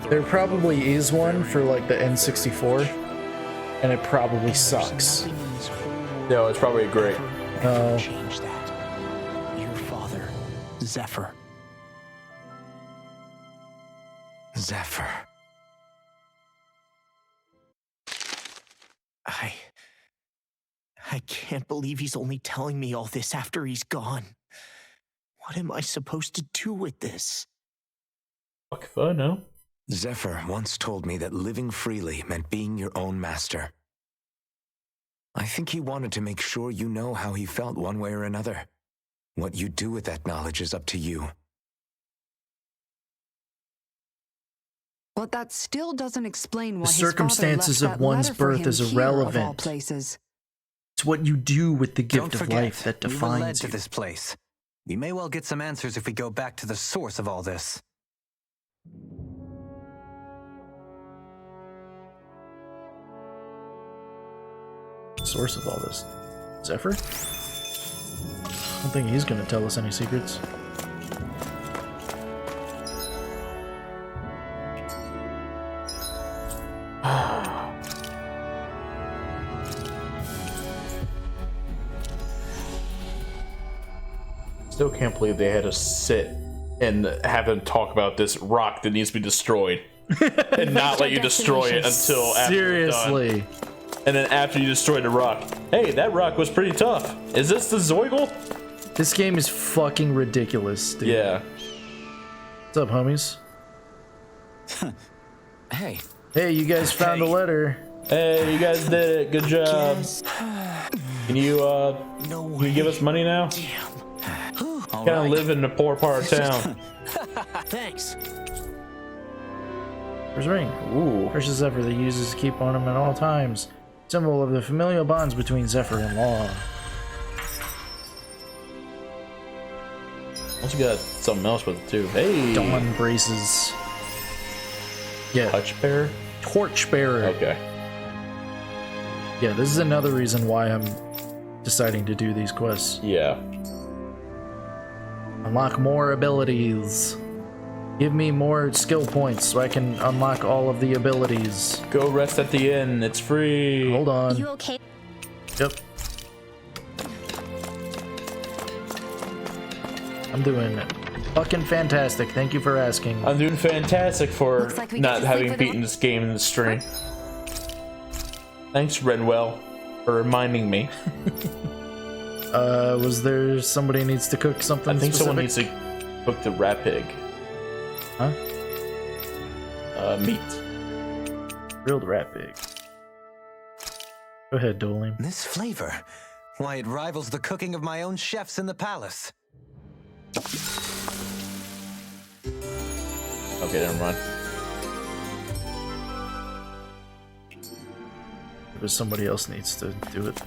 There probably is one for like the N64, and it probably sucks. No, it's probably great. No. Change that. Your father, Zephyr. Zephyr. I can't believe he's only telling me all this after he's gone. What am I supposed to do with this? Fuck if I know. Zephyr once told me that living freely meant being your own master. I think he wanted to make sure you know how he felt one way or another. What you do with that knowledge is up to you. But that still doesn't explain why The his father circumstances left of that one's letter for birth him is here, of all irrelevant. places. It's what you do with the gift Don't of forget, life that we were led defines to you. this place. We may well get some answers if we go back to the source of all this. Source of all this. Zephyr? I don't think he's gonna tell us any secrets. Still can't believe they had to sit and have them talk about this rock that needs to be destroyed and not let you destroy it until after Seriously. you're done. And then after you destroy the rock, hey, that rock was pretty tough. Is this the Zoigle? This game is fucking ridiculous, dude. Yeah. What's up, homies? Hey. Hey, you guys found a letter. Hey, you guys did it. Good job. Can you give us money now? Kind of live in the poor part of town. Thanks. Where's ring? Ooh. Precious Zephyr that uses to keep on him at all times. Symbol of the familial bonds between Zephyr and Law. Also got something else with it too. Hey. Dawn braces. Yeah. Torchbearer? Torchbearer. Okay. Yeah, this is another reason why I'm deciding to do these quests. Yeah. Unlock more abilities. Give me more skill points so I can unlock all of the abilities. Go rest at the inn. It's free. Hold on. You okay? Yep. I'm doing Fucking fantastic. Thank you for asking. I'm doing fantastic for like we not get to having sleep beaten this game in the stream. Thanks, Renwell, for reminding me. Was there somebody needs to cook something I think specific? someone needs to cook the rat pig. Huh? Meat. Grilled rat pig. Go ahead, Dolim. This flavor, why, it rivals the cooking of my own chefs in the palace. Okay, never mind. But somebody else needs to do it.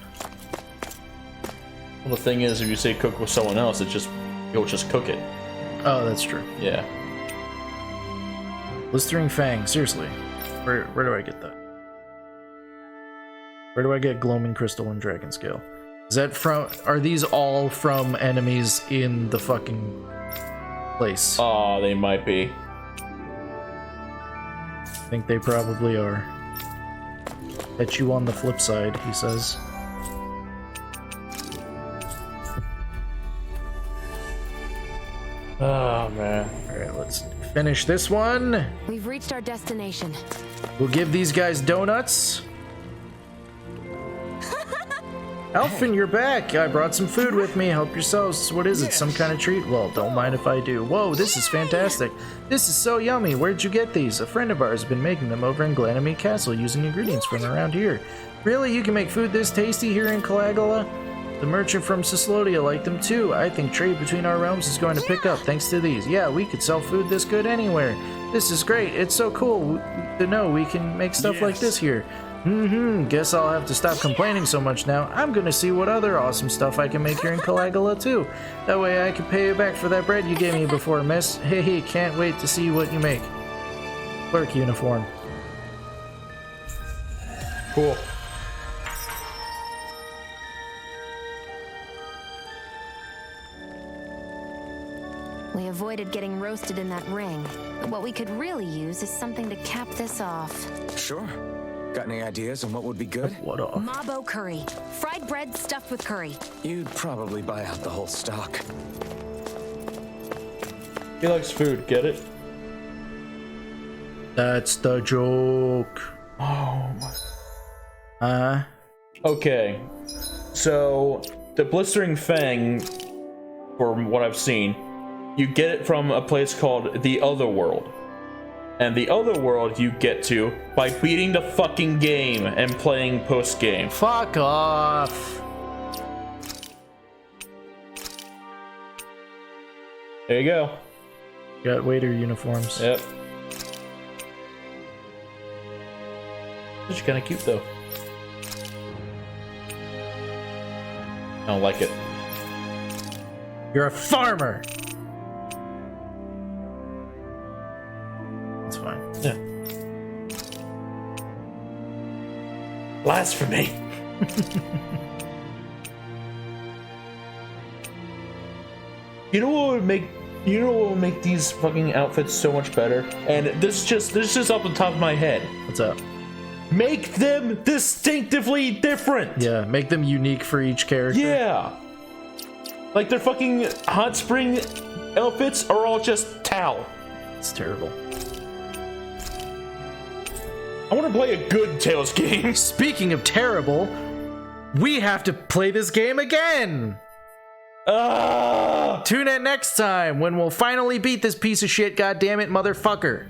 Well, the thing is, if you say cook with someone else, you'll just cook it. Oh, that's true. Yeah. Blistering Fang, seriously. Where do I get that? Where do I get Gloaming Crystal and Dragon Scale? Is that from... Are these all from enemies in the fucking place? Oh, they might be. I think they probably are. Catch you on the flip side, he says. Oh, man. Alright, let's finish this one. We've reached our destination. We'll give these guys donuts. Alphen, you're back. I brought some food with me. Help yourselves. What is it? Some kind of treat? Well, don't mind if I do. Whoa, this is fantastic. This is so yummy. Where'd you get these? A friend of ours has been making them over in Glanamie Castle using ingredients from around here. Really? You can make food this tasty here in Calagala? The merchant from Cyslodia liked them too. I think trade between our realms is going to pick up thanks to these. Yeah, we could sell food this good anywhere. This is great. It's so cool to know we can make stuff like this here. Guess I'll have to stop complaining so much now. I'm gonna see what other awesome stuff I can make here in Calagala too. That way I can pay you back for that bread you gave me before, miss. Hey, can't wait to see what you make. Clerk uniform. Cool. We avoided getting roasted in that ring, but what we could really use is something to cap this off. Sure. Got any ideas on what would be good? What off? Mabo curry. Fried bread stuffed with curry. You'd probably buy out the whole stock. He likes food, get it? That's the joke. Oh my. Okay. So, the Blistering Fang, from what I've seen, you get it from a place called the Otherworld. And the Otherworld you get to by beating the fucking game and playing post-game. Fuck off. There you go. Got waiter uniforms. Yep. It's kind of cute though. I don't like it. You're a farmer. That's fine. Yeah. Blasphemy. You know what would make these fucking outfits so much better? And this is just off the top of my head. What's up? Make them distinctively different. Yeah, make them unique for each character. Yeah. Like their fucking hot spring outfits are all just towel. It's terrible. I want to play a good Tales game. Speaking of terrible, we have to play this game again. Tune in next time when we'll finally beat this piece of shit, goddammit, motherfucker.